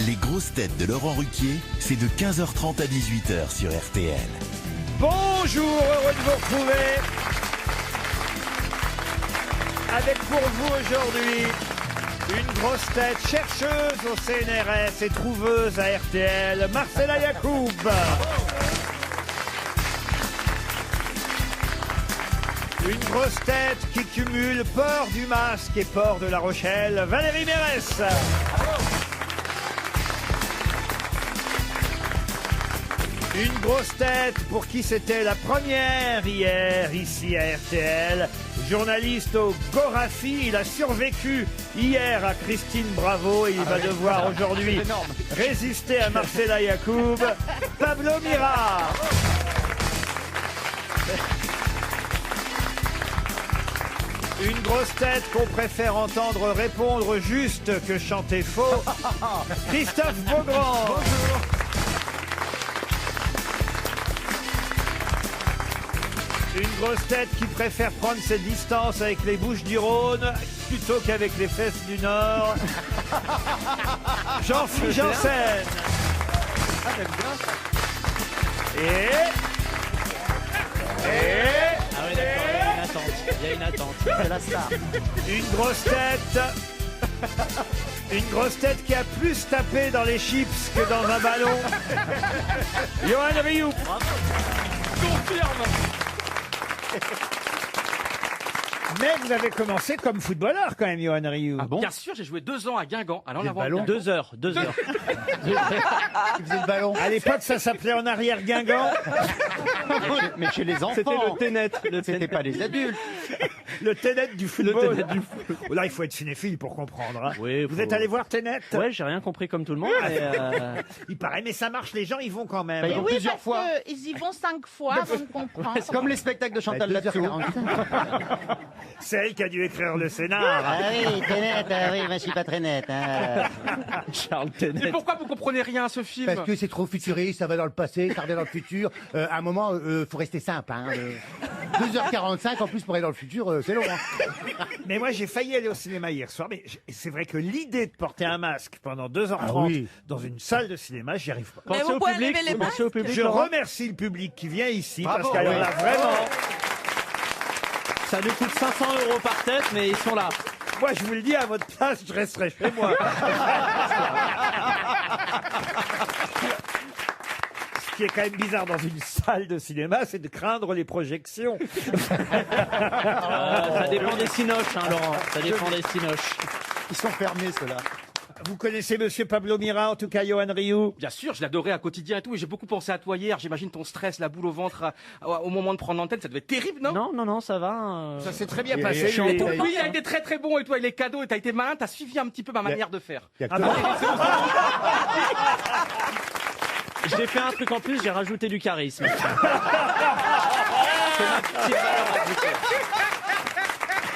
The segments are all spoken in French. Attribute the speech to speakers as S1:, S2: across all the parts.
S1: Les grosses têtes de Laurent Ruquier, c'est de 15h30 à 18h sur RTL.
S2: Bonjour, heureux de vous retrouver. Avec pour vous aujourd'hui une grosse tête chercheuse au CNRS et trouveuse à RTL, Marcella Yacoub. Une grosse tête qui cumule peur du masque et peur de La Rochelle, Valérie Mérès. Une grosse tête pour qui c'était la première hier ici à RTL. Journaliste au Gorafi, il a survécu hier à Christine Bravo et il va devoir aujourd'hui résister à Marcella Yacoub. Pablo Mira. Une grosse tête qu'on préfère entendre répondre juste que chanter faux. Christophe Beaugrand. Bonjour. Une grosse tête qui préfère prendre ses distances avec les Bouches-du-Rhône plutôt qu'avec les fesses du Nord. Jean-Philippe Janssen.
S3: Ah, j'aime bien ça.
S2: Ah
S3: oui, d'accord, il y a une attente. C'est la star.
S2: Une grosse tête qui a plus tapé dans les chips que dans un ballon. Johan Rioux.
S3: Confirme.
S2: Mais vous avez commencé comme footballeur quand même, Johan Rioux.
S3: Ah bon? Bien sûr, j'ai joué 2 ans à Guingamp. Alors là,
S4: ballon.
S3: 2 heures.
S4: Il faisait le ballon.
S2: À l'époque, ça s'appelait en arrière Guingamp.
S4: Mais chez les enfants.
S3: C'était le ténet.
S4: C'était pas les adultes.
S2: Le Ténet du football. Oh là, il faut être cinéphile pour comprendre. Hein.
S3: Oui,
S2: Vous êtes allé voir Ténet?
S3: Ouais, j'ai rien compris comme tout le monde. Mais
S2: Il paraît, mais ça marche, les gens y vont quand même.
S4: Bah,
S5: Oui,
S4: plusieurs
S5: parce
S4: fois.
S5: qu'ils y vont 5 fois avant de comprendre.
S4: C'est comme les spectacles de Chantal là-dessous.
S2: C'est elle qui a dû écrire le scénar.
S4: Ah oui, t'es net, oui, mais je suis pas très net.
S3: Charles Ténet. Mais pourquoi vous comprenez rien à ce film?
S6: Parce que c'est trop futuriste, ça va dans le passé, ça revient dans le futur. À un moment, faut rester simple. 2h45 en plus pour aller dans le futur, c'est long.
S2: Mais moi, j'ai failli aller au cinéma hier soir, mais c'est vrai que l'idée de porter un masque pendant 2h30
S6: Ah oui.
S2: dans une salle de cinéma, j'y arrive pas.
S5: Mais vous pouvez lever les mains.
S3: Pensez au public.
S2: Je
S3: Laurent.
S2: remercie le public qui vient ici,
S6: Bravo,
S2: parce qu'alors
S6: oui.
S2: là, vraiment,
S3: Ça nous coûte 500 € par tête, mais ils sont là.
S2: moi, je vous le dis, à votre place, je resterai chez moi. Ce qui est quand même bizarre dans une salle de cinéma, c'est de craindre les projections.
S3: Ça dépend des cinoches, hein, Laurent. Ça dépend des cinoches.
S4: Ils sont fermés, ceux-là.
S2: Vous connaissez Monsieur Pablo Mira, en tout cas, Johan Rioux?
S3: Bien sûr, je l'adorais à quotidien et tout. Et j'ai beaucoup pensé à toi hier. J'imagine ton stress, la boule au ventre au moment de prendre l'antenne. Ça devait être terrible, non?
S4: Non, ça va.
S2: Ça s'est très bien
S6: Et-
S2: passé.
S6: et-
S2: lui.
S6: et-
S3: Oui, il a été très très bon et toi, les cadeaux, et t'as été malin, t'as suivi un petit peu ma manière de faire.
S6: Y a que
S2: Ah
S6: toi.
S3: J'ai fait un truc en plus, j'ai rajouté du charisme. C'est ma petite valeur ajoutée.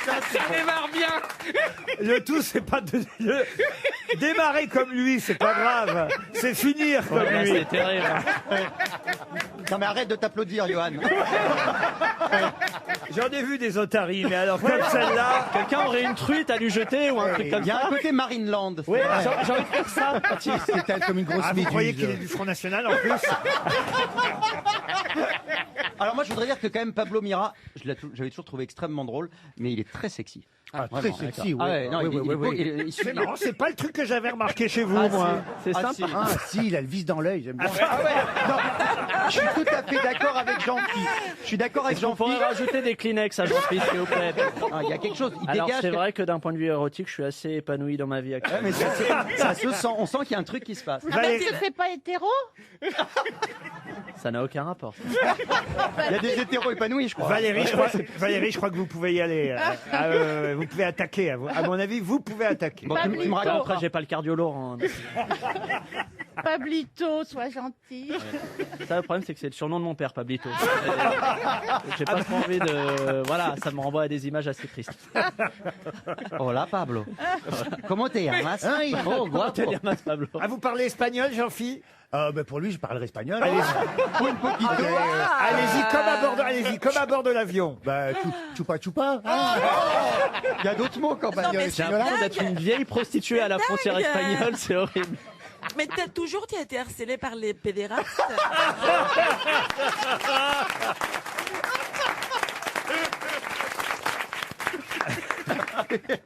S3: Ça démarre bien.
S2: Le tout, c'est pas de démarrer comme lui, c'est pas grave. C'est finir comme
S3: Là,
S2: lui.
S3: c'est terrible.
S4: Non mais arrête de t'applaudir, Johan.
S2: J'en ai vu des otaries, mais alors comme celle-là,
S3: Quelqu'un aurait une truite à lui jeter ou un truc comme
S4: Il y a
S3: ça?
S4: un côté Marineland.
S3: Oui, j'ai envie de faire ça.
S6: C'est comme une grosse
S2: ah, vous
S6: méduse.
S2: croyez qu'il est du Front National en plus?
S4: Alors moi je voudrais dire que quand même Pablo Mira, j'avais toujours trouvé extrêmement drôle, mais il est très sexy.
S6: Ah, très
S4: Vraiment,
S6: sexy,
S4: d'accord.
S6: oui.
S4: Ah ouais, non,
S6: Oui,
S4: il est
S6: oui,
S4: beau,
S6: oui.
S4: il
S2: C'est
S4: suit.
S2: marrant, c'est pas le truc que j'avais remarqué chez vous,
S4: Ah,
S2: moi.
S3: C'est
S4: Ah,
S3: sympa.
S4: si.
S6: Ah si, il a le vis dans l'œil, j'aime bien.
S4: Ah ouais, non, je suis tout à fait d'accord avec Jean-Philippe. Je suis d'accord avec
S3: Est-ce qu'on pourrait
S4: Jean-Philippe.
S3: rajouter des Kleenex à Jean-Philippe, s'il vous plaît?
S4: Ah, il y a quelque chose, il
S3: Alors,
S4: dégage.
S3: c'est vrai que d'un point de vue érotique, je suis assez épanoui dans ma vie
S4: Ouais,
S3: actuelle.
S4: mais ça se sent, on sent qu'il y a un truc qui se passe.
S5: Ah ben, tu le fais pas hétéro?
S3: Ça n'a aucun rapport.
S4: Il y a des hétéros épanouis, je crois.
S2: Valérie, je crois que vous pouvez y aller. Vous pouvez attaquer. À mon avis, vous pouvez attaquer.
S4: Bon, tu me
S3: Ouais,
S4: racontes.
S3: après, j'ai pas le cardio lourd. Hein.
S5: Pablito, sois gentil.
S3: Ça, le problème, c'est que c'est le surnom de mon père, Pablito. J'ai pas trop envie de... Voilà, ça me renvoie à des images assez tristes.
S4: Hola Pablo. ¿Cómo te llamas? Ay, oh, guapo.
S3: Te llamas Pablo.
S2: Ah, vous parlez espagnol, Jean-Phi?
S6: Pour lui, je parlerai espagnol.
S2: Allez-y, comme à bord de l'avion.
S6: Chupa chupa.
S4: Il y a d'autres mots quand même.
S3: J'ai l'impression d'être une vieille prostituée à la frontière espagnole, c'est horrible.
S7: Mais t'as toujours été harcelé par les pédérastes.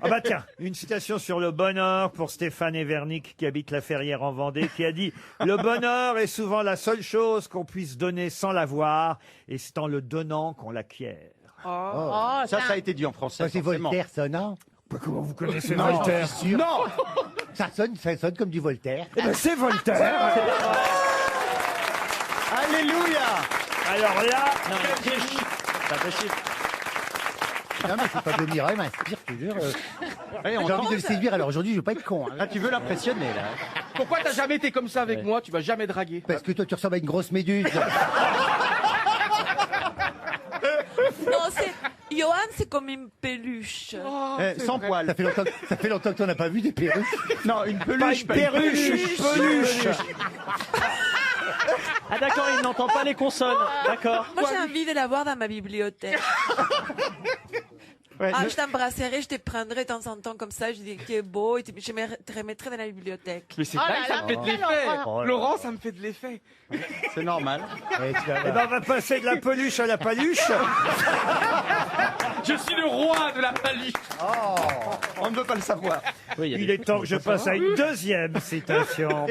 S2: Ah bah tiens, une citation sur le bonheur pour Stéphane Evernick qui habite la Ferrière en Vendée, qui a dit « Le bonheur est souvent la seule chose qu'on puisse donner sans l'avoir, et c'est en le donnant qu'on l'acquiert. »
S5: Oh,
S4: Ça a été dit en français.
S6: Ça, c'est
S4: forcément.
S6: Voltaire, ça, non?
S2: Comment vous connaissez
S6: Non,
S2: Voltaire?
S6: je suis sûr.
S2: Non.
S6: Ça sonne comme du Voltaire.
S2: Eh ben, c'est Voltaire.
S4: Alléluia.
S2: Alors là,
S3: Ça fait chier.
S6: Non, mais c'est Pablo Mira, il m'inspire, je te jure.
S4: Allez, on
S6: J'ai envie
S4: tente.
S6: de le séduire, alors aujourd'hui, je veux pas être con. Hein.
S4: Là, tu veux l'impressionner, là.
S8: Pourquoi t'as jamais été comme ça avec moi? Tu vas jamais draguer.
S6: Parce que toi, tu ressembles à une grosse méduse.
S7: Non, c'est... Johan, c'est comme une peluche.
S4: Sans poil.
S6: Ça fait longtemps que t'en as pas vu des perruques.
S4: Non, une
S2: pas
S4: peluche.
S2: une perruche, une peluche.
S3: Ah d'accord, il n'entend pas les consonnes. D'accord.
S7: Moi, j'ai envie de l'avoir dans ma bibliothèque.
S4: Ouais,
S7: Je t'embrasserai, je te prendrai de temps en temps comme ça, je dirais qu'il est beau, et je te remettrai dans la bibliothèque.
S8: Mais c'est
S5: Oh
S8: dingue,
S5: là
S8: ça
S5: là,
S8: me fait de
S5: quelle
S8: l'effet.
S5: horreur.
S8: Laurent, ça me fait de l'effet.
S4: c'est normal.
S6: Eh, tu vas
S2: Eh
S6: voir.
S2: ben, on va passer de la peluche à la paluche.
S8: Je suis le roi de la paluche.
S4: On ne veut pas le savoir.
S3: Oui,
S2: Il est temps que je passe à une deuxième citation.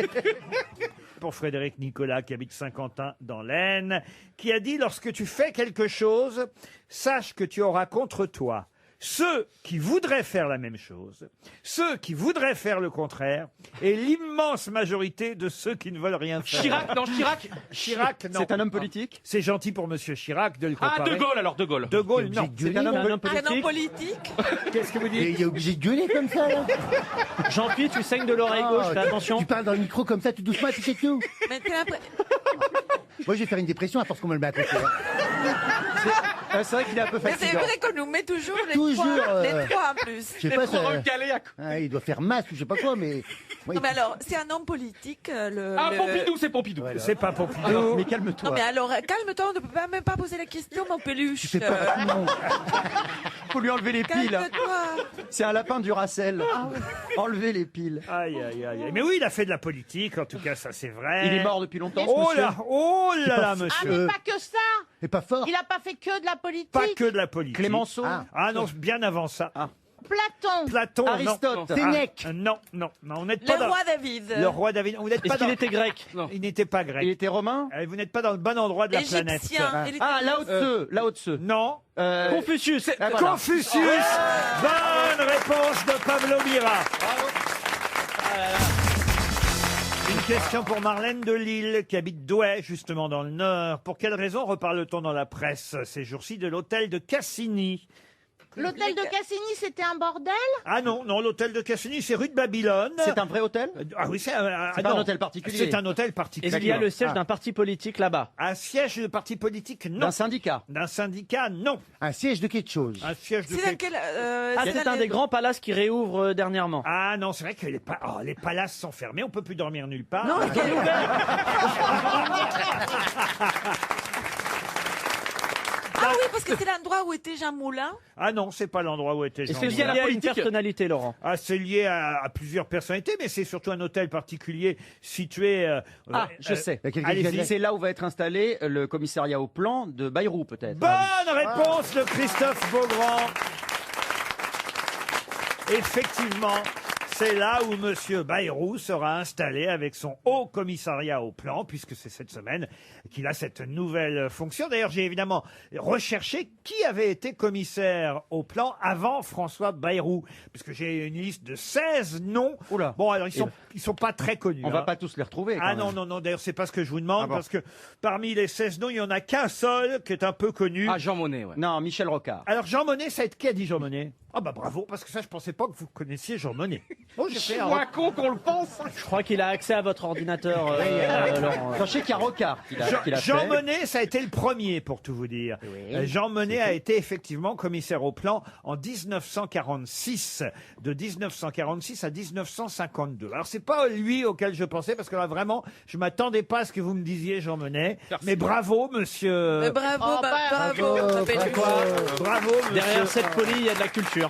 S2: Pour Frédéric Nicolas, qui habite Saint-Quentin dans l'Aisne, qui a dit « Lorsque tu fais quelque chose, sache que tu auras contre toi ceux qui voudraient faire la même chose, ceux qui voudraient faire le contraire, et l'immense majorité de ceux qui ne veulent rien faire. »
S8: Chirac, non, Chirac.
S2: Chirac, non.
S4: C'est un homme politique.
S2: C'est gentil pour Monsieur Chirac de le
S8: Ah,
S2: comparer.
S8: De Gaulle alors, De Gaulle.
S2: De Gaulle, non.
S6: Obligé de gueuler,
S3: C'est un
S6: là.
S3: homme
S7: Un homme
S3: politique.
S7: politique.
S2: Qu'est-ce que vous
S6: Et
S2: dites?
S6: il est obligé de gueuler comme ça, là.
S3: Jean-Pierre, tu saignes de l'oreille gauche, fais attention.
S6: Tu parles dans le micro comme ça, tout doucement, tu sais tout.
S7: Mais t'as l'impression-
S6: Moi, je vais faire une dépression à force qu'on me le met à côté. Hein.
S4: C'est vrai qu'il est un peu
S7: Mais c'est
S4: fatigant.
S7: vrai qu'on nous met toujours les
S6: Toujours,
S7: trois, les trois en plus.
S6: Je sais pas, ça...
S8: Recalé à...
S6: Ah, il doit faire masse ou je sais pas quoi, mais... Ouais,
S7: Non mais alors, c'est un homme politique,
S8: Ah, Pompidou, c'est Pompidou.
S6: Ouais,
S2: C'est pas Pompidou.
S4: Mais calme-toi.
S7: Non mais alors, calme-toi, on ne peut pas, même pas poser la question, mon peluche.
S6: tu fais pas non.
S4: Faut lui enlever les piles.
S7: Calme-toi.
S4: C'est un lapin du Racel. Enlever les piles.
S2: Aïe, aïe, aïe, aïe. Mais oui, il a fait de la politique, en tout cas, ça c'est vrai.
S4: Il est mort depuis longtemps, ce
S2: Oh
S4: monsieur.
S2: là, oh là là,
S5: Ah,
S2: monsieur.
S5: mais pas que ça.
S6: C'est pas fort.
S5: Il a pas fait que de la politique.
S2: Pas que de la politique.
S4: Clémenceau.
S2: Ah non, bien avant ça.
S5: Platon.
S2: Platon, non.
S4: Aristote.
S6: Sénèque.
S2: Non, non, non, on n'est pas
S7: Le roi David.
S2: le roi David. Vous n'êtes
S3: Est-ce
S2: pas
S3: qu'il
S2: dans...
S3: était grec?
S2: Il n'était pas grec.
S4: Il était romain.
S2: Vous n'êtes pas dans le bon endroit de la planète.
S7: Égyptien. Il était-
S4: Ah, Lao Tse. Lao Tse.
S2: Non.
S3: Confucius.
S4: Ah, voilà.
S2: Confucius. Bonne réponse de Pablo Mira. Une question pour Marlène de Lille, qui habite Douai, justement dans le Nord. Pour quelle raison reparle-t-on dans la presse ces jours-ci de l'hôtel de Cassini?
S5: L'hôtel de Cassini, c'était un bordel.
S2: Ah non, non, l'hôtel de Cassini, c'est rue de Babylone.
S4: C'est un vrai hôtel.
S2: Ah oui, c'est
S4: C'est pas un hôtel particulier.
S2: C'est un hôtel particulier.
S3: Est-ce qu'il y a le siège d'un parti politique là-bas?
S2: Un siège de parti politique, non.
S4: D'un syndicat.
S2: D'un syndicat, non.
S6: Un siège de quelque chose.
S2: Un siège de
S7: C'est
S2: quel-
S7: laquelle
S3: Ah, c'est un des grands palaces qui réouvre dernièrement.
S2: Ah non, c'est vrai que les palaces sont fermés, on peut plus dormir nulle part.
S3: Non, il est ouvert.
S7: Ah oui, parce que c'est l'endroit où était Jean Moulin.
S2: Ah non, c'est pas l'endroit où était Jean
S3: Est-ce que
S2: Moulin.
S3: lié à une personnalité, Laurent?
S2: Ah, c'est lié à plusieurs personnalités, mais c'est surtout un hôtel particulier situé.
S4: Ah, je sais.
S6: Il y a quelqu'un qui
S2: allez-y.
S6: vient
S4: C'est là où va être installé le commissariat au plan de Bayrou, peut-être.
S2: Bonne réponse de Christophe Beaugrand. Effectivement, c'est là où Monsieur Bayrou sera installé avec son haut commissariat au plan, puisque c'est cette semaine qu'il a cette nouvelle fonction. D'ailleurs, j'ai évidemment recherché qui avait été commissaire au plan avant François Bayrou, puisque j'ai une liste de 16 noms.
S4: Oula.
S2: Bon, alors ils sont pas très connus.
S4: On va
S2: hein.
S4: pas tous les retrouver. quand
S2: Ah
S4: même.
S2: non, non, non, d'ailleurs, c'est pas ce que je vous demande,
S4: Ah bon.
S2: parce que parmi les 16 noms, il y en a qu'un seul qui est un peu connu.
S8: Ah, Jean Monnet, ouais.
S4: Non, Michel Rocard.
S2: Alors, Jean Monnet, ça a été qui a dit Jean Monnet? Ah bah bravo, parce que ça, je pensais pas que vous connaissiez Jean Monnet. Oh, j'ai fait un-
S8: Moins con qu'on le pense.
S3: Je crois qu'il a accès à votre ordinateur, Laurent.
S4: Sachez qu'il y a Rocard qui l'a qui l'a
S2: Jean
S4: fait.
S2: Monnet, ça a été le premier, pour tout vous dire. Jean Monnet a été effectivement commissaire au plan en 1946, de 1946 à 1952. Alors, c'est pas lui auquel je pensais, parce que là, vraiment, je m'attendais pas à ce que vous me disiez, Jean Monnet. Mais bravo, monsieur.
S7: Mais bravo,
S5: Oh, bah,
S7: bravo, ma peluche.
S2: Bravo, monsieur.
S3: Derrière cette folie, il y a de la culture.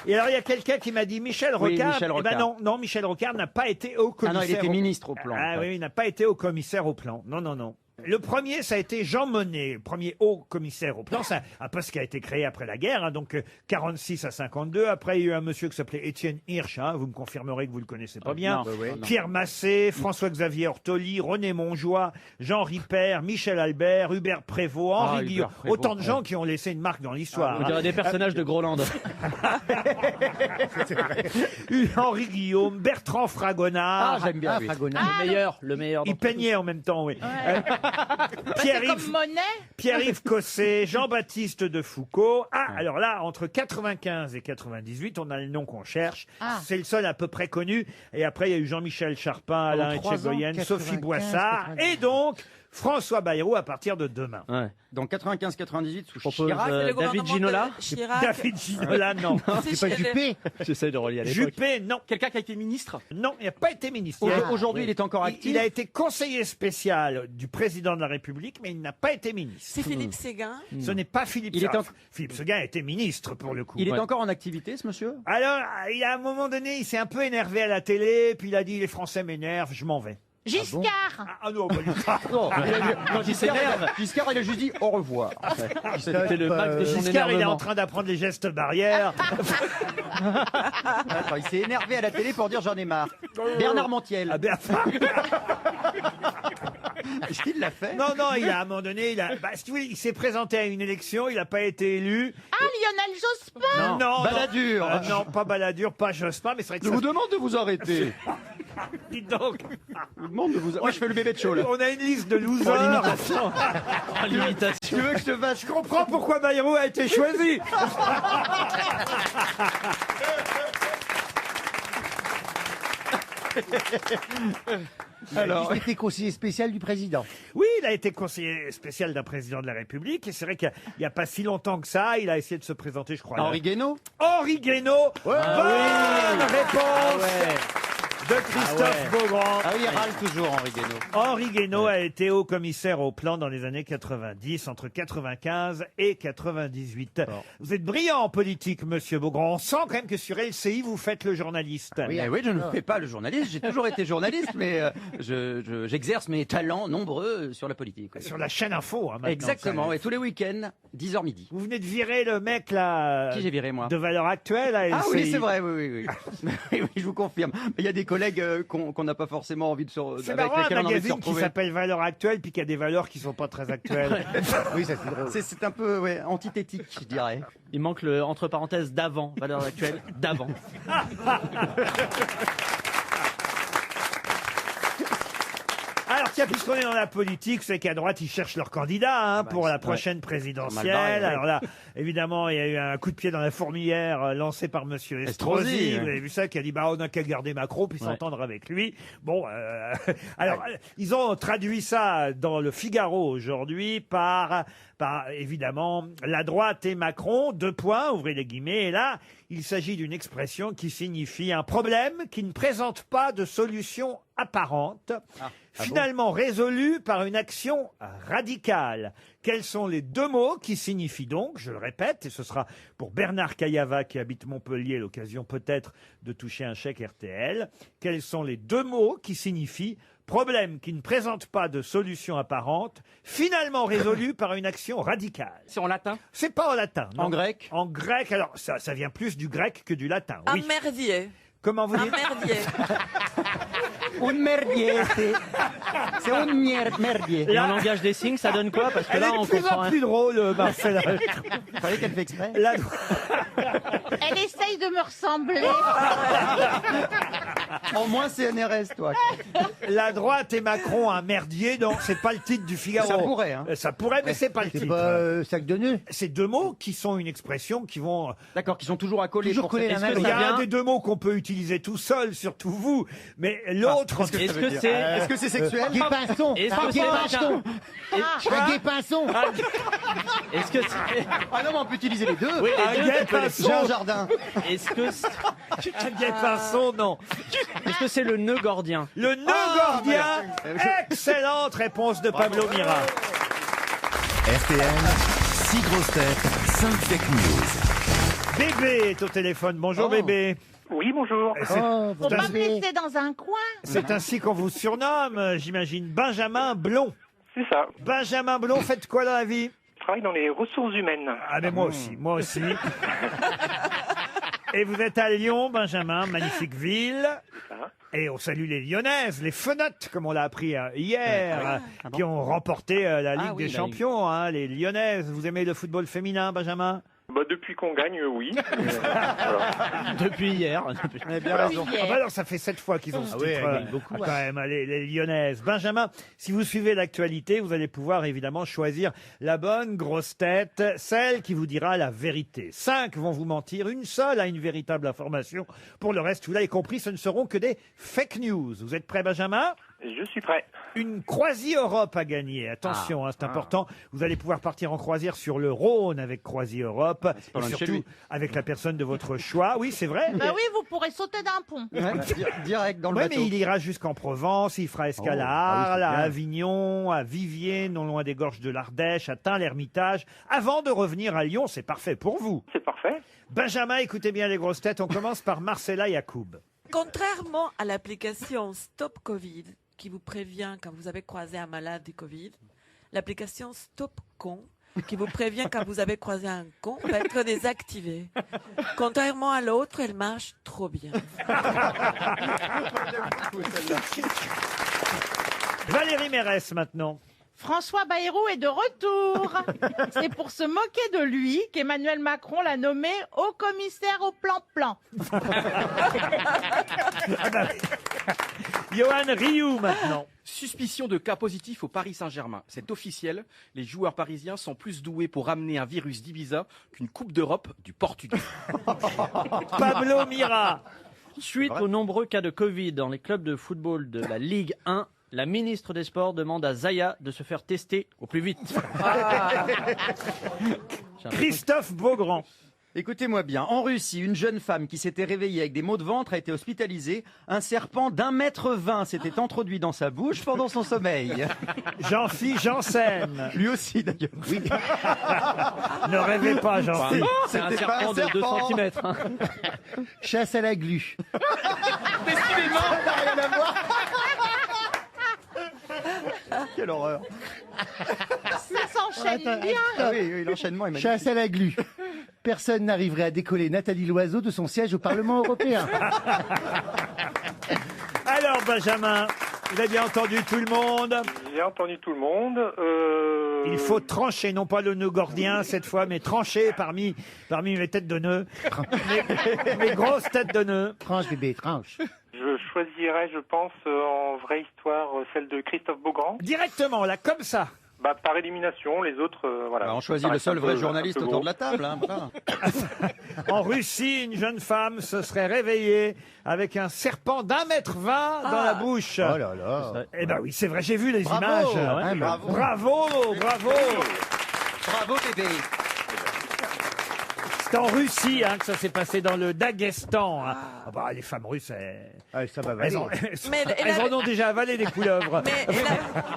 S2: Et alors, il y a quelqu'un qui m'a dit Michel
S4: Oui,
S2: Rocard.
S4: Michel
S2: Eh ben
S4: Rocard.
S2: non, non, Michel Rocard n'a pas été haut
S4: Ah
S2: commissaire.
S4: non, il était
S2: au-
S4: ministre au plan.
S2: Ah
S4: en fait.
S2: oui, il n'a pas été haut commissaire au plan. Non, non, non. Le premier, ça a été Jean Monnet, le premier haut commissaire au plan. C'est un poste qui a été créé après la guerre, hein, donc 46 à 52. Après, il y a eu un monsieur qui s'appelait Étienne Hirsch. Hein, vous me confirmerez que vous le connaissez pas bien.
S4: Non.
S2: Pierre Massé, François-Xavier Ortoli, René Monjoie, Jean Ripert, Michel Albert, Hubert Prévost, Henri
S4: Hubert
S2: Guillaume.
S4: Prévost,
S2: Autant de gens qui ont laissé une marque dans l'histoire.
S3: On
S2: hein.
S3: dirait des personnages de Groland.
S2: Henri Guillaume, Bertrand Fragonard.
S4: Ah, j'aime bien. lui.
S6: Fragonard.
S3: Le meilleur.
S2: Il
S3: d'entre tous.
S2: peignait en même temps, oui.
S5: Ouais. C'est
S2: Pierre-Yves
S5: comme Monet.
S2: Pierre-Yves Cosset, Jean-Baptiste de Foucault. Ah, alors là, entre 95 et 98, on a le nom qu'on cherche.
S5: Ah.
S2: C'est le seul à peu près connu. Et après, il y a eu Jean-Michel Charpin, Alain
S6: 3 ans,
S2: Etchegoyen,
S6: 95,
S2: Sophie Boissard.
S6: 98.
S2: Et donc, François Bayrou à partir de demain.
S3: Ouais.
S4: Donc 95-98 sous
S3: Propose,
S4: Chirac.
S3: euh,
S7: Le
S3: David
S7: gouvernement
S3: Ginola
S7: de Chirac.
S2: David Ginola, non.
S6: C'est pas Juppé.
S3: J'essaie de relier à l'époque.
S2: Juppé, non.
S8: Quelqu'un qui a été ministre?
S2: Non, il n'a pas été ministre.
S4: Aujourd'hui, il est encore
S2: Il-
S4: actif.
S2: il a été conseiller spécial du président de la République, mais il n'a pas été ministre.
S7: C'est Philippe Séguin.
S2: Ce n'est pas Philippe
S4: Il est
S2: Seguin.
S4: en-
S2: Philippe Seguin a été ministre pour le coup.
S4: Il est
S3: Ouais.
S4: encore en activité, ce monsieur?
S2: Alors, il y a un moment donné, il s'est un peu énervé à la télé, puis il a dit les Français m'énervent, je m'en vais.
S5: Giscard.
S2: Ah non, pas du tout.
S4: Non,
S3: il s'énerve.
S4: Giscard, il a juste dit au revoir.
S3: C'était le max de son
S2: Giscard, il est en
S3: énervement.
S2: train d'apprendre les gestes barrières.
S4: Attends, il s'est énervé à la télé pour dire j'en ai marre. Bernard Montiel.
S2: Ah ben,
S4: Est-ce qu'il l'a fait?
S2: non, non, il a à un moment donné, si tu veux, il s'est présenté à une élection, il n'a pas été élu.
S5: Ah, Lionel Jospin.
S2: Non,
S4: Balladur.
S2: non, pas Balladur, pas Jospin, mais c'est vrai que
S4: Je
S2: ça,
S4: vous demande de vous arrêter.
S2: dites donc,
S4: Je vous demande de vous arrêter. Moi, je fais le bébé de show, là.
S2: on a une liste de losers.
S3: En limitation.
S4: Tu veux que je te vache?
S2: Je comprends pourquoi Bayrou a été choisi.
S6: Alors, il était conseiller spécial du président.
S2: Oui, il a été conseiller spécial d'un président de la République. Et c'est vrai qu'il n'y a pas si longtemps que ça, il a essayé de se présenter, je crois.
S4: Henri Guénaud.
S2: Henri Guénaud. Bonne réponse de Christophe Beaugrand.
S4: Ah oui, il râle toujours, Henri Guénaud.
S2: Henri Guénaud a été haut commissaire au plan dans les années 90, entre 95 et 98. Vous êtes brillant en politique, monsieur Beaugrand. On sent quand même que sur LCI, vous faites le journaliste.
S4: Oui, oui, je ne fais pas le journaliste. J'ai toujours été journaliste, mais j'exerce mes talents nombreux sur la politique.
S2: Sur la chaîne Info, hein, maintenant.
S4: Exactement, et tous les week-ends, 10h midi.
S2: Vous venez de virer le mec, là,
S4: Qui j'ai viré, moi?
S2: de Valeurs Actuelles à LCI.
S4: Ah oui, c'est vrai, oui. Oui, je vous confirme. Mais il y a des collègues qu'on n'a pas forcément envie de se
S2: C'est
S4: avec
S2: marrant, un
S4: lesquels on a envie de se
S2: magazine qui
S4: retrouver.
S2: s'appelle Valeurs Actuelles, puis qui a des valeurs qui sont pas très actuelles.
S6: Oui, ça c'est drôle.
S4: C'est un peu antithétique, je dirais.
S3: Il manque le entre parenthèses d'avant, valeur actuelle d'avant.
S2: Alors tiens, puisqu'on est dans la politique, c'est qu'à droite, ils cherchent leur candidat pour la prochaine présidentielle.
S4: barré, ouais.
S2: Alors là, évidemment, il y a eu un coup de pied dans la fourmilière lancé par monsieur Estrosi.
S4: Estrosi,
S2: Vous
S4: ouais.
S2: avez vu ça, qui a dit, bah, on n'a qu'à garder Macron, puis s'entendre avec lui. Bon, alors, ils ont traduit ça dans le Figaro aujourd'hui par évidemment, la droite et Macron, 2 points, ouvrez les guillemets, et là, il s'agit d'une expression qui signifie un problème qui ne présente pas de solution apparente, finalement résolu par une action radicale. Quels sont les 2 mots qui signifient donc, je le répète, et ce sera pour Bernard Cayava qui habite Montpellier, l'occasion peut-être de toucher un chèque RTL, quels sont les 2 mots qui signifient problème qui ne présente pas de solution apparente, finalement résolu par une action radicale.
S8: C'est en latin?
S2: C'est pas en latin. Non.
S4: En grec?
S2: En grec, alors ça vient plus du grec que du latin.
S7: Un
S2: Oui.
S7: merdier.
S2: Comment vous
S7: Un
S2: dites?
S7: merdier.
S4: Un merdier, c'est un merdier.
S3: Et en langage des signes, ça donne quoi? Parce que
S2: Elle
S3: là,
S2: est
S3: on
S2: de plus
S3: comprend
S2: en
S3: rien.
S2: plus drôle, Marcella.
S4: Vous savez qu'elle fait exprès?
S2: La,
S5: Elle essaye de me ressembler.
S4: En moins CNRS, toi.
S2: la droite et Macron, un merdier, non, c'est pas le titre du Figaro.
S4: Ça pourrait, hein.
S2: Ça pourrait, mais c'est pas le
S6: C'est
S2: titre.
S6: pas sac de nœuds.
S2: C'est 2 mots qui sont une expression qui vont...
S4: D'accord, qui sont toujours accolés.
S6: Toujours
S4: pour
S6: collés
S4: cette-
S6: la
S3: Est-ce
S6: main.
S3: que
S2: Il y a
S3: ça
S2: un
S3: vient
S2: des 2 mots qu'on peut utiliser tout seul, surtout vous, mais l'autre...
S3: Est-ce que c'est
S4: Est-ce que c'est sexuel?
S6: Guépinçon.
S3: Est-ce que
S6: Un
S3: c'est
S6: guépinçon. Un guépinçon.
S3: est-ce que c'est
S4: Ah non, mais on peut utiliser les deux.
S3: oui,
S2: Un
S3: les deux, tu peux les-
S2: guépinçon.
S4: J'ai un jardin.
S3: Est-ce que c'est-
S2: Un guépinçon, non.
S3: est-ce que c'est le nœud gordien?
S2: Le nœud gordien. Excellente réponse de Pablo Mira.
S1: RTL, 6 grosses têtes, 5 fake news.
S2: Bébé est au téléphone. Bonjour Bébé.
S9: Oui, bonjour.
S5: Faut pas me laisser dans un coin.
S2: C'est ainsi qu'on vous surnomme, j'imagine, Benjamin Blond.
S9: C'est ça.
S2: Benjamin Blond, faites quoi dans la vie?
S9: Je travaille dans les ressources humaines.
S2: Ah mais moi aussi. Et vous êtes à Lyon, Benjamin, magnifique ville. Et on salue les Lyonnaises, les Fenottes, comme on l'a appris hier, qui ont remporté la Ligue des Champions, hein, les Lyonnaises. Vous aimez le football féminin, Benjamin?
S9: Bah, depuis qu'on gagne, oui.
S3: Depuis hier.
S2: Bien raison. Ah bah alors, ça fait 7 fois qu'ils ont ce titre, quand même, les Lyonnaises. Benjamin, si vous suivez l'actualité, vous allez pouvoir évidemment choisir la bonne grosse tête, celle qui vous dira la vérité. 5 vont vous mentir, une seule a une véritable information. Pour le reste, vous l'avez compris, ce ne seront que des fake news. Vous êtes prêt, Benjamin?
S9: Je suis prêt.
S2: Une Croisi-Europe à gagner. Attention, c'est important. Vous allez pouvoir partir en croisière sur le Rhône avec Croisi-Europe. Et surtout avec la personne de votre choix. Oui, c'est vrai.
S5: Bah oui, vous pourrez sauter d'un pont.
S4: Direct dans le
S2: Oui,
S4: bateau.
S2: mais il ira jusqu'en Provence, il fera escale à Arles, à Avignon, à Viviers, non loin des gorges de l'Ardèche, à Tain-l'Hermitage, avant de revenir à Lyon. C'est parfait pour vous.
S9: C'est parfait.
S2: Benjamin, écoutez bien les grosses têtes. On commence par Marcella Yacoub.
S7: Contrairement à l'application Stop Covid, qui vous prévient quand vous avez croisé un malade du Covid, l'application Stop Con, qui vous prévient quand vous avez croisé un con, va être désactivée. Contrairement à l'autre, elle marche trop bien.
S2: Valérie Mérès maintenant.
S5: François Bayrou est de retour. C'est pour se moquer de lui qu'Emmanuel Macron l'a nommé haut commissaire au plan-plan.
S2: Johan Rioux maintenant.
S8: Suspicion de cas positif au Paris Saint-Germain. C'est officiel. Les joueurs parisiens sont plus doués pour ramener un virus d'Ibiza qu'une Coupe d'Europe du Portugal.
S2: Pablo Mira.
S3: Suite aux nombreux cas de Covid dans les clubs de football de la Ligue 1, la ministre des Sports demande à Zaya de se faire tester au plus vite.
S2: Christophe Beaugrand.
S4: Écoutez-moi bien, en Russie, une jeune femme qui s'était réveillée avec des maux de ventre a été hospitalisée. Un serpent d'1,20 m s'était introduit dans sa bouche pendant son sommeil.
S2: Jean-Philippe Janssen.
S4: Lui aussi d'ailleurs. Oui.
S2: Ne rêvez pas, Jean-Philippe.
S3: C'est un serpent de 2 cm.
S6: Chasse à la glu.
S8: Décidément,
S6: Ça n'a rien à voir.
S4: Quelle horreur.
S5: Ça s'enchaîne bien.
S4: Ah oui, l'enchaînement est magnifique.
S6: Chasse à la glu. Personne n'arriverait à décoller Nathalie Loiseau de son siège au Parlement européen.
S2: Alors, Benjamin, vous avez bien entendu tout le monde.
S9: J'ai entendu tout le monde.
S2: Il faut trancher, non pas le nœud gordien cette fois, mais trancher parmi mes têtes de nœud. mes grosses têtes de nœud.
S6: Tranche, bébé, tranche.
S9: Je choisirais, je pense, en vraie histoire, celle de Christophe Beaugrand.
S2: Directement, là, comme ça.
S9: Bah, par élimination, les autres, voilà.
S4: Bah, on choisit le seul vrai journaliste autour de la table. Hein, voilà.
S2: En Russie, une jeune femme se serait réveillée avec un serpent d'1,20 m dans la bouche.
S6: Oh là là.
S2: Eh ben oui, c'est vrai, j'ai vu les
S4: Bravo.
S2: images.
S4: Ouais, bravo.
S2: Bravo.
S4: Bravo bébé.
S2: C'est en Russie que ça s'est passé, dans le Daghestan. Ah bah, les femmes russes,
S6: Ça va
S2: elles,
S6: valer.
S2: elles en ont déjà avalé des couleuvres.
S7: Mais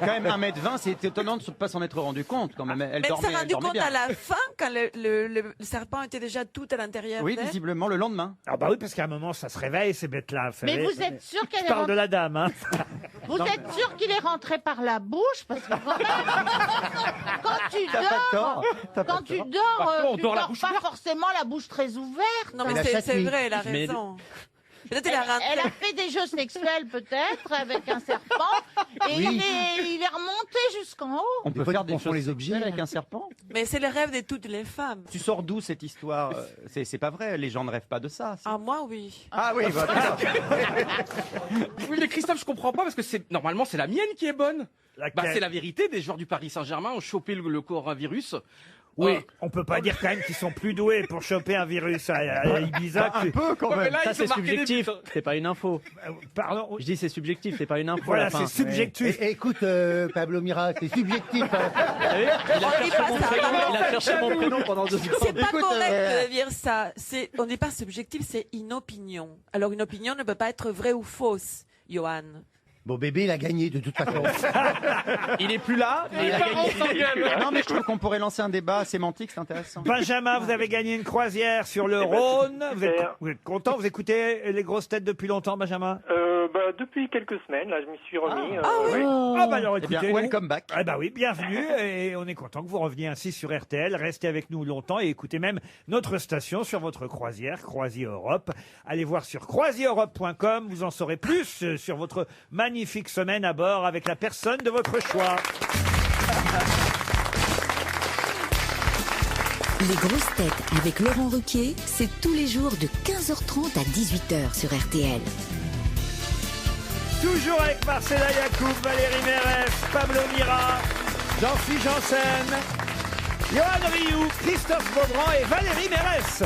S4: Quand même 1,20 m, c'est étonnant de ne pas s'en être rendu compte quand même. Elle
S7: elle
S4: dormait,
S7: s'est rendu compte
S4: bien.
S7: à la fin, quand le serpent était déjà tout à l'intérieur
S4: Oui,
S7: d'elle.
S4: visiblement le lendemain.
S2: Ah bah oui, parce qu'à un moment, ça se réveille, ces bêtes-là.
S5: Mais vous êtes sûr
S2: Je
S5: qu'elle est
S2: parle de
S5: rentrée...
S2: la dame, hein.
S5: Vous êtes sûr qu'il est rentré par la bouche? Parce que quand même, quand tu
S4: T'as pas tort.
S5: dors, quand tu dors,
S8: Parfois, on
S5: tu
S8: dort la
S5: dors
S8: bouche
S5: pas
S8: ouverte.
S5: forcément la bouche très ouverte.
S7: Non, mais
S6: La
S7: c'est
S6: chatouille.
S7: vrai, elle a
S3: Mais-
S7: raison. Peut-être elle a rentré.
S5: Elle a fait des jeux sexuels peut-être avec un serpent et
S6: Oui.
S5: il est remonté jusqu'en haut.
S4: On
S6: Des
S4: peut
S6: fois,
S4: faire
S6: tu
S4: des
S6: confonds
S4: choses
S6: les objets.
S4: sexuelles avec un serpent.
S7: Mais c'est le rêve de toutes les femmes.
S4: Tu sors d'où cette histoire C'est pas vrai, les gens ne rêvent pas de ça.
S7: Ah, moi, oui.
S4: Ah oui, bah,
S8: Oui, mais Christophe, je comprends pas parce que normalement c'est la mienne qui est bonne.
S2: Laquelle
S8: Bah, c'est la vérité. Des joueurs du Paris Saint-Germain ont chopé le coronavirus.
S2: Oui, on peut pas dire quand même qu'ils sont plus doués pour choper un virus à Ibiza.
S4: un peu quand
S8: Ouais, mais
S4: même.
S8: là,
S3: Ça,
S8: ils
S3: c'est
S8: ont marqué des
S3: subjectif.
S8: buts.
S3: C'est pas une info.
S2: Pardon.
S3: Je dis c'est subjectif, c'est pas une info. à
S2: Voilà,
S3: la fin.
S2: c'est subjectif.
S6: Écoute, Pablo Mira, c'est subjectif. Hein.
S3: Il a
S7: On dit
S3: cherché
S7: pas
S3: mon
S7: ça.
S3: prénom, il a cherché mon prénom pendant 2 secondes.
S7: C'est pas
S6: Écoute,
S7: correct de dire ça. On n'est pas subjectif, c'est une opinion. Alors une opinion ne peut pas être vraie ou fausse, Johan.
S6: Bon, bébé, il a gagné de toute façon.
S3: Il est plus là, mais il a gagné.
S4: Non, mais je trouve qu'on pourrait lancer un débat sémantique, c'est intéressant.
S2: Benjamin, vous avez gagné une croisière sur le Rhône. Vous êtes content? Vous écoutez les grosses têtes depuis longtemps, Benjamin?
S9: Depuis quelques semaines, là, je m'y suis remis.
S2: Oui. Ah bah alors
S4: Eh bien,
S2: écoutez,
S4: welcome back.
S2: ah bah oui, bienvenue et on est content que vous reveniez ainsi sur RTL. Restez avec nous longtemps et écoutez même notre station sur votre croisière, Croisier Europe. Allez voir sur croisiereurope.com, vous en saurez plus sur votre magnifique semaine à bord avec la personne de votre choix.
S10: Les grosses têtes avec Laurent Ruquier, c'est tous les jours de 15h30 à 18h sur RTL.
S2: Toujours avec Marcella Yacoub, Valérie Mérès, Pablo Mira, Jean-Philippe Janssen, Johan Rioux, Christophe Beaugrand et Valérie Mérès.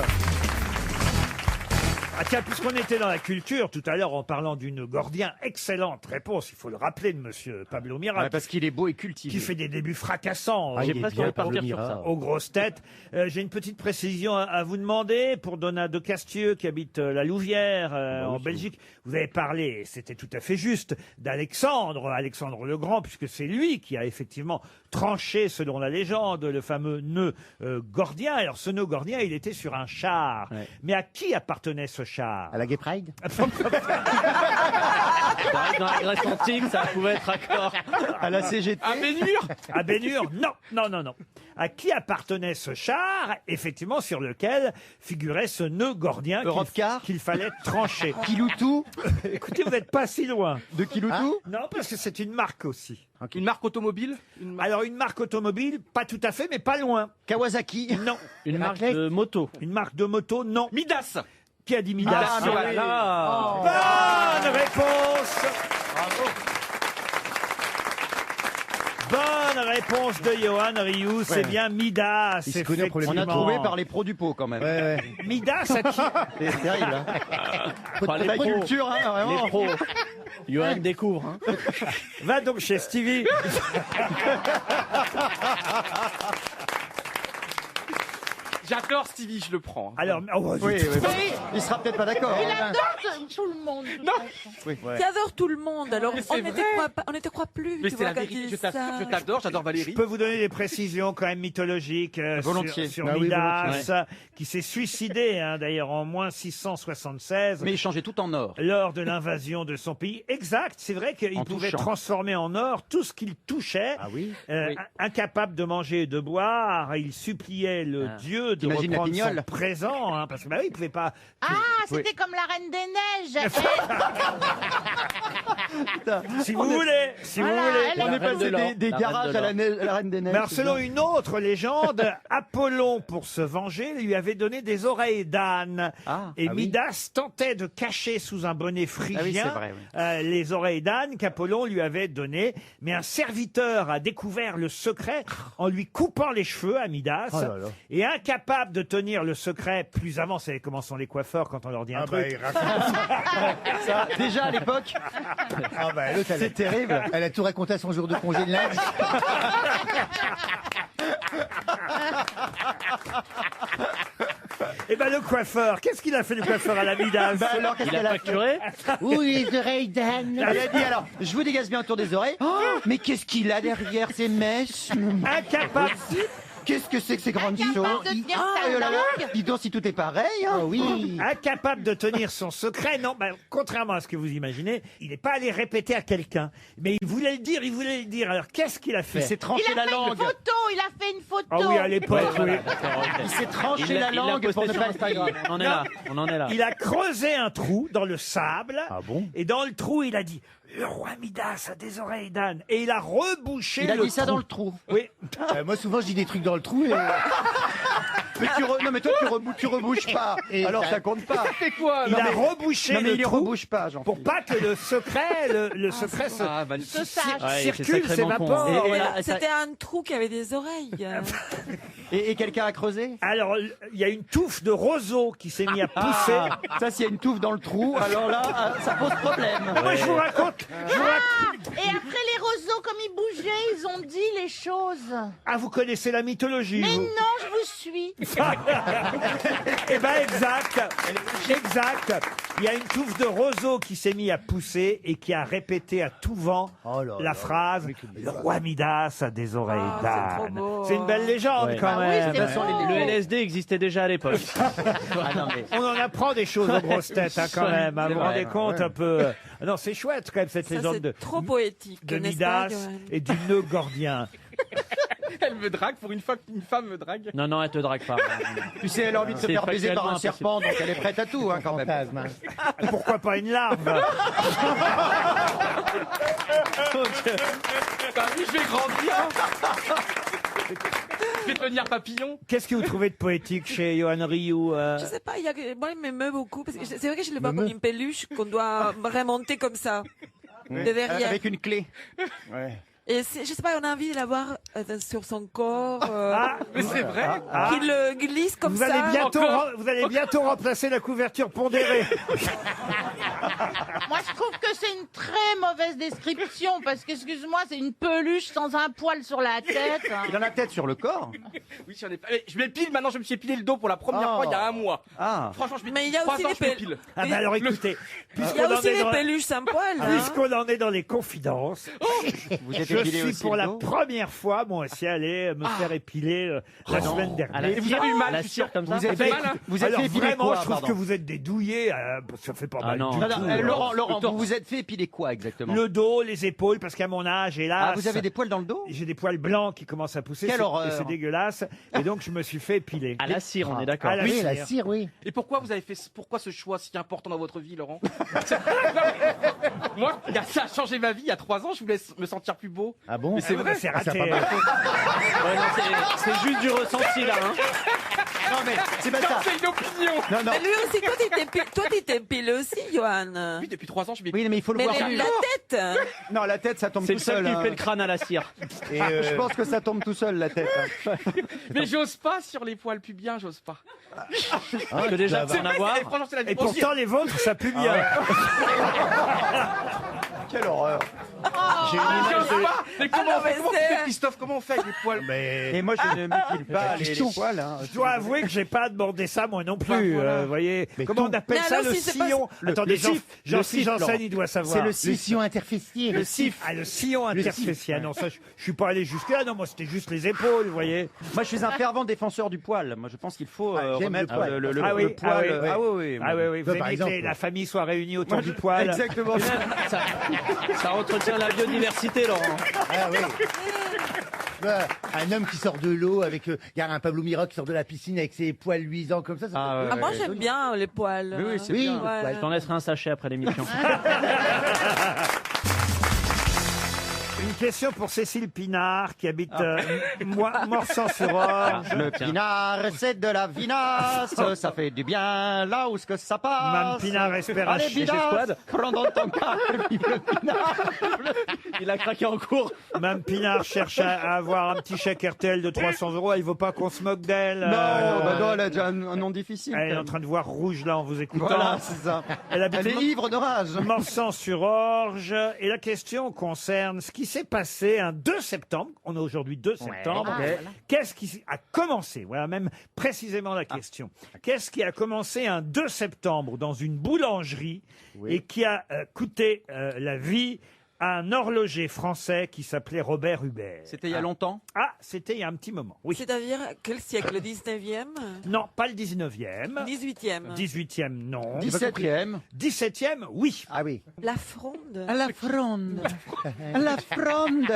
S2: Ah tiens, puisqu'on était dans la culture tout à l'heure en parlant d'une Gordien, excellente réponse, il faut le rappeler, de monsieur Pablo Mira.
S4: Ouais, parce qu'il est beau et cultivé.
S2: Qui fait des débuts fracassants.
S3: J'ai presque envie de partir sur ça.
S2: Aux grosses têtes. J'ai une petite précision à vous demander pour Donna de Castieux qui habite la Louvière en Belgique. Vous avez parlé, c'était tout à fait juste, d'Alexandre, Alexandre le Grand, puisque c'est lui qui a effectivement tranché, selon la légende, le fameux nœud gordien. Alors ce nœud gordien, il était sur un char. Ouais. Mais à qui appartenait ce char?
S6: À la Gay Pride?
S3: Dans la Grèce antique, ça pouvait être accord.
S4: À la CGT?
S8: À Bénur?
S2: À Bénur? Non. À qui appartenait ce char, effectivement, sur lequel figurait ce nœud gordien qu'il fallait trancher?
S4: Kiloutou?
S2: Écoutez, vous n'êtes pas si loin.
S4: De Kiloutou?
S2: Non, parce que c'est une marque aussi.
S8: Okay. Une marque automobile?
S2: Alors, une marque automobile, pas tout à fait, mais pas loin.
S4: Kawasaki?
S2: Non.
S3: Une marque de moto?
S2: Une marque de moto, non.
S8: Midas?
S2: Qui a dit Midas?
S3: Ah,
S2: Bonne réponse.
S8: Bravo.
S2: Bonne réponse de Johan Rioux, c'est bien Midas.
S4: On a trouvé par les pros du pot quand même.
S6: Ouais.
S2: Midas à qui?
S4: C'est terrible. Hein.
S3: les pros.
S4: Culture, hein, vraiment.
S3: Les pros. Johan découvre. Hein.
S2: Va donc chez Stevie.
S8: J'adore Stevie, je le prends.
S2: Alors,
S4: oui. Il sera peut-être pas d'accord.
S5: Il adore tout le monde.
S7: Non. Tu adores tout le monde, alors on ne te croit plus.
S8: Mais c'est la vérité, je t'adore, j'adore Valérie.
S2: Je peux vous donner des précisions quand même mythologiques sur Midas, qui s'est suicidé d'ailleurs en moins 676.
S4: Mais il changeait tout en or.
S2: Lors de l'invasion de son pays. Exact, c'est vrai qu'il pouvait transformer en or tout ce qu'il touchait.
S6: Ah oui.
S2: Incapable de manger et de boire, il suppliait le dieu de reprendre son présent, parce que il pouvait pas.
S5: C'était comme la Reine des Neiges.
S2: Si vous voulez,
S4: on est passé des garages à la Reine des Neiges.
S2: Mais alors, selon une autre légende, Apollon, pour se venger, lui avait donné des oreilles d'âne. Et Midas tentait de cacher sous un bonnet phrygien les oreilles d'âne qu'Apollon lui avait données. Mais un serviteur a découvert le secret en lui coupant les cheveux à Midas. Et incapable de tenir le secret plus avant, vous savez comment sont les coiffeurs quand on leur dit un truc.
S4: Ça, déjà à l'époque, c'est terrible.
S6: Elle a tout raconté à son jour de congé de lundi.
S2: Et le coiffeur, qu'est-ce qu'il a fait le coiffeur à la Midas?
S4: Alors, qu'est-ce qu'elle a
S3: facturé?
S6: Oui, les oreilles d'âne.
S4: Elle a dit alors, je vous dégaze bien autour des oreilles. Mais qu'est-ce qu'il a derrière ces mèches?
S2: Incapable.
S4: Qu'est-ce que c'est que ces grandes choses? Dis donc si tout est pareil.
S6: Oui.
S2: Incapable de tenir son secret. Non, contrairement à ce que vous imaginez, il n'est pas allé répéter à quelqu'un. Mais il voulait le dire, Alors qu'est-ce qu'il a fait?
S4: Il s'est tranché la langue.
S5: Il a fait une photo.
S2: Ah oui, à l'époque, oui.
S4: Il s'est tranché la langue pour ne pas
S3: Instagram. On en est là.
S2: Il a creusé un trou dans le sable.
S6: Ah bon?
S2: Et dans le trou, il a dit: le roi Midas a des oreilles d'âne. Et il a rebouché le trou.
S4: Il a dit ça dans le trou.
S2: Oui.
S6: Moi, souvent, je dis des trucs dans le trou. Et...
S4: Mais non, mais toi, tu rebouches pas. Alors, ça compte pas.
S8: Ça fait quoi?
S2: Il a rebouché
S4: le trou.
S2: il
S4: rebouche pas, Jean-Philippe.
S2: Pour pas que le secret, le secret circule,
S3: c'est
S2: s'évapore.
S7: C'était un trou qui avait des oreilles.
S4: Et quelqu'un a creusé?
S2: Alors, il y a une touffe de roseaux qui s'est mis à pousser.
S4: Ça, s'il y a une touffe dans le trou, alors là, ça pose problème.
S2: Moi, je vous raconte.
S5: Et après les roseaux, comme ils bougeaient, ils ont dit les choses.
S2: Ah, vous connaissez la mythologie?
S5: Mais
S2: vous
S5: non, je vous suis.
S2: exact. Il y a une touffe de roseau qui s'est mise à pousser et qui a répété à tout vent la phrase « Le roi Midas a des oreilles d'âne ». C'est une belle légende
S3: Ouais.
S2: quand même.
S3: De toute façon, le LSD existait déjà à l'époque.
S2: On en apprend des choses aux grosses têtes quand même. Vous vous
S3: vrai,
S2: rendez compte un peu. Non, c'est chouette quand même cette
S7: Ça,
S2: légende
S7: c'est
S2: de
S7: trop poétique,
S2: de
S7: n'est-ce pas,
S2: Midas
S7: Johan
S2: et du nœud gordien.
S8: Elle me drague pour une fois qu'une femme me drague.
S3: Non, non, elle te drague pas.
S4: Tu sais, elle a envie de se
S3: C'est
S4: faire baiser par un
S3: factuellement
S4: serpent, donc elle est prête à tout, hein, quand même.
S2: Pourquoi pas une larve?
S8: Bah oui, je vais grandir. Je vais devenir papillon.
S2: Qu'est-ce que vous trouvez de poétique chez Johan Rioux
S7: Je sais pas, moi il m'émeut beaucoup parce que c'est vrai que je le vois comme une peluche qu'on doit remonter comme ça de derrière.
S4: Avec une clé.
S7: Et je sais pas, on a envie de l'avoir sur son corps.
S8: Mais c'est vrai.
S7: Qu'il le glisse comme
S2: vous
S7: ça.
S2: allez bientôt remplacer la couverture pondérée.
S5: Moi, je trouve que c'est une très mauvaise description parce que, excuse-moi, c'est une peluche sans un poil sur la tête.
S4: Il a la tête sur le corps.
S8: Oui, j'en ai pas. Je m'épile maintenant, je me suis épilé le dos pour la première fois il y a un mois.
S4: Ah.
S8: Franchement,
S7: Mais il y a aussi des peluches.
S2: Ah bah alors écoutez,
S7: Il y a aussi des peluches sans poil. hein.
S2: puisqu'on en est dans les confidences,
S4: Vous êtes
S2: je
S4: épilé
S2: suis
S4: aussi
S2: pour
S4: le
S2: la
S4: dos
S2: première fois, moi aussi, allé me faire épiler la semaine
S3: À
S2: dernière.
S3: la
S8: Et vous
S3: cire,
S8: avez eu mal,
S3: à la
S8: je suis
S3: cire
S8: sûr.
S3: comme ça.
S4: Vous êtes
S2: Eh ben,
S8: mal, hein.
S4: Vous êtes
S2: alors
S4: fait épiler
S2: vraiment,
S4: quoi,
S2: je trouve
S4: pardon
S2: que vous êtes des douillets, ça fait pas mal
S3: non.
S2: du
S3: Non,
S2: tout.
S4: Laurent, vous vous êtes fait épiler quoi exactement?
S2: Le dos, les épaules, parce qu'à mon âge, hélas,
S4: Ah, vous avez des poils dans le dos?
S2: j'ai des poils blancs qui commencent à pousser.
S4: Quelle
S2: c'est-
S4: horreur.
S2: et c'est dégueulasse. Et donc, je me suis fait épiler.
S3: À la cire, on est d'accord.
S2: À la
S6: Oui,
S2: cire.
S6: la cire, oui.
S8: Et pourquoi vous avez fait pourquoi ce choix si important dans votre vie, Laurent? Moi, ça a changé ma vie il y a 3 ans, je voulais me sentir plus beau.
S6: Ah bon?
S8: Mais c'est vrai.
S2: C'est
S6: Ah, ça a
S2: raté.
S6: pas marché.
S3: Ouais, non, c'est juste du ressenti là. Hein.
S4: Non mais c'est pas
S8: Ça,
S4: ça.
S8: c'est une opinion.
S4: Non, non.
S7: Mais lui aussi, toi, tu t'épiles aussi, Johan.
S8: Oui, depuis 3 ans, je m'épile.
S4: Oui, mais il faut le
S7: Mais
S4: voir.
S7: la tête.
S4: Non, la tête, ça tombe
S3: C'est
S4: tout
S3: le seul
S4: seul.
S3: qui
S4: hein.
S3: fait le crâne à la cire.
S6: Et,
S4: Je pense que ça tombe tout seul, la tête. hein.
S8: Mais j'ose pas sur les poils pubiens, j'ose pas.
S3: Parce que déjà, pour en avoir.
S8: Et franchement, c'est la
S2: Et pourtant, les vôtres, ça pue bien.
S4: Quelle horreur.
S6: j'ai une image
S8: J'ose
S6: de-
S8: pas. Mais comment
S7: Ah,
S8: on fait,
S7: mais
S8: comment on
S7: c'est-
S8: fait, Christophe? Comment on fait avec les poils?
S6: Mais
S4: Et moi, je ne m'épile pas les poils. hein.
S2: Je dois avouer que j'ai pas demandé ça moi non plus.
S8: voilà.
S2: Vous voyez,
S6: Mais
S2: comment
S6: tout-
S2: on appelle
S7: Mais
S2: ça
S7: alors,
S2: le
S7: si c'est pas-
S2: sillon? Attendez,
S4: le sif,
S2: Jean-Philippe
S4: Laurent.
S2: Janssen, il doit savoir.
S6: c'est le sillon interfécier.
S2: Le sif. Ah, le sillon
S6: Le sif,
S2: interfécial. Non, ça, je suis pas allé jusque-là. Non, moi, c'était juste les épaules, vous voyez.
S4: Moi, je suis un fervent défenseur du poil. Moi, je pense qu'il faut
S6: Ah, j'aime
S4: remettre
S6: le poil.
S4: le
S2: Ah oui,
S4: le poil.
S2: ah oui,
S4: Ah oui, oui.
S2: Ah oui, oui. Vous
S6: Toi, par
S2: aimez que
S6: exemple.
S2: la famille soit réunie autour du poil.
S4: Exactement.
S3: Ça entretient la biodiversité, Laurent.
S6: Ah oui. Un homme qui sort de l'eau avec, il y a un Pablo Mira qui sort de la piscine avec ses poils luisants comme ça.
S4: Ah,
S6: peut-
S7: Ah, moi, j'aime bien les poils.
S4: Oui, oui, c'est
S6: Oui,
S4: bien.
S6: le poil.
S3: Je t'en laisserai un sachet après l'émission.
S2: Une question pour Cécile Pinard qui habite Morsan-sur-Orge.
S4: Le pinard, c'est de la vinasse, ça fait du bien là où ce que ça passe.
S2: Mme Pinard espère
S4: Allez,
S2: acheter-
S4: binasse, prends dans ton car, vive le pinard.
S3: Il a craqué en cours.
S2: Mme Pinard cherche à avoir un petit chèque RTL de 300 €. Elle ne veut pas qu'on se moque d'elle.
S4: Non, bah non, elle a déjà un nom difficile.
S2: Elle est
S4: quand
S2: en
S4: même.
S2: train de voir rouge là en vous écoutant.
S4: Voilà, c'est ça.
S2: Elle habite
S4: Elle est ivre de rage.
S2: Morsan-sur-Orge. Et la question concerne ce qui s'est passé un 2 septembre. On est aujourd'hui 2 septembre. Qu'est-ce qui a commencé? Voilà même précisément la question. Qu'est-ce qui a commencé un 2 septembre dans une boulangerie et qui a coûté la vie à un horloger français qui s'appelait Robert Hubert?
S4: C'était il y a longtemps.
S2: Ah, c'était il y a un petit moment. Oui.
S7: C'est-à-dire, quel siècle? Le 19e?
S2: Non, pas le 19e.
S7: 18e?
S2: 18e, non.
S4: 17e.
S2: 17e, oui.
S6: Ah oui.
S7: La fronde?
S4: La fronde. La fronde.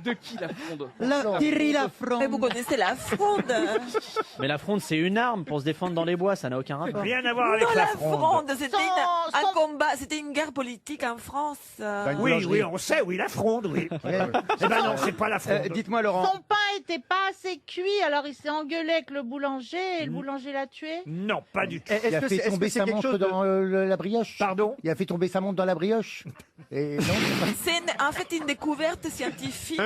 S8: De qui la fronde?
S4: Thierry la
S7: Mais vous
S4: fronde.
S7: connaissez la fronde?
S3: Mais la fronde, c'est une arme pour se défendre dans les bois, ça n'a aucun rapport.
S2: Rien à voir avec
S7: Non,
S2: la
S7: la
S2: fronde.
S7: fronde, c'était un
S5: Son-
S7: combat, c'était une guerre politique en France.
S6: Une
S2: Oui,
S6: boulangerie.
S2: oui, on sait, oui, la fronde, oui. Eh ben non, c'est pas la fronde.
S4: Dites-moi, Laurent.
S5: Son pain était pas assez cuit, alors il s'est engueulé avec le boulanger et le boulanger l'a tué.
S2: Non, pas du tout.
S4: Est-ce
S6: Il a
S4: que
S6: fait
S4: c'est
S6: tomber sa
S4: quelque
S6: montre
S4: chose de...
S6: dans la brioche.
S2: Pardon?
S6: Il a fait tomber sa montre dans la brioche. Et non,
S7: C'est en fait une découverte scientifique.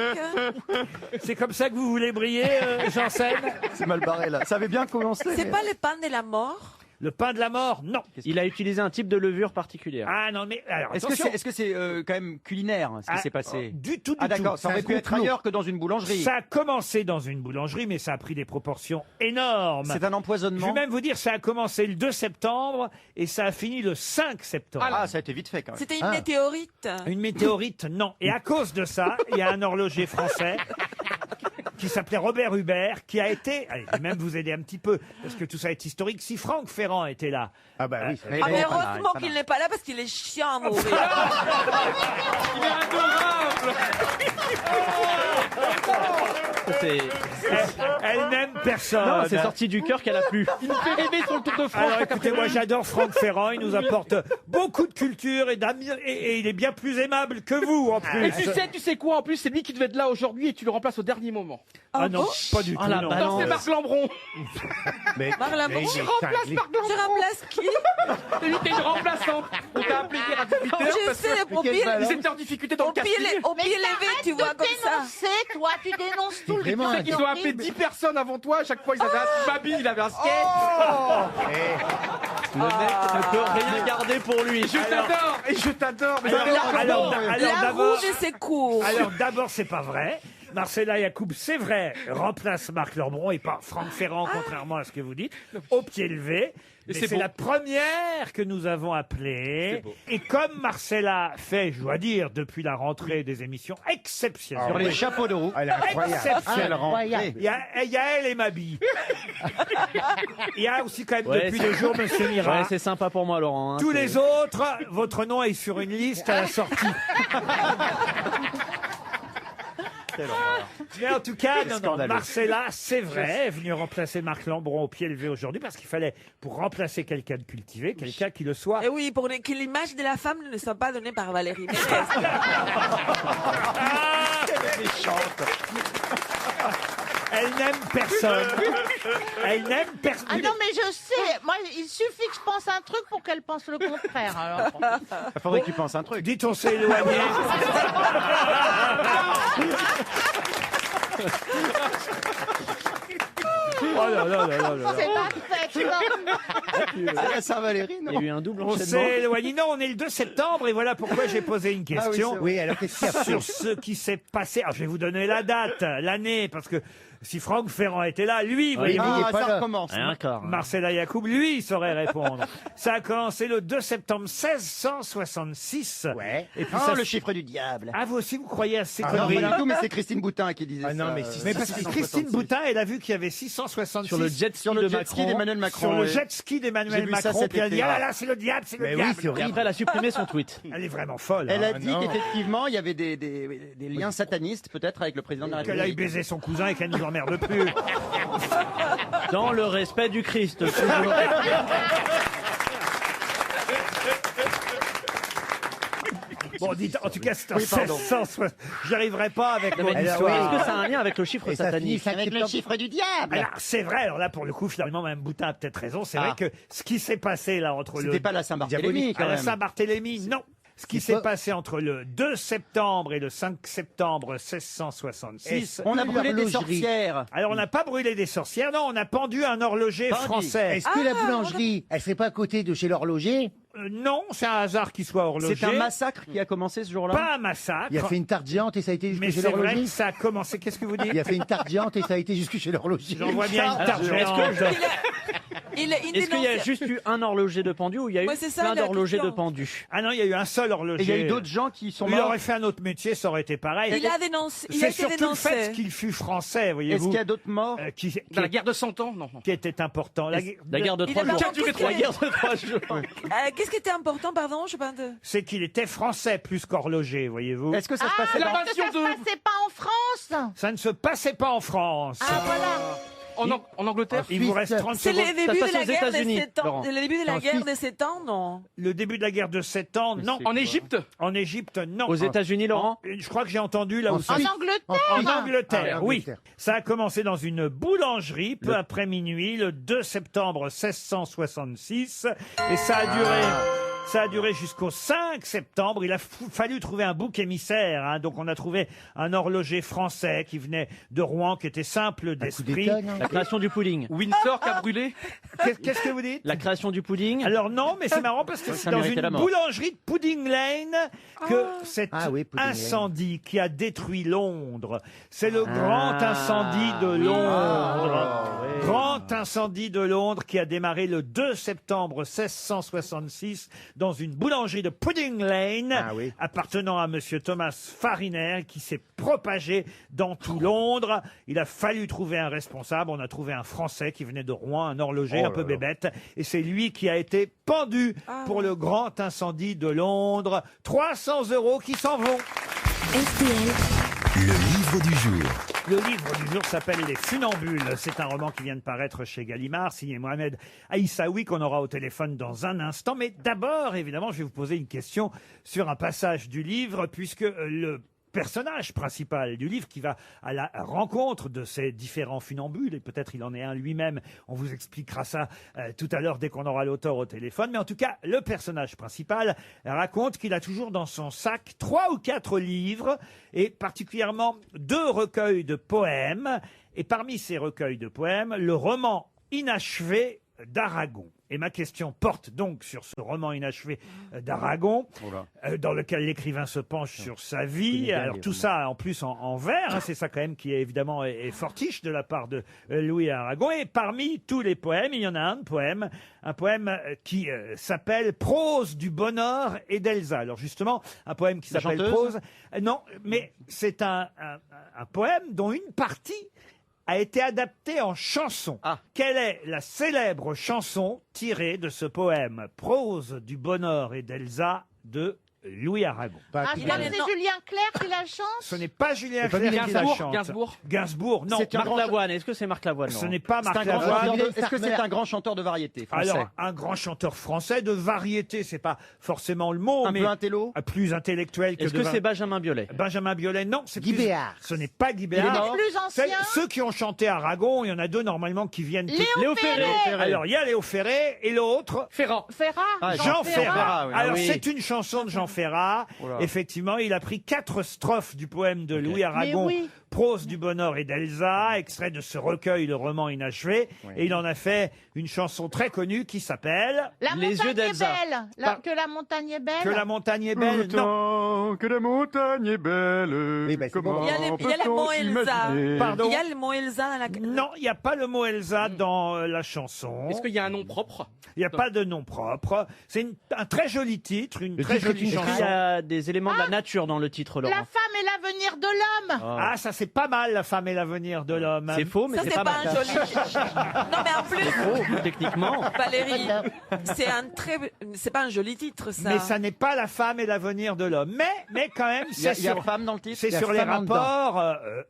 S2: C'est comme ça que vous voulez briller, Janssen?
S4: C'est mal barré là. Ça avait bien commencé.
S7: C'est pas le pain de la mort?
S2: Le pain de la mort, non.
S3: Il a utilisé un type de levure particulière.
S2: Ah non, mais alors
S4: Est-ce que c'est quand même culinaire ce qui s'est passé?
S2: Du tout, du
S4: Ah d'accord,
S2: tout.
S4: ça aurait pu être ailleurs que dans une boulangerie.
S2: Ça a commencé dans une boulangerie, mais ça a pris des proportions énormes.
S4: C'est un
S2: Je
S4: empoisonnement.
S2: vais même vous dire, ça a commencé le 2 septembre et ça a fini le 5 septembre.
S4: Ah, ça a été vite fait quand même.
S7: C'était une météorite.
S2: Une météorite, non. Et à cause de ça, il y a un horloger français qui s'appelait Robert Hubert, qui a été, allez, je vais même vous aider un petit peu, parce que tout ça est historique, si Franck Ferrand était là.
S6: Ah bah oui,
S7: Ah mais heureusement qu'il n'est pas là parce qu'il est chiant à mourir.
S8: Il est adorable.
S2: Elle n'aime personne.
S3: Non, c'est sorti du cœur qu'elle a plu.
S8: Il nous fait rêver sur le Tour de France.
S2: Alors
S8: chaque
S2: écoutez, moi
S8: après-midi.
S2: j'adore Franck Ferrand, il nous apporte beaucoup de culture et il est bien plus aimable que vous en plus.
S8: Et tu sais quoi en plus, c'est lui qui devait être là aujourd'hui et tu le remplaces au dernier moment.
S2: Ah non, pas du tout.
S3: la
S2: non.
S3: balance.
S8: Non, c'est Marc Lambron.
S6: Mais,
S7: Marc Lambron,
S6: mais
S7: tu
S6: il est
S8: remplaces
S6: cinglé.
S8: Marc
S7: Tu
S8: Lambron.
S7: remplaces qui?
S8: C'est lui qui est une remplaçante. On t'a appelé hier à 18h
S7: Je
S8: parce
S7: sais,
S8: que
S7: au pire,
S8: ils étaient en difficulté dans le casting.
S7: au pied levé, tu vois, comme ça.
S5: Dénoncer, toi, tu dénonces tout le
S6: Vraiment
S5: temps.
S6: un-
S8: Ils ont appelé 10 personnes avant toi, à chaque fois ils avaient un Babi, il avait un skate.
S3: Le mec ne peut rien garder pour lui.
S8: Je t'adore, mais
S2: Alors
S7: La
S2: d'abord,
S7: rouge et ses cours.
S2: alors d'abord, c'est pas vrai. Marcella Yacoub, c'est vrai, remplace Marc Lambron et pas Franck Ferrand, contrairement à ce que vous dites, au pied levé. Mais
S8: c'est
S2: c'est
S8: beau.
S2: la première que nous avons appelée. Et comme Marcella fait, je dois dire, depuis la rentrée des émissions exceptionnelles.
S4: Sur les chapeaux de roue.
S6: Elle est incroyable.
S2: Exceptionnelle.
S6: Incroyable.
S2: Il y a elle et Mabi. Il y a aussi quand même
S3: Ouais,
S2: depuis
S3: c'est-
S2: 2 jours Monsieur Mira.
S3: Ouais, c'est sympa pour moi, Laurent. hein,
S2: Tous
S3: c'est-
S2: les autres, votre nom est sur une liste à la sortie. Mais en tout cas, non,
S4: scandaleux.
S2: Marcella, c'est vrai, est venue remplacer Marc Lambron au pied levé aujourd'hui parce qu'il fallait, pour remplacer quelqu'un de cultivé, quelqu'un qui le soit.
S7: Et oui, pour que l'image de la femme ne soit pas donnée par Valérie Mérès.
S2: Elle n'aime personne. Elle n'aime personne.
S5: Ah non, mais je sais. Moi, il suffit que je pense un truc pour qu'elle pense le contraire. Alors.
S4: Il faudrait que tu penses un truc.
S2: Dites, on s'est éloigné. Oh là là là là là.
S5: C'est pas fait. non.
S4: C'est la Saint-Valéry, non?
S3: Il y a eu un double
S2: On
S3: enchaînement.
S2: s'est éloigné. Non, on est le 2 septembre et voilà pourquoi j'ai posé une question.
S6: Oui, alors qu'est-ce qu'il y a
S2: Sur ce qui s'est passé. Alors, je vais vous donner la date, l'année, parce que si Franck Ferrand était là, lui, voyez-vous,
S6: il est
S4: Ah,
S6: pas
S4: ça
S6: là.
S4: recommence.
S3: Ouais, encore.
S2: Marcella Yacoub, lui, il saurait répondre. Ça a commencé le 2 septembre 1666.
S6: Ouais.
S2: Et puis
S4: Oh,
S2: ça
S4: le chiffre du diable.
S2: Ah, vous aussi, vous croyez à ces
S6: Ah,
S4: Non,
S2: conneries
S4: pas du tout, mais c'est Christine Boutin qui disait
S6: Ah non,
S4: ça.
S6: mais si-
S2: Mais parce que Christine Boutin, elle a vu qu'il y avait 666
S3: Sur le jet ski
S4: Sur le
S3: de
S4: jet ski
S3: Macron.
S4: d'Emmanuel Macron.
S2: sur le
S4: oui.
S2: jet ski
S4: J'ai
S2: d'Emmanuel
S4: vu ça
S2: Macron.
S4: cet
S2: Puis elle dit,
S4: été,
S2: ah là
S4: ouais.
S2: là, c'est le diable, c'est le
S6: Mais oui,
S2: diable.
S6: c'est
S3: Et
S6: horrible.
S3: après, elle a supprimé son tweet.
S2: Elle est vraiment folle.
S4: Elle
S2: hein.
S4: a dit
S6: non.
S4: qu'effectivement, il y avait des liens satanistes, peut-être, avec le président de la
S2: Qu'elle aille
S4: République.
S2: baiser son cousin et qu'elle ne nous emmerde plus.
S3: Dans le respect du Christ. toujours.
S2: Bon, dites, en tout cas, c'est en
S4: Oui, pardon.
S2: 1660. J'arriverai pas avec mon
S3: Mais
S2: histoire.
S3: Est-ce que ça a un lien avec le chiffre
S6: Et ça finit
S3: satanique?
S6: 5 septembre.
S4: chiffre du diable.
S2: Alors, c'est vrai, alors là, pour le coup, finalement, Mme Boutin a peut-être raison. C'est
S4: Ah.
S2: vrai que ce qui s'est passé là entre le.
S4: C'était pas la Saint-Barthélemy,
S2: Diabolique.
S4: quand
S2: À la
S4: même.
S2: Saint-Barthélemy, non. Ce qui
S6: Il
S2: s'est
S6: faut-
S2: passé entre le 2 septembre et le 5 septembre 1666.
S4: On a
S6: Plus
S4: brûlé des
S6: l'horlogerie.
S4: sorcières.
S2: Alors, on n'a pas brûlé des sorcières, non, on a pendu un horloger
S4: Pendu.
S2: français.
S6: Est-ce que la boulangerie, elle serait pas à côté de chez l'horloger?
S2: Non, c'est un hasard qu'il soit horloger.
S4: C'est un massacre qui a commencé ce jour-là.
S2: Pas un massacre.
S6: Il a fait une tarte géante et ça a été jusque
S2: Mais
S6: chez
S2: c'est vrai
S6: l'horloger?
S2: que ça a commencé. Qu'est-ce que vous dites?
S6: Il a fait une tarte géante et ça a été jusque chez l'horloger.
S2: J'en vois bien une tarte
S3: Est-ce
S2: géante.
S3: Est-ce qu'il y a juste eu un horloger de pendu ou il y a eu
S7: Ouais, c'est ça,
S3: plein
S7: la
S3: d'horlogers de
S7: question.
S3: pendus?
S2: Ah non, il y a eu un seul
S4: Et
S2: horloger.
S4: il y a eu d'autres gens qui sont
S2: Il
S4: morts.
S2: aurait fait un autre métier, ça aurait été pareil.
S7: Il a dénoncé. Il a
S2: C'est
S7: été
S2: surtout le fait
S7: dénoncé.
S2: qu'il fut français,
S4: Est-ce
S2: voyez-vous,
S4: qu'il y a d'autres morts?
S8: Dans la guerre de 100 ans, non.
S2: qui était important.
S3: La guerre de
S7: Il
S3: 3
S7: avait
S3: jours.
S7: un truc
S3: La
S7: qui-
S3: guerre de 3 jours.
S7: Qu'est-ce qui était important, pardon? Je sais pas.
S2: C'est qu'il était français plus qu'horloger, voyez-vous.
S4: Est-ce que ça se
S5: Ah,
S4: passait
S5: est-ce
S4: dans...
S5: que ça se passait pas en France?
S2: Ça ne se passait pas en France.
S5: Ah, voilà.
S8: En Angleterre.
S2: Il vous reste
S6: Suisse.
S2: 30
S7: C'est
S2: secondes.
S7: les débuts
S3: passe
S7: de la
S3: aux
S7: guerre des
S3: États-Unis,
S7: 7 ans.
S3: Laurent.
S7: Le début de la
S6: En
S7: guerre
S6: Suisse.
S7: des 7 ans, non?
S2: Le début de la guerre de 7 ans, non.
S8: En Égypte.
S2: En Égypte, non.
S3: Aux États-Unis, Laurent?
S2: Je crois que j'ai entendu là
S6: En
S2: aussi.
S5: En
S6: Suisse.
S5: Angleterre?
S2: En Angleterre,
S6: Ah,
S2: oui.
S6: Angleterre.
S2: Ça a commencé dans une boulangerie peu après minuit, le 2 septembre 1666. Et ça a duré Ça a duré jusqu'au 5 septembre. Il a fallu trouver un bouc émissaire. Hein. Donc on a trouvé un horloger français qui venait de Rouen, qui était simple d'esprit.
S3: La création du pudding.
S8: Windsor qui a brûlé.
S2: Qu'est-ce que vous dites?
S3: La création du pudding.
S2: Alors non, mais c'est marrant parce que c'est dans une boulangerie de Pudding Lane que cet incendie qui a détruit Londres. C'est le grand incendie de Londres. Grand incendie de Londres qui a démarré le 2 septembre 1666 dans une boulangerie de Pudding Lane appartenant à monsieur Thomas Fariner qui s'est propagé dans tout Londres. Il a fallu trouver un responsable. On a trouvé un Français qui venait de Rouen, un horloger un peu bébête. Et c'est lui qui a été pendu pour le grand incendie de Londres. 300 € qui s'en vont.
S1: Le livre du jour.
S2: Le livre du jour s'appelle Les Funambules. C'est un roman qui vient de paraître chez Gallimard, signé Mohamed Aïssaoui, qu'on aura au téléphone dans un instant. Mais d'abord, évidemment, je vais vous poser une question sur un passage du livre, puisque le personnage principal du livre qui va à la rencontre de ces différents funambules, et peut-être il en est un lui-même, on vous expliquera ça tout à l'heure dès qu'on aura l'auteur au téléphone, mais en tout cas, le personnage principal raconte qu'il a toujours dans son sac 3 ou 4 livres, et particulièrement 2 recueils de poèmes, et parmi ces recueils de poèmes, le roman inachevé d'Aragon. Et ma question porte donc sur ce roman inachevé d'Aragon, dans lequel l'écrivain se penche sur sa vie. Alors tout ça en plus en vers, hein, c'est ça quand même qui est évidemment est fortiche de la part de Louis Aragon. Et parmi tous les poèmes, il y en a un poème qui s'appelle Prose du bonheur et d'Elsa. Alors justement, un poème qui s'appelle Prose. Non, mais c'est un poème dont une partie a été adapté en chanson. Quelle est la célèbre chanson tirée de ce poème Prose du bonheur et d'Elsa de Louis Aragon?
S5: C'est Julien Clerc qui la chante?
S2: Ce n'est pas Julien Clerc qui la chante. Gainsbourg, non.
S3: C'est Marc Lavoine. Est-ce que c'est Marc Lavoine?
S2: Ce n'est pas Marc Lavoine.
S4: Est-ce que c'est un grand chanteur de variété français?
S2: Alors, un grand chanteur français de variété, c'est pas forcément le mot, mais
S4: peu intello,
S2: plus intellectuel que.
S3: Est-ce que c'est Benjamin Biolay?
S2: Benjamin Biolay, non. C'est
S6: Guy Béard.
S2: Ce n'est pas Guy Béard.
S5: Plus ancien.
S2: Ceux qui ont chanté Aragon, il y en a 2 normalement qui viennent.
S5: Léo Ferré.
S2: Alors, il y a Léo Ferré et l'autre.
S3: Ferrand.
S2: Jean Ferrat.
S4: Oui.
S2: Alors, c'est une chanson de Jean Ferrat. Effectivement, il a pris 4 strophes du poème de Louis Aragon, Prose du bonheur et d'Elsa, extrait de ce recueil, le roman inachevé, et il en a fait une chanson très connue qui s'appelle
S3: Les yeux d'Elsa.
S5: Que la montagne est belle.
S2: Que la montagne est belle. Non.
S11: Que la montagne est belle.
S6: Oui,
S11: Comment
S7: Il y a le mot Elsa.
S2: Pardon.
S7: Il y a le mot Elsa dans la.
S2: Non, il n'y a pas le mot Elsa dans la chanson.
S8: Est-ce qu'il y a un nom propre?
S2: Il n'y a pas de nom propre. C'est un très joli titre, une très jolie chanson.
S3: Il y a des éléments de la nature dans le titre, Laurent.
S5: La femme est l'avenir de l'homme.
S2: Ah, ça c'est pas mal, la femme et l'avenir de l'homme.
S3: C'est faux, mais
S7: Ça,
S3: c'est
S7: c'est
S3: pas
S7: pas
S3: mal.
S7: un joli. Non, mais en plus,
S3: C'est faux, techniquement.
S7: Valérie, c'est pas un joli titre, ça.
S2: Mais ça n'est pas la femme et l'avenir de l'homme. Mais quand même,
S4: il y a femme dans le titre.
S2: c'est sur les rapports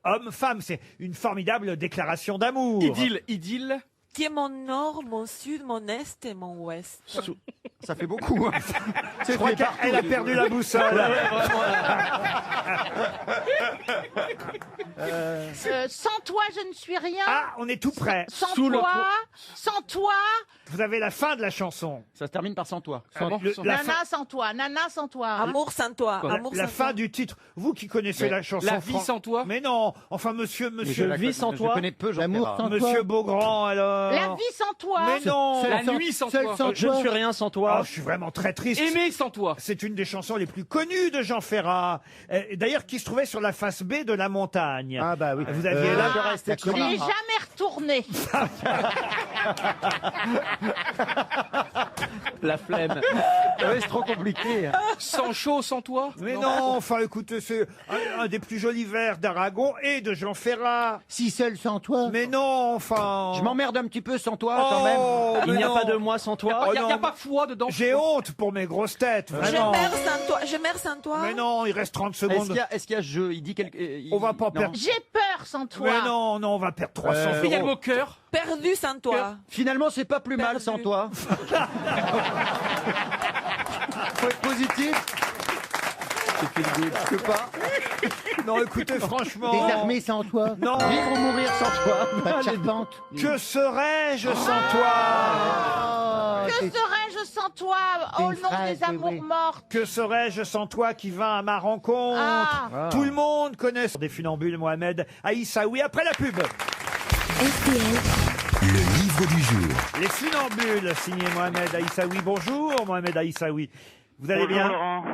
S2: homme-femme. C'est une formidable déclaration d'amour.
S8: Idylle.
S7: Qui est mon nord, mon sud, mon est et mon ouest.
S4: Ça fait beaucoup.
S2: Je crois qu'elle a perdu la boussole.
S5: Sans toi, je ne suis rien.
S2: Ah, on est tout près.
S5: Sans toi.
S2: Vous avez la fin de la chanson.
S4: Ça se termine par sans toi.
S5: Nana sans toi. Nana sans toi.
S7: Amour sans toi.
S2: La fin du titre. Vous qui connaissez la chanson.
S8: La vie sans toi.
S2: Mais non. Enfin, monsieur.
S3: Vie sans toi.
S4: Je connais peu
S6: L'amour sans toi.
S2: Monsieur Beaugrand, alors.
S5: La vie sans toi.
S2: Mais non.
S8: La nuit sans toi.
S3: Je ne suis rien sans toi.
S2: Oh, je suis vraiment très triste.
S8: Aimer sans toi.
S2: C'est une des chansons les plus connues de Jean Ferrat. D'ailleurs, qui se trouvait sur la face B de La Montagne.
S6: Ah bah oui.
S2: Vous aviez là.
S5: Je n'ai jamais retourné.
S3: La flemme.
S4: C'est trop compliqué.
S8: Sans chaud, sans toi.
S2: Mais non, enfin, écoutez, c'est un des plus jolis vers d'Aragon et de Jean Ferrat.
S6: Si seul sans toi.
S2: Mais non, enfin.
S4: Je m'emmerde un petit peu sans toi quand même.
S3: Il n'y a
S2: non.
S3: pas de moi sans toi.
S8: Il n'y a pas foi dedans.
S2: J'ai honte pour mes grosses têtes, vraiment.
S7: Je meurs sans toi.
S2: Mais non, il reste 30 secondes.
S4: Est-ce qu'il y a jeu? Il dit quelque.
S2: On va pas perdre.
S5: J'ai peur sans toi.
S2: Mais non, on va perdre 300 euros.
S8: Il y a le mot cœur.
S7: Perdu sans toi.
S4: Finalement, c'est pas plus mal
S7: Perdu.
S4: sans toi. Faut être positif. Je peux pas.
S2: Non, écoutez, franchement.
S6: Désarmé sans toi.
S2: Non.
S4: Vivre ou mourir sans toi.
S6: Pas de charpente.
S2: Que serais-je sans toi?
S5: Que serais-je serais-je sans toi au
S6: une
S5: nom
S6: phrase,
S5: des
S6: oui,
S5: amours
S6: oui.
S5: mortes?
S2: Que serais-je sans toi qui vint à ma rencontre?
S5: Ah.
S2: Tout le monde connaît des funambules Mohamed Aïssaoui. Après la pub,
S10: RTL,
S1: Le livre du jour.
S2: les funambules signé Mohamed Aïssaoui. Bonjour Mohamed Aïssaoui. Vous allez bien?
S9: Laurent.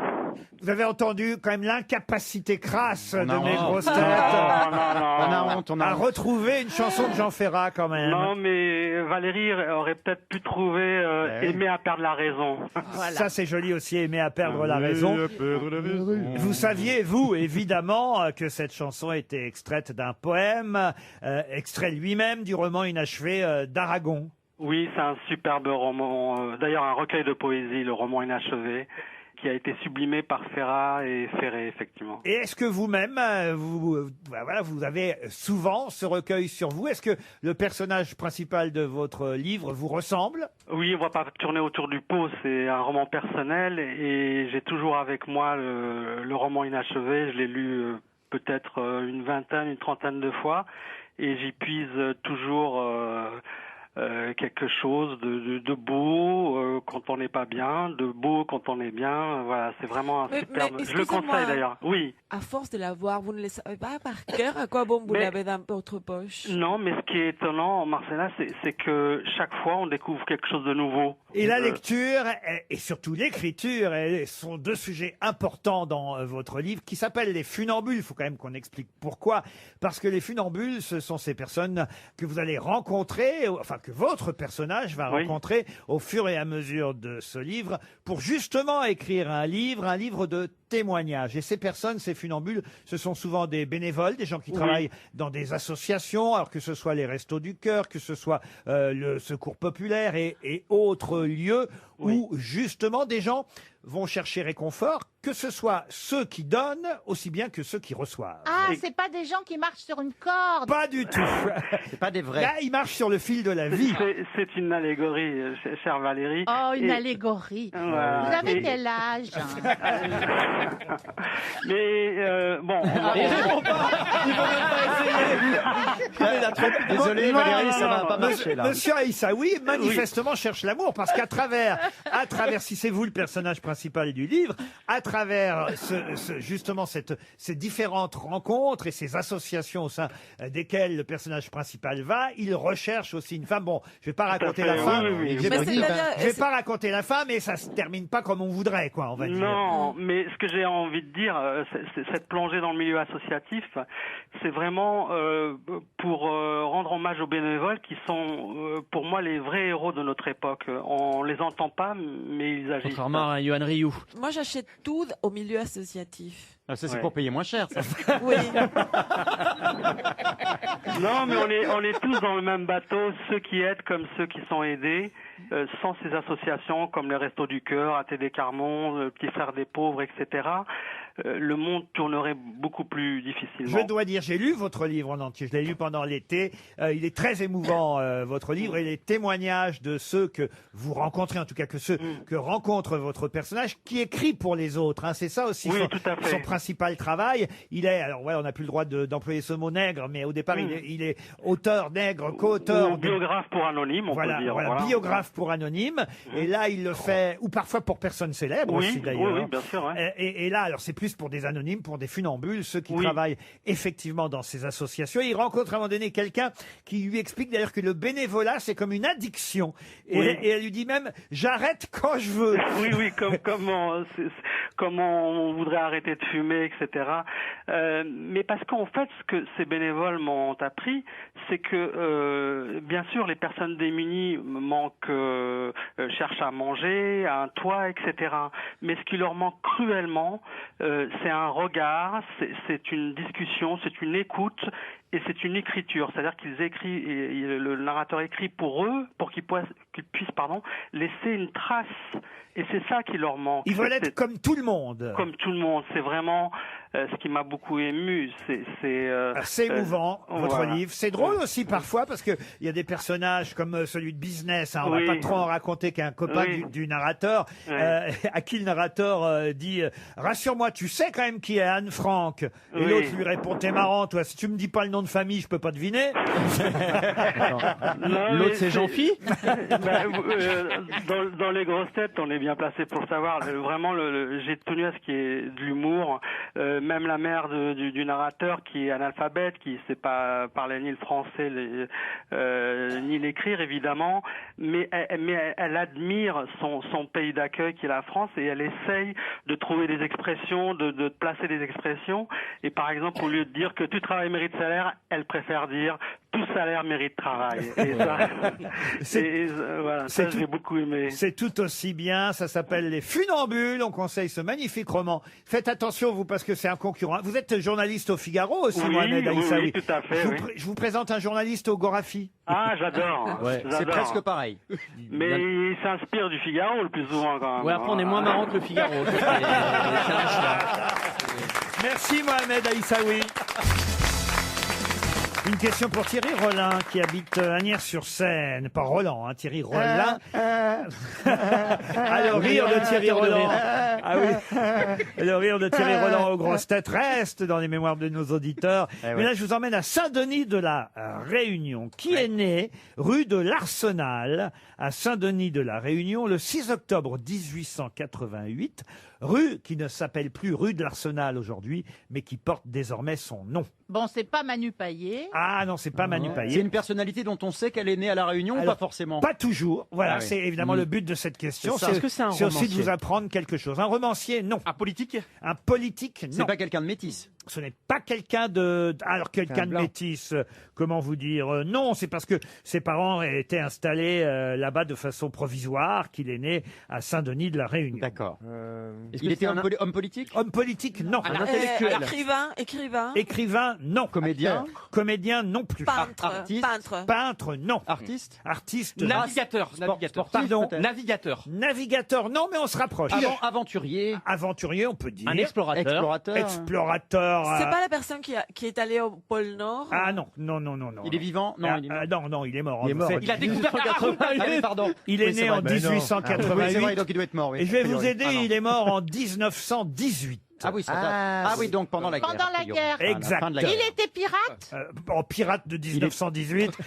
S2: Vous avez entendu quand même l'incapacité crasse de mes grosses têtes
S9: Non,
S4: On a
S9: non.
S4: honte, on
S2: à
S4: a honte.
S2: retrouver une chanson de Jean Ferrat quand même.
S9: Non, mais Valérie aurait peut-être pu trouver
S4: oui.
S9: aimer à perdre la raison.
S2: Ça c'est joli aussi, aimer à perdre la raison. Vous saviez, vous, évidemment, que cette chanson était extraite d'un poème, extrait lui-même du roman inachevé d'Aragon.
S9: Oui, c'est un superbe roman, d'ailleurs un recueil de poésie, le roman inachevé, qui a été sublimé par Ferrat et Ferré, effectivement.
S2: Et est-ce que vous-même, vous avez souvent ce recueil sur vous? Est-ce que le personnage principal de votre livre vous ressemble?
S9: Oui, on va pas tourner autour du pot, c'est un roman personnel et j'ai toujours avec moi le roman inachevé, je l'ai lu peut-être une vingtaine, une trentaine de fois et j'y puise toujours quelque chose de beau quand on n'est pas bien, de beau quand on est bien. Voilà, c'est vraiment un superbe. Je le conseille d'ailleurs. Oui.
S7: À force de l'avoir, vous ne le savez pas par cœur. À quoi bon vous l'avez dans votre poche?
S9: Non, mais ce qui est étonnant, Marcella, c'est que chaque fois on découvre quelque chose de nouveau.
S2: Et la lecture, et surtout l'écriture, sont deux sujets importants dans votre livre, qui s'appellent les funambules. Il faut quand même qu'on explique pourquoi. Parce que les funambules, ce sont ces personnes que vous allez rencontrer, enfin que votre personnage va rencontrer au fur et à mesure de ce livre, pour justement écrire un livre de témoignages. Et ces personnes, ces funambules, ce sont souvent des bénévoles, des gens qui travaillent dans des associations, alors que ce soit les Restos du Cœur, que ce soit le Secours Populaire et autres lieux où justement des gens vont chercher réconfort, que ce soit ceux qui donnent aussi bien que ceux qui reçoivent.
S5: Ah, c'est pas des gens qui marchent sur une corde.
S2: Pas du tout.
S4: C'est pas des vrais.
S2: Là, ils marchent sur le fil de la vie.
S9: C'est une allégorie, chère Valérie.
S5: Oh, une
S9: Et-
S5: allégorie.
S9: Voilà.
S5: Vous avez
S9: Et-
S5: quel âge?
S9: Mais bon,
S3: Il répond pas. Il veut même pas essayer.
S4: Désolé Valérie, ça va pas marcher là.
S2: Monsieur Aïssaoui, manifestement, cherche l'amour, parce qu'à travers, si c'est vous le personnage principal du livre, à travers justement ces différentes rencontres et ces associations au sein desquelles le personnage principal va, il recherche aussi une femme. Bon, je vais pas raconter la fin. Je vais pas raconter la fin, mais ça se termine pas comme on voudrait, quoi, on va dire.
S9: Non, mais ce que j'ai envie de dire, c'est cette plongée dans le milieu associatif, c'est vraiment pour rendre hommage aux bénévoles qui sont, pour moi, les vrais héros de notre époque. On les entend pas, mais ils agissent.
S3: Contrairement à Yohan Ryu.
S7: Moi, j'achète tout au milieu associatif.
S4: Ah, ça c'est pour payer moins cher. Ça.
S7: Oui.
S9: Non, mais on est tous dans le même bateau, ceux qui aident comme ceux qui sont aidés. Sans ces associations comme les Restos du Cœur, ATD Carmont, le Petit Frère des Pauvres, etc., le monde tournerait beaucoup plus difficilement.
S2: Je dois dire, j'ai lu votre livre en entier, je l'ai lu pendant l'été. Il est très émouvant, votre livre, et les témoignages de ceux que vous rencontrez, en tout cas que ceux que rencontre votre personnage, qui écrit pour les autres. Hein. C'est ça aussi son principal travail. Il est, alors ouais, on n'a plus le droit d'employer ce mot nègre, mais au départ, il est auteur nègre, co-auteur.
S9: Ou biographe pour anonyme, on peut dire.
S2: Voilà, biographe pour anonyme. Et là, il le fait, ou parfois pour personnes célèbres aussi d'ailleurs.
S9: Oui, bien sûr. Ouais.
S2: Et là, alors c'est plus pour des anonymes, pour des funambules, ceux qui travaillent effectivement dans ces associations. Et il rencontre à un moment donné quelqu'un qui lui explique d'ailleurs que le bénévolat, c'est comme une addiction. Et elle lui dit même, j'arrête quand je veux.
S9: Oui, comme on voudrait arrêter de fumer, etc. Mais parce qu'en fait, ce que ces bénévoles m'ont appris, c'est que, bien sûr, les personnes démunies cherchent à manger, à un toit, etc. Mais ce qui leur manque cruellement, c'est un regard, c'est une discussion, c'est une écoute et c'est une écriture. C'est-à-dire le narrateur écrit pour eux, pour qu'ils puissent laisser une trace Et c'est ça qui leur manque.
S2: Ils veulent
S9: C'est-
S2: être comme tout le monde.
S9: comme tout le monde. C'est vraiment ce qui m'a beaucoup ému.
S2: C'est émouvant, votre
S9: voilà.
S2: livre. C'est drôle aussi parfois parce que il y a des personnages comme celui de Business. Hein, on
S9: Oui.
S2: va pas trop en raconter qu'un copain
S9: Oui.
S2: du narrateur,
S9: Oui.
S2: à qui le narrateur dit rassure-moi, tu sais quand même qui est Anne Frank. Et
S9: Oui.
S2: l'autre lui répond t'es marrant, toi. Si tu me dis pas le nom de famille, je peux pas deviner.
S9: Non,
S3: L'autre,
S9: mais
S3: c'est Jean-Phi.
S9: Dans les grosses têtes, on est bien placé pour le savoir. Vraiment, j'ai tenu à ce qu'il y ait de l'humour. Même la mère du narrateur, qui est analphabète, qui ne sait pas parler ni le français ni l'écrire, évidemment, mais elle admire son pays d'accueil, qui est la France, et elle essaye de trouver des expressions, de placer des expressions. Et par exemple, au lieu de dire que tout travail mérite salaire, elle préfère dire tout salaire mérite travail. Et ça, ça j'ai beaucoup aimé.
S2: C'est tout aussi bien. Ça s'appelle Les Funambules. On conseille ce magnifique roman. Faites attention, vous, parce que c'est un concurrent. Vous êtes journaliste au Figaro aussi,
S9: Oui,
S2: Mohamed
S9: oui,
S2: Aïssaoui.
S9: oui, tout à fait, oui.
S2: Je vous présente un journaliste au Gorafi.
S9: Ah, j'adore.
S4: C'est
S9: J'adore.
S4: presque pareil.
S9: Mais il s'inspire du Figaro le plus souvent quand même.
S3: Ouais, après, on est moins marrant que le Figaro. C'est un choix.
S2: Merci Mohamed Aïssaoui. Une question pour Thierry Rollin qui habite Agnières-sur-Seine. Pas Roland, hein, Thierry Rollin. Ah, le rire de Thierry Roland. Ah oui. Le rire de Thierry Roland aux grosses têtes reste dans les mémoires de nos auditeurs. Mais là, je vous emmène à Saint-Denis de la Réunion, qui est né rue de l'Arsenal à Saint-Denis de la Réunion le 6 octobre 1888. Rue qui ne s'appelle plus rue de l'Arsenal aujourd'hui, mais qui porte désormais son nom.
S5: Bon, c'est pas Manu Payet.
S2: Ah non, c'est pas Manu
S4: C'est
S2: Payet.
S4: une personnalité dont on sait qu'elle est née à La Réunion ou
S2: Alors,
S4: pas forcément?
S2: Pas toujours. Voilà,
S4: Ah oui.
S2: c'est évidemment le but de cette question.
S4: C'est ça. Est-ce que c'est un
S2: C'est aussi de
S4: romancier
S2: vous apprendre quelque chose. Un romancier, non.
S8: Un politique?
S2: Un politique, non.
S4: C'est pas quelqu'un de métis.
S2: Ce n'est pas quelqu'un de... Alors, quelqu'un de
S4: blanc.
S2: métis, comment vous dire non, c'est parce que ses parents étaient installés là-bas de façon provisoire qu'il est né à Saint-Denis de la Réunion.
S4: D'accord.
S3: Est-ce
S4: Il
S3: que
S4: était
S3: c'est
S4: homme politique?
S2: Homme politique, non.
S3: Un intellectuel.
S7: Écrivain.
S2: Écrivain, non.
S4: Comédien?
S2: Comédien, non plus.
S7: Peintre. Peintre.
S2: Peintre, non.
S4: Artiste?
S2: Artiste,
S8: Navigateur.
S4: Sportif,
S2: Pardon.
S4: peut-être.
S8: Navigateur.
S2: Navigateur, non, mais on se rapproche.
S4: Aventurier?
S2: Aventurier, on peut dire.
S3: Un explorateur.
S4: Explorateur?
S2: Explorateur.
S7: C'est pas la personne qui est allée au pôle Nord.
S2: Ah non, non, non, non, non.
S4: Il est vivant? Non, il est mort.
S2: non, non, il est mort.
S4: Il est
S2: en
S4: mort.
S2: fait.
S8: Il a découvert la route.
S4: Ah oui, pardon.
S2: Il est
S4: Oui, c'est
S2: né
S4: vrai.
S2: en
S4: Mais non.
S2: 1888.
S4: Oui, c'est vrai, donc il doit être mort. Oui.
S2: Et je vais vous
S4: Oui.
S2: aider,
S4: Ah, non.
S2: il est mort en 1918.
S4: Ah oui, ça ah oui, donc pendant la guerre.
S5: Pendant la
S4: a priori.
S5: guerre.
S4: Ah, la
S2: Exact.
S4: fin de la
S5: Il
S4: guerre.
S5: était pirate.
S2: En pirate de 1918.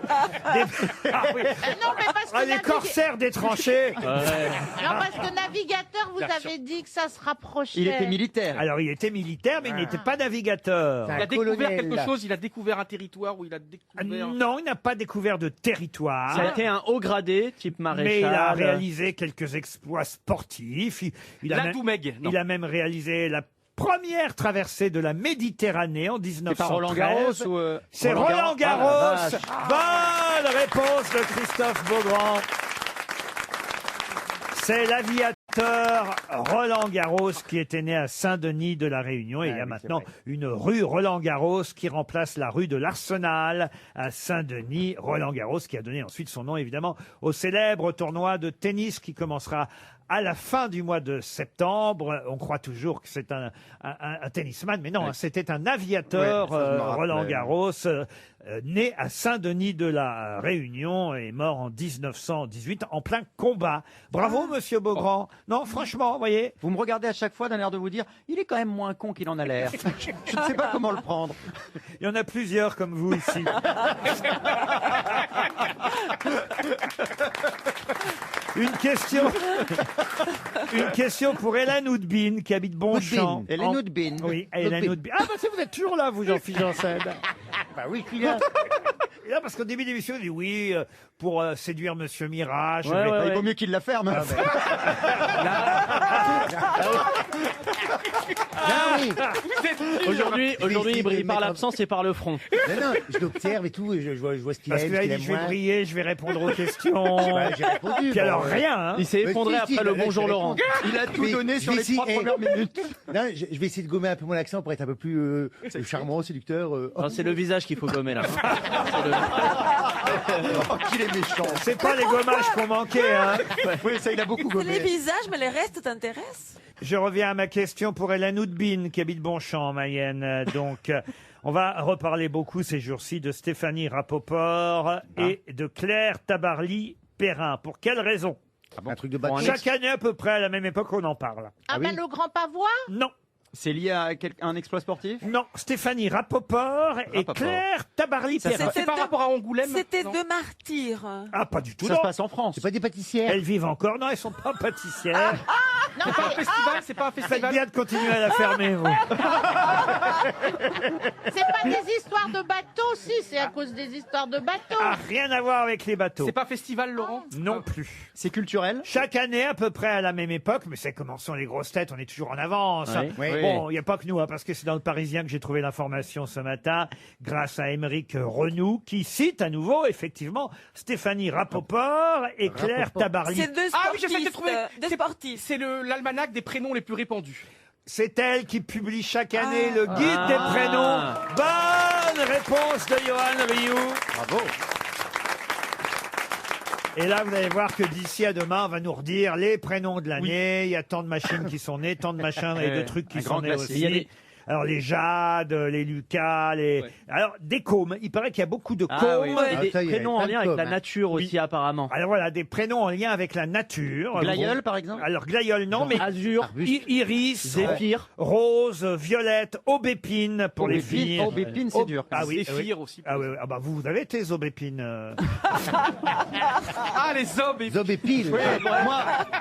S2: Ah oui.
S5: Non, mais parce que
S2: Ah, les corsaires des tranchées.
S5: Non, parce que navigateur, vous avez dit que ça se rapprochait.
S4: Il était militaire.
S2: Alors, il était militaire, mais il n'était pas navigateur.
S8: Il a découvert quelque chose, il a découvert un territoire où il a découvert...
S2: Non, il n'a pas découvert de territoire.
S3: Ça a été un haut gradé, type maréchal.
S2: Mais il a réalisé quelques exploits sportifs. Il a
S8: La
S2: même-
S8: Doumègue. Non.
S2: Il a même réalisé la première traversée de la Méditerranée en 1913.
S4: C'est pas Roland Garros ou
S2: C'est Roland Garros.
S4: Ah, la vache.
S2: Bonne réponse de Christophe Beaugrand. C'est l'aviateur Roland Garros qui était né à Saint-Denis de la Réunion. Et il y a maintenant une rue Roland Garros qui remplace la rue de l'Arsenal à Saint-Denis. Roland Garros qui a donné ensuite son nom évidemment au célèbre tournoi de tennis qui commencera à la fin du mois de septembre. On croit toujours que c'est un tennisman, mais non, c'était un aviateur,
S4: Ouais, ça, je me rappelle.
S2: Roland Garros, né à Saint-Denis de la Réunion et mort en 1918 en plein combat. Bravo, monsieur Beaugrand. Non, franchement, vous voyez.
S4: Vous me regardez à chaque fois d'un air de vous dire, il est quand même moins con qu'il en a l'air. Je ne sais pas comment le prendre.
S2: Il y en a plusieurs comme vous ici. Une question pour Hélène Houdbin qui habite Bonchamp.
S4: Hélène Houdbin.
S2: Oui, Hélène Houdbin. Ah bah vous êtes toujours là, vous, Jean-Philippe Janssen.
S6: Bah oui, je suis là.
S2: Et là, parce qu'au début de l'émission, il dit oui, pour séduire Monsieur Mirage.
S3: Ouais, ouais,
S4: Il
S3: ouais.
S4: vaut mieux qu'il la ferme.
S6: Ah oui.
S3: Aujourd'hui, il brille par l'absence et par le front.
S6: Non, je l'observe et tout, et je vois ce qu'il
S2: Parce
S6: aime,
S2: que
S6: ce
S2: là, il
S6: qu'il
S2: dit,
S6: aime
S2: je vais
S6: moins.
S2: briller, je vais répondre aux questions.
S6: Bah, j'ai répondu.
S2: Puis alors, rien, hein.
S3: Il s'est
S6: Mais
S3: effondré
S6: si,
S3: après
S6: bah,
S3: le
S6: là,
S3: bonjour
S6: je
S3: Laurent.
S4: Il a tout donné sur les 3 premières minutes.
S6: Non, je vais essayer de gommer un peu mon accent pour être un peu plus charmant, séducteur.
S3: Non, c'est le visage qu'il faut gommer là.
S4: Oh, qu'il est méchant.
S2: C'est pas les gommages qu'on manquait, hein.
S4: Oui, ça, il a beaucoup
S7: C'est les
S4: gommé.
S7: visages, mais les restes t'intéressent?
S2: Je reviens à ma question pour Hélène Houdbine, qui habite Bonchamp, en Mayenne. Donc, on va reparler beaucoup ces jours-ci de Stéphanie Rapoport et de Claire Tabarly-Perrin. Pour quelle raison?
S6: Un truc de bateau.
S2: Chaque année, à peu près, à la même époque, on en parle.
S5: Ah ben le grand pavois?
S2: Non.
S4: C'est lié à un exploit sportif?
S2: Non, Stéphanie Rapoport et
S4: Rapoport.
S2: Claire Tabarly-Perrin.
S8: C'est par rapport à Angoulême?
S7: C'était
S8: Non.
S7: deux martyrs.
S2: Ah, pas du tout,
S4: Ça
S2: non.
S4: se passe en France.
S6: C'est pas des pâtissières.
S2: Elles vivent encore. Non, elles sont pas pâtissières.
S5: Non,
S8: C'est pas un festival? C'est pas un
S2: Faites
S8: festival?
S2: bien de continuer à la fermer, vous.
S5: c'est pas des histoires de bateaux, si, c'est à cause des histoires de bateaux.
S2: Ah, rien à voir avec les bateaux.
S8: C'est pas festival, Laurent?
S2: Non plus.
S4: C'est culturel?
S2: Chaque année, à peu près à la même époque, mais c'est comment sont les grosses têtes, on est toujours en avance.
S3: Oui.
S6: Oui.
S2: Bon, il n'y a pas que nous, hein, parce que c'est dans le Parisien que j'ai trouvé l'information ce matin, grâce à Émeric Renoux, qui cite à nouveau, effectivement, Stéphanie Rapoport et Claire Tabarly.
S7: C'est deux
S8: Ah oui,
S7: sportifs.
S8: je sais, j'ai trouvé.
S7: Deux sportifs.
S8: C'est l'almanach des prénoms les plus répandus.
S2: C'est elle qui publie chaque année le guide
S3: Ah.
S2: des prénoms. Bonne réponse de Johan Rioux.
S4: Bravo.
S2: Et là, vous allez voir que d'ici à demain, on va nous redire les prénoms de l'année. Il y a tant de machines qui sont nées, tant de machins et de trucs qui
S4: un
S2: sont
S4: grand
S2: nés
S4: classique.
S2: aussi.
S3: Il y a des-
S2: Alors les Jade, les Lucas, les...
S8: Ouais.
S2: Alors des cômes. Il paraît qu'il y a beaucoup de
S3: Ah
S2: cômes.
S3: oui,
S6: Ah,
S3: et des
S6: ça y est,
S3: prénoms en
S6: plein de
S3: lien avec la
S6: com, hein.
S3: nature aussi apparemment.
S2: Alors voilà, des prénoms en lien avec la nature.
S4: Glaïeul, par exemple?
S2: Alors Glaïeul, non, mais
S3: Azur,
S2: Iris,
S3: Zéphyr.
S2: Rose, Violette, Aubépine pour les filles.
S4: Aubépine, c'est dur.
S2: Ah oui,
S8: Zéphyr aussi.
S2: Ah oui, ah bah vous avez tes aubépines.
S8: Ah, les hommes et...
S6: Zob et pile.
S4: Oui,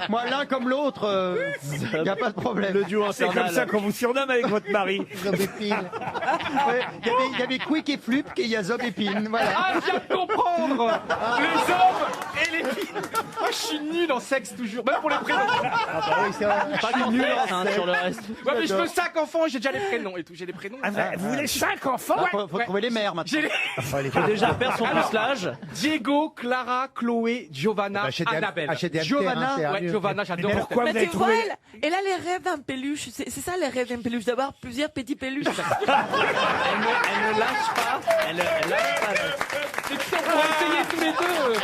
S4: moi l'un comme l'autre, il n'y a pas de problème.
S3: Le duo
S2: C'est comme
S3: infernal.
S2: ça qu'on vous surnomme avec votre mari.
S6: Zob et pile.
S4: Ouais, il y avait Quick et Flup et il y a Zob et Pine. Voilà.
S8: Ah, je viens de comprendre. Les hommes et les filles. Moi, je suis nul en sexe toujours. Même pour les prénoms.
S6: Ah bah oui, c'est vrai.
S3: Pas qu'en sexe, hein, sur le reste.
S8: Ouais, mais je veux 5 enfants et j'ai déjà les prénoms et tout. J'ai les prénoms.
S2: Ah, vous voulez 5 enfants?
S4: Faut trouver les mères maintenant.
S8: J'ai les...
S3: Faut déjà perdre son pucelage.
S8: Diego, Clara, Chloé, Giovanna,
S6: Bah, chez des-
S8: Annabelle.
S6: chez des
S8: Giovanna,
S6: hamsters, hein,
S8: ouais,
S6: c'est
S8: Giovanna, j'adore.
S2: Mais pourquoi vous
S7: Mais
S2: avez
S7: tu vois,
S2: trouvé...
S7: elle a les rêves d'un peluche. C'est ça les rêves d'un peluche, d'avoir plusieurs petits peluches.
S3: Elle ne lâche pas. Elle lâche pas.
S8: C'est que on va essayer tous les deux.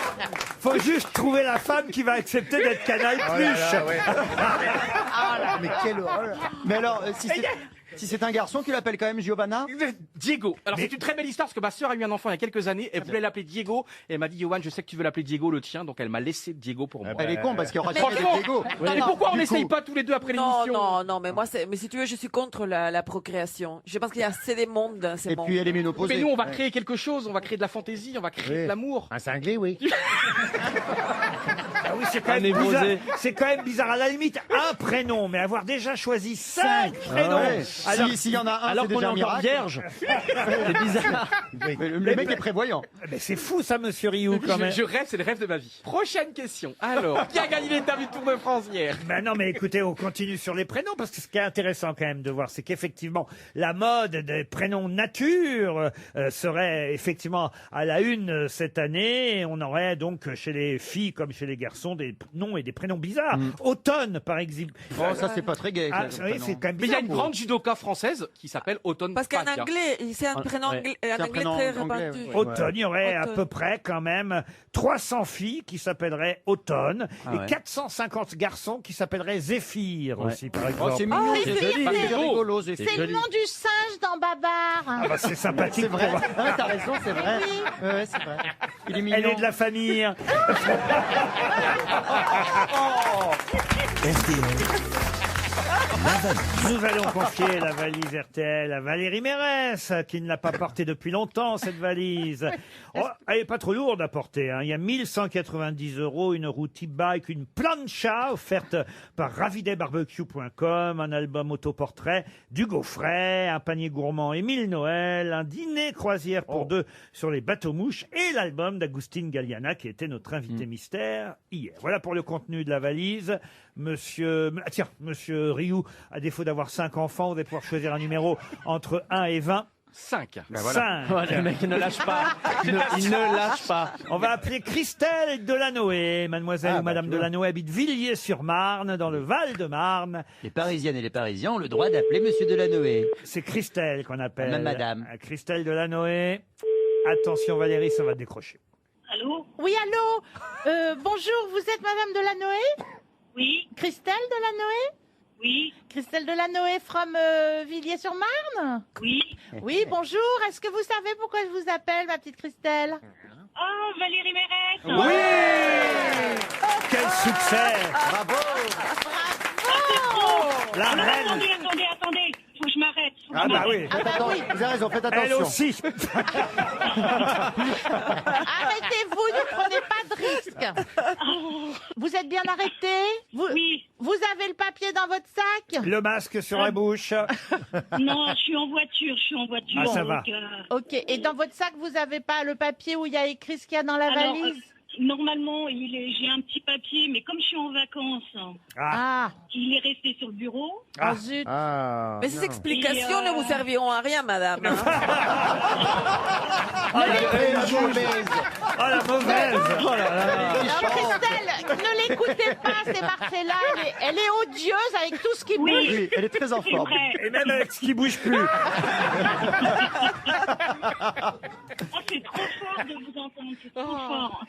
S2: Faut juste trouver la femme qui va accepter d'être Canal+.
S6: Oh là là, ouais. Mais quelle horreur.
S4: Mais alors, si c'est un garçon, tu l'appelles quand même Giovanna?
S8: Diego. Alors c'est une très belle histoire parce que ma sœur a eu un enfant il y a quelques années. Elle voulait l'appeler Diego et elle m'a dit Johan, je sais que tu veux l'appeler Diego le tien, donc elle m'a laissé Diego pour moi.
S4: Elle est con parce qu'il y aura jamais
S8: Franchement,
S4: de Diego.
S8: et pourquoi on
S4: Du
S8: n'essaye
S4: coup-
S8: pas tous les deux après
S7: Non,
S8: l'émission
S7: non, mais moi, mais si tu veux, je suis contre la procréation. Je pense qu'il y a assez de monde dans ces
S4: Et
S7: mondes.
S4: puis elle est ménopausée.
S8: Mais nous, on va créer quelque chose, on va créer de la fantaisie, on va créer
S6: Oui.
S8: de l'amour.
S6: Un cinglé, oui.
S2: Ah oui, c'est quand
S3: Un
S2: même bizarre.
S3: névrosé.
S2: C'est quand même bizarre. À la limite, un prénom, mais avoir déjà choisi 5 prénoms.
S4: Ouais.
S2: Alors,
S4: S'il y en a un,
S3: Alors
S4: c'est
S3: qu'on est
S4: déjà un
S3: encore
S4: miracle.
S3: vierge. C'est bizarre.
S4: Mais le mec est prévoyant.
S2: mais c'est fou ça, monsieur Rioux, quand même.
S8: Je rêve, c'est le rêve de ma vie. Prochaine question. Alors, qui a gagné l'interview du Tour de France hier?
S2: Ben non, mais écoutez, on continue sur les prénoms, parce que ce qui est intéressant quand même de voir, c'est qu'effectivement, la mode des prénoms nature serait effectivement à la une cette année. Et on aurait donc chez les filles comme chez les garçons des noms et des prénoms bizarres. Automne, par exemple.
S4: Oh, ça c'est pas très gay.
S2: Ah,
S4: ça,
S2: oui,
S4: prénom.
S2: c'est quand même
S8: Mais il y a
S2: bizarre.
S8: une grande judoka française qui s'appelle Autumn
S7: Parce qu'en
S8: Fatia.
S7: anglais, c'est un prénom
S3: Ouais.
S7: anglais,
S4: C'est un
S7: un anglais
S4: prénom
S7: très
S4: anglais,
S7: répandu.
S4: ouais.
S2: Automne, il y aurait à
S7: Automne.
S2: peu près quand même 300 filles qui s'appelleraient Automne
S3: Ah
S2: et
S3: ouais.
S2: 450 garçons qui s'appelleraient Zéphyr
S3: Ouais.
S2: aussi, par
S4: Oh,
S2: exemple.
S4: c'est mignon,
S5: c'est
S4: c'est joli,
S5: joli,
S4: c'est
S5: c'est
S4: rigolo.
S5: C'est le nom du singe dans Babar.
S2: Ah bah, c'est sympathique.
S4: C'est vrai.
S2: pour-
S4: Ah, t'as raison, c'est vrai. Ouais, c'est vrai. Il est mignon.
S2: Elle est de la famille. Nous allons confier la valise RTL à Valérie Mérès, qui ne l'a pas portée depuis longtemps, cette valise. Oh, elle n'est pas trop lourde à porter, hein. Il y a 1190 €, une roue T-Bike, une plancha offerte par ravidebarbecue.com, un album autoportrait d'Hugo Frey, un panier gourmand Émile Noël, un dîner croisière pour deux sur les bateaux-mouches et l'album d'Agustin Galliana, qui était notre invité mystère hier. Voilà pour le contenu de la valise. Monsieur Rioux, À défaut d'avoir 5 enfants, vous allez pouvoir choisir un numéro entre 1 et 20.
S8: 5.
S3: Ben voilà. Le mec ne lâche pas. Il ne lâche pas.
S2: On va appeler Christelle Delanoë. Mademoiselle ou Madame Delanoë habite Villiers-sur-Marne, dans le Val-de-Marne.
S4: Les Parisiennes et les Parisiens ont le droit d'appeler Monsieur Delanoë.
S2: C'est Christelle qu'on appelle.
S4: Même Madame.
S2: Christelle Delanoë. Attention Valérie, ça va décrocher.
S5: Allô? Oui, allô. Bonjour, vous êtes Madame Delanoë? Oui. Christelle Delanoë? Oui. Christelle Delanoë from Villiers-sur-Marne? Oui. Oui, bonjour. Est-ce que vous savez pourquoi je vous appelle, ma petite Christelle? Oh, Valérie Mérès.
S2: Oui. Quel succès.
S5: Bravo.
S2: La reine.
S5: Attendez. Faut que je m'arrête.
S2: Ah bah oui.
S6: Vous avez raison, faites attention.
S2: Elle aussi.
S5: Arrêtez-vous, ne prenez pas de risque. Vous êtes bien arrêté? Oui. Vous avez le papier dans votre sac?
S2: Le masque sur la bouche.
S5: Non, je suis en voiture.
S2: Ah, ça va.
S5: Ok, et dans votre sac, vous avez pas le papier où il y a écrit ce qu'il y a dans la valise? Normalement, j'ai un petit papier, mais comme je suis en vacances, il est resté sur le bureau.
S2: Ah.
S5: Zut.
S7: Mais ces explications ne vous serviront à rien, madame.
S2: Oh la mauvaise.
S5: Non, Christelle, ne l'écoutez pas, c'est Marcella. Elle est odieuse avec tout ce qui bouge.
S4: Oui, elle est très en forme.
S2: Et même avec ce qui bouge plus.
S5: C'est trop fort de vous entendre, c'est trop fort.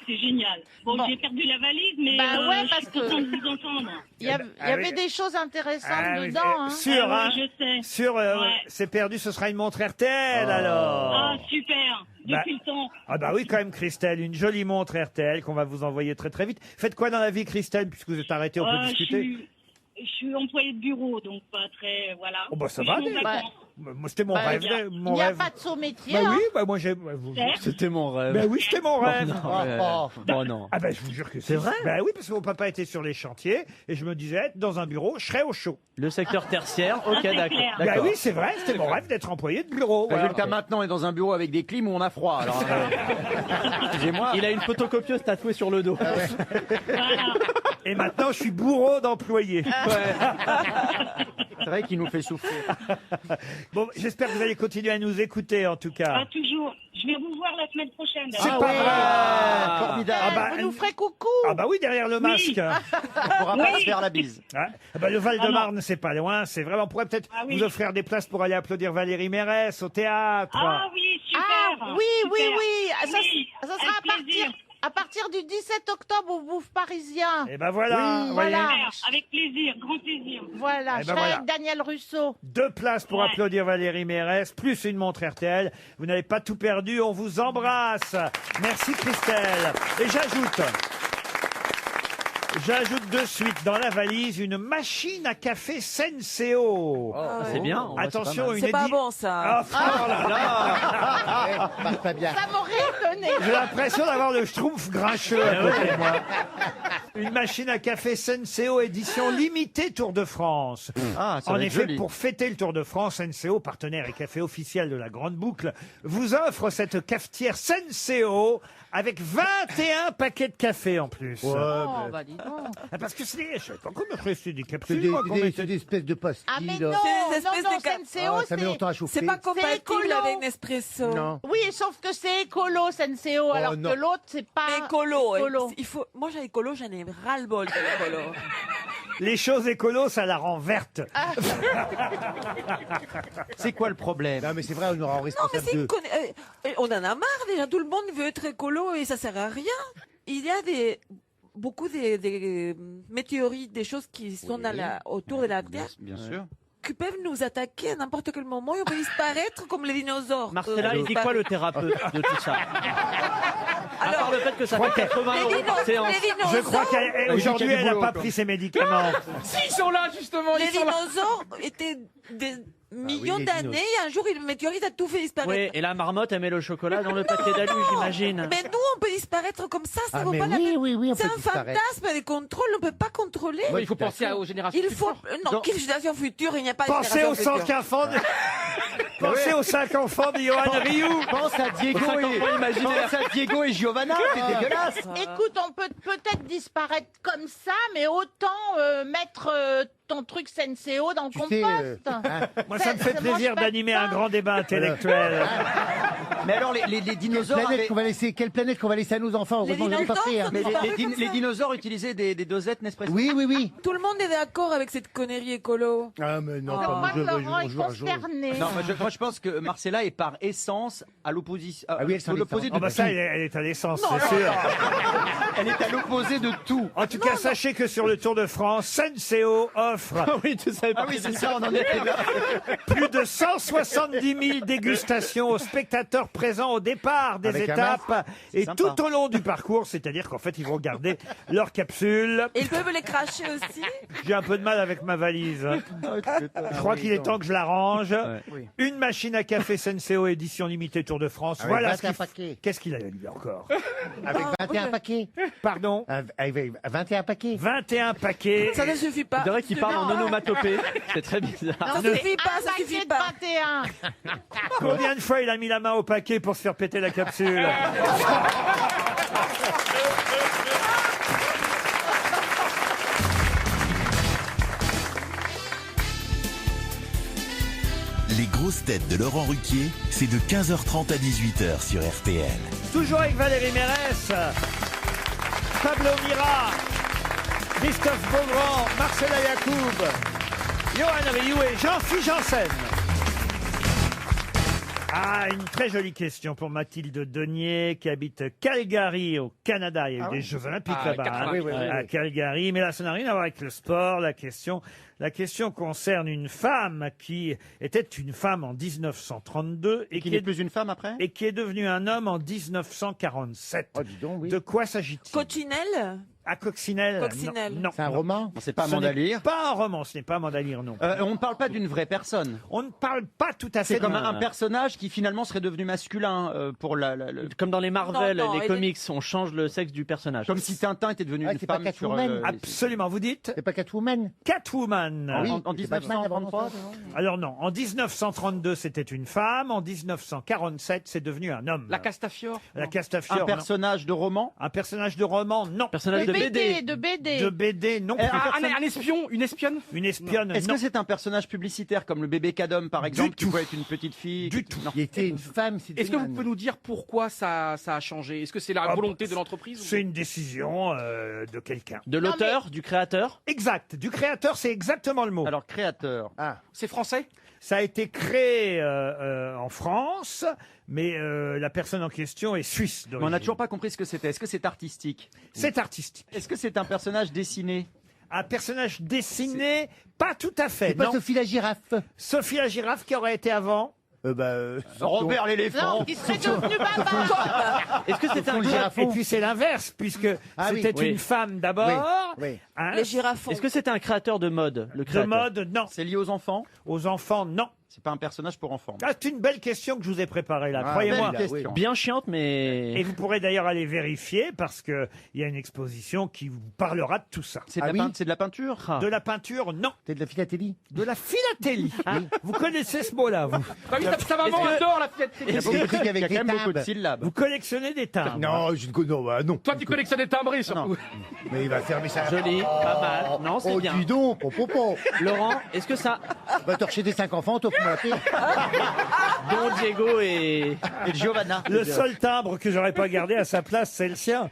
S5: C'est génial. Bon, j'ai perdu la valise, mais je suis contente de vous entendre. Il y avait des choses intéressantes dedans. Hein.
S2: Sûr, hein.
S5: Je sais.
S2: Sûr, c'est perdu, ce sera une montre RTL alors.
S5: Ah, super. Depuis le temps.
S2: Ah bah oui, quand même, Christelle, une jolie montre RTL qu'on va vous envoyer très très vite. Faites quoi dans la vie, Christelle, puisque vous êtes arrêtée, on peut discuter.
S5: Je suis employée de bureau, donc pas très... Voilà.
S2: Oh bah ça va. Moi, c'était mon rêve.
S5: Il n'y a pas de saut métier.
S2: Bah oui, bah moi j'ai...
S3: C'était mon rêve.
S2: Bah oui, c'était mon rêve.
S3: Oh non.
S2: Ah bah je vous jure que c'est vrai. Bah oui, parce que mon papa était sur les chantiers et je me disais, être dans un bureau, je serais au chaud.
S3: Le secteur tertiaire, ok, d'accord.
S2: Bah oui, c'est vrai, c'était mon rêve d'être employé de bureau.
S4: Résultat, maintenant, on est dans un bureau avec des clims où on a froid. Alors, excusez-moi.
S3: Il a une photocopieuse tatouée sur le dos.
S2: Et maintenant, je suis bourreau d'employés.
S4: C'est vrai qu'il nous fait souffrir.
S2: Bon, j'espère que vous allez continuer à nous écouter, en tout cas.
S5: Toujours. Je vais vous voir la semaine prochaine.
S2: C'est pas vrai.
S5: Formidable. Vous nous ferez coucou.
S2: Ah bah oui, derrière le masque.
S4: On pourra pas se faire la bise.
S2: Ah bah le Val-de-Marne, c'est pas loin. C'est vraiment. On pourrait peut-être vous offrir des places pour aller applaudir Valérie Mérès au théâtre.
S5: Ah oui, super. Ah, oui. Ça sera à partir du 17 octobre au Bouffe Parisien.
S2: Et ben voilà.
S5: Oui, voilà. Avec plaisir, grand plaisir. Voilà, je serai avec Daniel Russo.
S2: 2 places pour applaudir Valérie Mérès, plus une montre RTL. Vous n'avez pas tout perdu, on vous embrasse. Merci Christelle. Et j'ajoute de suite dans la valise une machine à café Senseo.
S3: C'est bien.
S2: Attention,
S7: C'est pas bon, ça.
S2: Oh là là.
S6: Pas bien.
S5: Ça m'aurait étonné.
S2: J'ai l'impression d'avoir le schtroumpf grincheux à côté de moi. Une machine à café Senseo édition limitée Tour de France. En effet, pour fêter le Tour de France, Senseo, partenaire et café officiel de la Grande Boucle, vous offre cette cafetière Senseo avec 21 paquets de café en plus.
S5: Bah dis donc.
S2: Parce que c'est, je sais pas comment c'est des
S6: C'est
S2: capsules.
S6: des espèces de pastilles.
S5: Ah mais
S6: là.
S5: non,
S7: C'est des espèces de
S5: Senseo,
S6: Ça met longtemps à chauffer.
S7: C'est pas compatible
S5: écolo.
S7: avec Nespresso.
S6: Non.
S5: Oui, sauf que c'est écolo, Senseo, alors
S6: non.
S5: que l'autre, c'est pas
S7: Écolo.
S5: écolo.
S7: Il faut... Moi, j'ai écolo, j'en ai ras-le-bol de l'écolo.
S2: Les choses écolo, ça la rend verte.
S4: C'est quoi le problème?
S6: Non, mais c'est vrai, on aura en
S7: Non, mais
S6: responsable
S7: c'est
S6: de...
S7: on en a marre déjà. Tout le monde veut être écolo et ça sert à rien. Il y a beaucoup de météorites, des choses qui sont autour de la Terre,
S4: Bien sûr.
S7: qui peuvent nous attaquer à n'importe quel moment et on peut disparaître comme les dinosaures.
S3: Marcella, il dit quoi le thérapeute de tout ça? À part le fait que ça fait 80
S7: les
S3: euros par séance.
S2: Je crois qu'aujourd'hui, elle n'a pas pris ses médicaments.
S8: Si, ils sont là, justement.
S7: Les
S8: Ils sont là.
S7: dinosaures étaient des millions
S6: les
S7: d'années et un jour, une météorite a tout fait disparaître.
S3: Oui, et la marmotte, elle met le chocolat dans le paquet d'alu, j'imagine.
S7: Mais nous, on peut disparaître comme ça vaut
S6: mais
S7: pas la
S6: oui,
S7: peine.
S6: oui, on
S7: C'est
S6: peut
S7: un
S6: disparaître.
S7: fantasme des contrôles, on ne peut pas contrôler.
S8: Il faut penser aux générations
S7: Il faut...
S8: futures.
S7: Non, quelle génération future? Il n'y a pas de
S2: Pensez
S7: génération
S2: aux 5
S7: future.
S2: enfants de... Pensez aux 5 enfants de Johan Rioux.
S4: Pense à Diego et Giovanna, c'est dégueulasse.
S5: Écoute, on peut peut-être disparaître comme ça, mais autant mettre ton truc Senseo dans le
S6: Tu sais,
S5: compost.
S2: Moi, ça me fait plaisir d'animer un grand débat intellectuel.
S4: Mais alors, les dinosaures...
S6: Quelle planète qu'on va laisser à nos enfants?
S7: Les
S6: Heureusement, ils n'ont pas pris, hein.
S4: Mais les dinosaures utilisaient des dosettes Nespresso.
S6: Oui, oui, oui.
S7: Tout le monde est d'accord avec cette connerie écolo.
S6: Ah, mais non,
S5: Je
S6: pas
S5: crois
S6: moi,
S5: que Laurent est
S6: je joue à jouer.
S5: consterné.
S4: Non, moi je pense que Marcella est par essence à l'opposition.
S6: Ah oui, elle s'en est
S4: l'opposé
S6: sortie.
S4: de
S2: Oh bah
S4: tout.
S2: ça, elle est à l'essence,
S7: Non,
S2: c'est sûr.
S4: Elle est à l'opposé de tout.
S2: En tout cas, sachez que sur le Tour de France, Senseo offre
S3: Oui, tu savais pas.
S4: Ah oui, c'est ça, on en était là.
S2: plus de 170 000 dégustations aux spectateurs présents au départ des
S6: Avec un
S2: étapes et
S4: sympa.
S2: tout au long du parcours. C'est-à-dire qu'en fait, ils vont garder leur capsule.
S7: Et ils peuvent les cracher aussi.
S2: J'ai un peu de mal avec ma valise. Je crois qu'il est temps que je la range.
S4: Oui.
S2: Une machine à café Senseo édition limitée Tour de France.
S6: Avec
S2: Voilà
S6: 21 paquets.
S2: Qu'est-ce qu'il a lui encore?
S6: Avec 21 paquets.
S2: Pardon?
S6: Avec 21 paquets.
S2: 21 paquets.
S7: Ça ne suffit pas.
S3: On dirait qu'il parle en onomatopée. C'est très bizarre.
S7: Ça
S5: Non,
S7: suffit
S5: c'est
S7: pas,
S5: un
S7: ça
S5: paquet
S7: suffit
S5: de
S7: pas.
S5: 21.
S2: Combien de fois il a mis la main au paquet pour se faire péter la capsule?
S1: Les grosses têtes de Laurent Ruquier, c'est de 15h30 à 18h sur RTL.
S2: Toujours avec Valérie Mérès, Pablo Mira, Christophe Beaugrand, Marcela Yacoub, Johan Rioux et Jean-Philippe Janssen. Ah, une très jolie question pour Mathilde Denier qui habite Calgary au Canada. Il y a eu des Jeux Olympiques là-bas,
S8: 88.
S2: à Calgary. Mais là, ça n'a rien à voir avec le sport. La question concerne une femme qui était une femme en 1932 et
S4: Qui n'est plus une femme après
S2: et qui est devenue un homme en 1947.
S6: Oh, dis donc, oui.
S2: De quoi s'agit-il?
S7: Coccinelle.
S2: À Coccinelle?
S7: Coccinelle.
S2: Non.
S6: C'est un
S2: non.
S6: roman?
S4: C'est pas
S2: Ce
S4: Amanda
S2: n'est
S4: Lear.
S2: pas un roman, ce n'est pas Amanda Lear, non.
S4: On ne parle pas d'une vraie personne.
S2: On ne parle pas tout à fait
S4: C'est comme
S2: de-
S4: un personnage qui finalement serait devenu masculin pour
S3: Comme dans les Marvel,
S7: Non, non,
S3: les
S7: elle
S3: comics, on change le sexe du personnage.
S4: comme si Tintin était devenu
S6: Ah,
S4: une
S6: c'est pas
S4: femme sur
S6: Catwoman.
S2: Absolument, vous dites
S6: C'est pas Catwoman?
S2: Catwoman.
S6: Oui,
S4: en
S6: c'est Batman avant
S4: 1933.
S6: ça.
S2: Alors non, en 1932 c'était une femme, en 1947 c'est devenu un homme.
S8: La Castafiore.
S2: La
S4: Un
S2: Castafiore. non.
S4: personnage de roman.
S2: Un personnage de roman, non.
S3: Personnage de BD.
S5: De BD.
S2: De BD, non.
S8: Un espion, une espionne.
S2: Une espionne,
S4: Est-ce
S2: non.
S4: que c'est un personnage publicitaire comme le bébé Cadom par exemple qui
S2: tout.
S4: peut être une petite fille
S2: Du tout.
S4: Non.
S6: Il était une femme, c'était
S8: Est-ce que vous pouvez nous dire pourquoi ça a changé? Est-ce que c'est la
S2: Ah,
S8: volonté de l'entreprise?
S2: C'est une décision de quelqu'un.
S3: De l'auteur, du créateur.
S2: Exact. Du créateur, c'est exactement le mot.
S4: Alors créateur.
S8: C'est français?
S2: Ça a été créé en France, mais la personne en question est suisse
S4: Mais on
S2: d'origine.
S4: n'a toujours pas compris ce que c'était. Est-ce que c'est artistique?
S2: C'est artistique.
S4: Est-ce que c'est un personnage dessiné?
S2: Un personnage dessiné, pas tout à fait.
S6: C'est pas
S2: Non.
S6: Sophie la girafe.
S2: Sophie la girafe qui aurait été avant.
S4: Robert l'éléphant.
S5: Non, qui serait devenu baba.
S3: Est-ce que c'est un
S6: le
S2: Et
S6: girafon.
S2: puis c'est l'inverse, puisque
S6: Ah oui.
S2: c'était
S3: Oui.
S2: une femme d'abord.
S6: Oui, oui.
S2: Hein,
S7: Les girafons.
S3: Est-ce que c'était un créateur de mode, le
S2: de
S3: créateur
S2: mode, non.
S4: C'est lié aux enfants?
S2: Aux enfants, non.
S4: C'est pas un personnage pour enfants.
S2: Ah, c'est une belle question que je vous ai préparée là,
S6: Ah,
S2: croyez-moi.
S6: belle
S4: question.
S3: Bien chiante, mais
S2: Et vous pourrez d'ailleurs aller vérifier parce que il y a une exposition qui vous parlera de tout ça.
S4: C'est de,
S6: Ah
S4: la
S6: oui
S4: c'est de la peinture?
S3: Ah.
S2: De la peinture, non.
S6: C'est de la philatélie.
S2: De la philatélie. Vous connaissez ce mot-là, vous.
S8: Bah oui, sa maman adore la fête.
S6: Il y a beaucoup de trucs
S4: Il y
S6: avec
S4: a quand
S6: des
S4: même beaucoup de
S6: timbres.
S4: syllabes.
S2: Vous collectionnez des timbres.
S6: Non, je ne connais non.
S8: Toi, tu collectionnes des timbrés surtout.
S6: Mais il va fermer sa...
S3: joli, pas mal. Non, c'est
S6: Oh,
S3: bien.
S6: dis donc, popo.
S3: Laurent, est-ce que ça,
S6: Va torcher des 5 enfants, toi, pour la paix.
S3: Don Diego et
S4: Et Giovanna.
S2: Le seul timbre que j'aurais pas gardé à sa place, c'est le sien.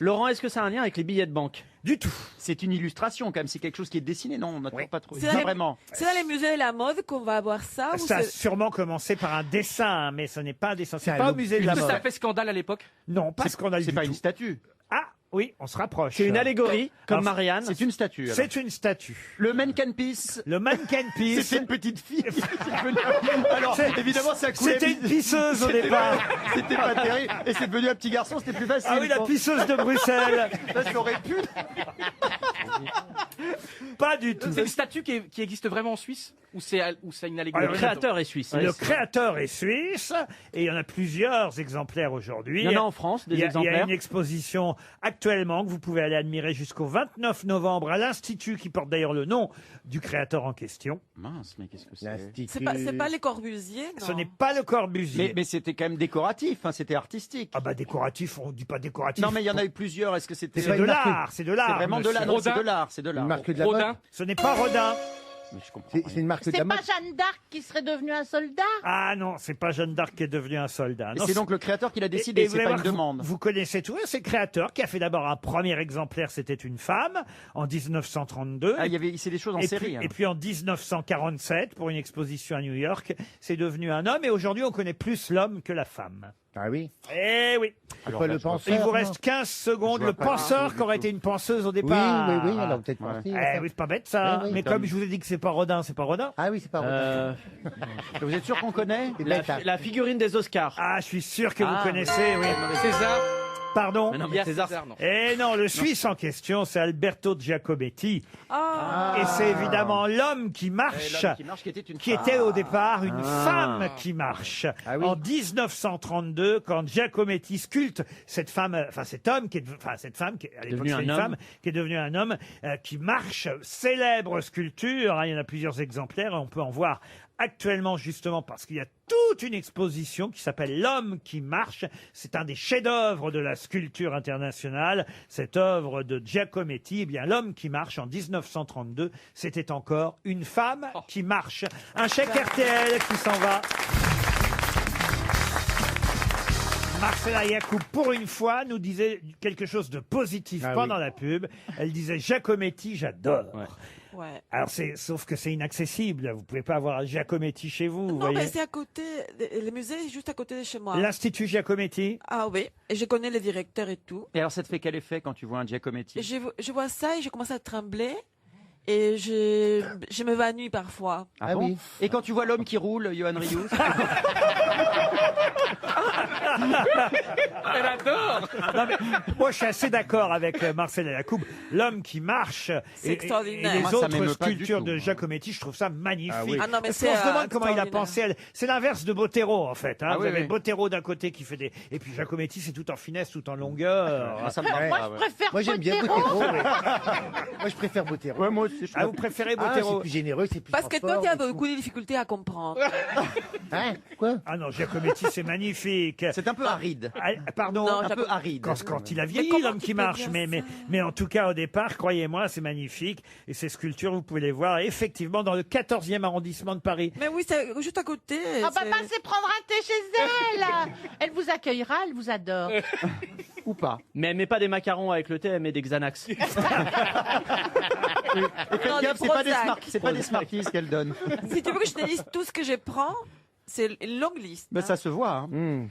S3: Laurent, est-ce que ça a un lien avec les billets de banque?
S2: Du tout.
S4: C'est une illustration quand même, c'est quelque chose qui est dessiné, non? On n'a toujours pas trouvé.
S7: C'est
S4: Pas
S7: dans les-
S4: vraiment.
S7: C'est dans les musées de la mode qu'on va avoir ça ou
S2: Ça a
S7: c'est-
S2: sûrement commencé par un dessin, hein, mais ce n'est pas un dessin. C'est
S6: un
S2: pas au
S6: logo.
S2: musée de la
S8: Est-ce que ça a
S2: mode.
S8: fait scandale à l'époque?
S2: Non, pas scandale
S4: C'est
S2: du
S4: pas
S2: tout.
S4: une statue.
S2: Ah, oui, on se rapproche.
S3: C'est une allégorie, comme
S2: Alors,
S3: Marianne.
S4: C'est une statue. alors.
S2: C'est une statue.
S4: Le mannequin piece.
S2: Le mannequin piece.
S4: C'était une petite fille. C'est devenu- Alors,
S2: C'est-
S4: évidemment, ça coulait.
S2: C'était une pisseuse au
S4: C'était
S2: départ.
S4: pas- C'était pas terrible. Et c'est devenu un petit garçon, c'était plus facile.
S2: Ah oui, la
S4: quoi.
S2: pisseuse de Bruxelles.
S4: Ça, ça aurait pu.
S2: Pas du tout.
S8: C'est une statue qui existe vraiment en Suisse? Ou c'est une allégorie?
S2: Alors,
S3: Le créateur est suisse.
S2: Le créateur est suisse et il y en a plusieurs exemplaires aujourd'hui.
S3: Il y en a en France, des
S2: Il y a
S3: exemplaires.
S2: une exposition actuellement, que vous pouvez aller admirer jusqu'au 29 novembre à l'Institut, qui porte d'ailleurs le nom du créateur en question.
S4: Mince, mais qu'est-ce que c'est?
S7: C'est pas les Corbusier, non?
S2: Ce n'est pas le Corbusier.
S4: Mais c'était quand même décoratif, hein, c'était artistique.
S2: Ah bah décoratif, on dit pas décoratif.
S4: Non mais il y en a eu plusieurs, est-ce que c'était...
S2: C'est de l'art, c'est de l'art.
S4: C'est vraiment de l'art, non, c'est de l'art, c'est de l'art.
S6: Une marque de la
S2: Rodin.
S6: mode.
S2: Ce n'est pas Rodin.
S4: Mais je comprends
S6: C'est une marque de
S5: C'est
S6: la
S5: pas
S6: mode.
S5: Jeanne d'Arc qui serait devenue un soldat?
S2: Ah non, c'est pas Jeanne d'Arc qui est devenue un soldat.
S4: Et
S2: Non,
S4: c'est donc le créateur qui l'a décidé,
S2: vous
S4: c'est
S2: allez
S4: pas
S2: voir
S4: une
S2: que
S4: demande.
S2: Vous connaissez tout, c'est le créateur qui a fait d'abord un premier exemplaire, c'était une femme, en 1932.
S4: Ah, c'est des choses en
S2: et
S4: série.
S2: Puis,
S4: hein.
S2: et puis en 1947, pour une exposition à New York, c'est devenu un homme. Et aujourd'hui, on connaît plus l'homme que la femme.
S6: Ah oui.
S2: Eh oui.
S6: C'est pas le penseur.
S2: Il vous
S6: non
S2: reste 15 secondes.
S4: Je
S2: Le
S4: vois pas
S2: penseur
S4: du
S2: qui aurait
S4: tout.
S2: été une penseuse au
S6: Oui,
S2: départ.
S6: oui, oui, alors peut-être pensé.
S2: Eh oui, c'est pas bête ça.
S6: Oui, oui.
S2: Mais comme je vous ai dit que c'est pas Rodin, c'est pas Rodin.
S6: Ah oui, c'est pas vrai.
S4: Vous êtes sûr qu'on connaît?
S6: C'est bête, hein.
S3: La figurine des Oscars.
S2: Ah, je suis sûr que vous
S4: Ah,
S2: connaissez, oui.
S8: César.
S2: Pardon.
S3: Mais non, mais
S8: Il y a
S3: César,
S8: César, non.
S2: Eh non, le Suisse en question, c'est Alberto Giacometti.
S7: Ah.
S2: Et c'est évidemment l'homme qui marche.
S4: L'homme qui marche, qui était une
S2: Qui
S4: femme.
S2: était au départ une femme qui marche.
S6: Ah oui.
S2: En 1932, quand Giacometti sculpte cette femme, enfin cet homme qui est, enfin cette femme qui à l'époque
S3: Devenu
S2: c'était
S3: un
S2: une
S3: homme.
S2: femme qui est devenue un homme qui marche, célèbre sculpture. Hein, il y en a plusieurs exemplaires et on peut en voir actuellement justement parce qu'il y a toute une exposition qui s'appelle L'homme qui marche. C'est un des chefs-d'œuvre de la sculpture internationale. Cette œuvre de Giacometti, eh bien L'homme qui marche en 1932, c'était encore une femme qui marche. Un chèque RTL qui s'en va. Marcella Yacoub, pour une fois, nous disait quelque chose de positif
S6: Ah
S2: pendant
S6: oui.
S2: la pub. Elle disait Giacometti, j'adore.
S7: Ouais.
S2: Alors sauf que c'est inaccessible. Vous pouvez pas avoir Giacometti chez vous. Vous
S7: Non,
S2: voyez.
S7: mais c'est à côté, le musée est juste à côté de chez moi.
S2: L'Institut Giacometti.
S7: Ah oui, et je connais les directeurs et tout.
S4: Et alors ça te fait quel effet quand tu vois un
S7: Et
S4: Giacometti?
S7: je vois ça et je commence à trembler et je m'évanouis parfois.
S4: Ah bon?
S6: oui.
S4: Et quand tu vois l'homme qui roule, Johan Rioux?
S8: Elle adore.
S2: Non, mais moi, je suis assez d'accord avec Marcella Yacoub. L'homme qui marche
S7: C'est
S2: et
S7: extraordinaire.
S2: les
S4: Moi, ça
S2: autres
S4: m'émeut pas du
S2: sculptures
S4: tout,
S2: de
S4: moi.
S2: Giacometti, je trouve ça magnifique.
S6: Ah oui.
S7: Ah non, mais
S2: Parce
S7: c'est
S2: qu'on se demande comment il a
S7: extraordinaire.
S2: pensé. C'est l'inverse de Botero, en fait. Hein.
S4: Ah
S2: Vous
S4: oui,
S2: avez
S4: oui.
S2: Botero d'un côté qui fait des... Et puis Giacometti, c'est tout en finesse, tout en longueur.
S4: Moi, ça me
S6: Ouais.
S5: Moi,
S4: ah
S5: je
S4: ouais.
S5: préfère
S6: Moi j'aime bien
S5: Botero.
S6: Botero. ouais. Moi je préfère Botero.
S4: Ouais, moi aussi, je
S2: Ah, vous préférez
S6: Ah,
S2: Botero?
S6: c'est plus généreux, c'est plus
S7: Parce que toi,
S6: fort
S7: tu as
S6: et tout.
S7: beaucoup de difficultés à comprendre.
S6: Hein? Quoi?
S2: Ah non, Giacometti, c'est magnifique.
S4: C'est un peu aride.
S2: Ah, pardon.
S7: Non,
S4: Un peu aride.
S2: Quand il a vieilli,
S7: comment
S2: l'homme
S7: tu
S2: qui
S7: peux
S2: marche.
S7: dire
S2: Mais en tout cas, au départ, croyez-moi, c'est magnifique. Et ces sculptures, vous pouvez les voir effectivement dans le 14e arrondissement de Paris.
S7: Mais oui, c'est juste à côté.
S5: Ah bah
S7: c'est-
S5: passez prendre un thé chez elle. Elle vous accueillera, elle vous adore.
S4: Ou pas.
S3: Mais elle met pas des macarons avec le thé, elle met des Xanax.
S4: Et faites
S7: Non,
S4: gaffe,
S7: des
S4: c'est pas des
S7: Prozac.
S4: Smarties qu'elle donne.
S7: Si tu veux que je te dise tout ce que je prends, c'est une longue liste.
S4: Mais
S7: hein.
S4: ça se voit. Hein.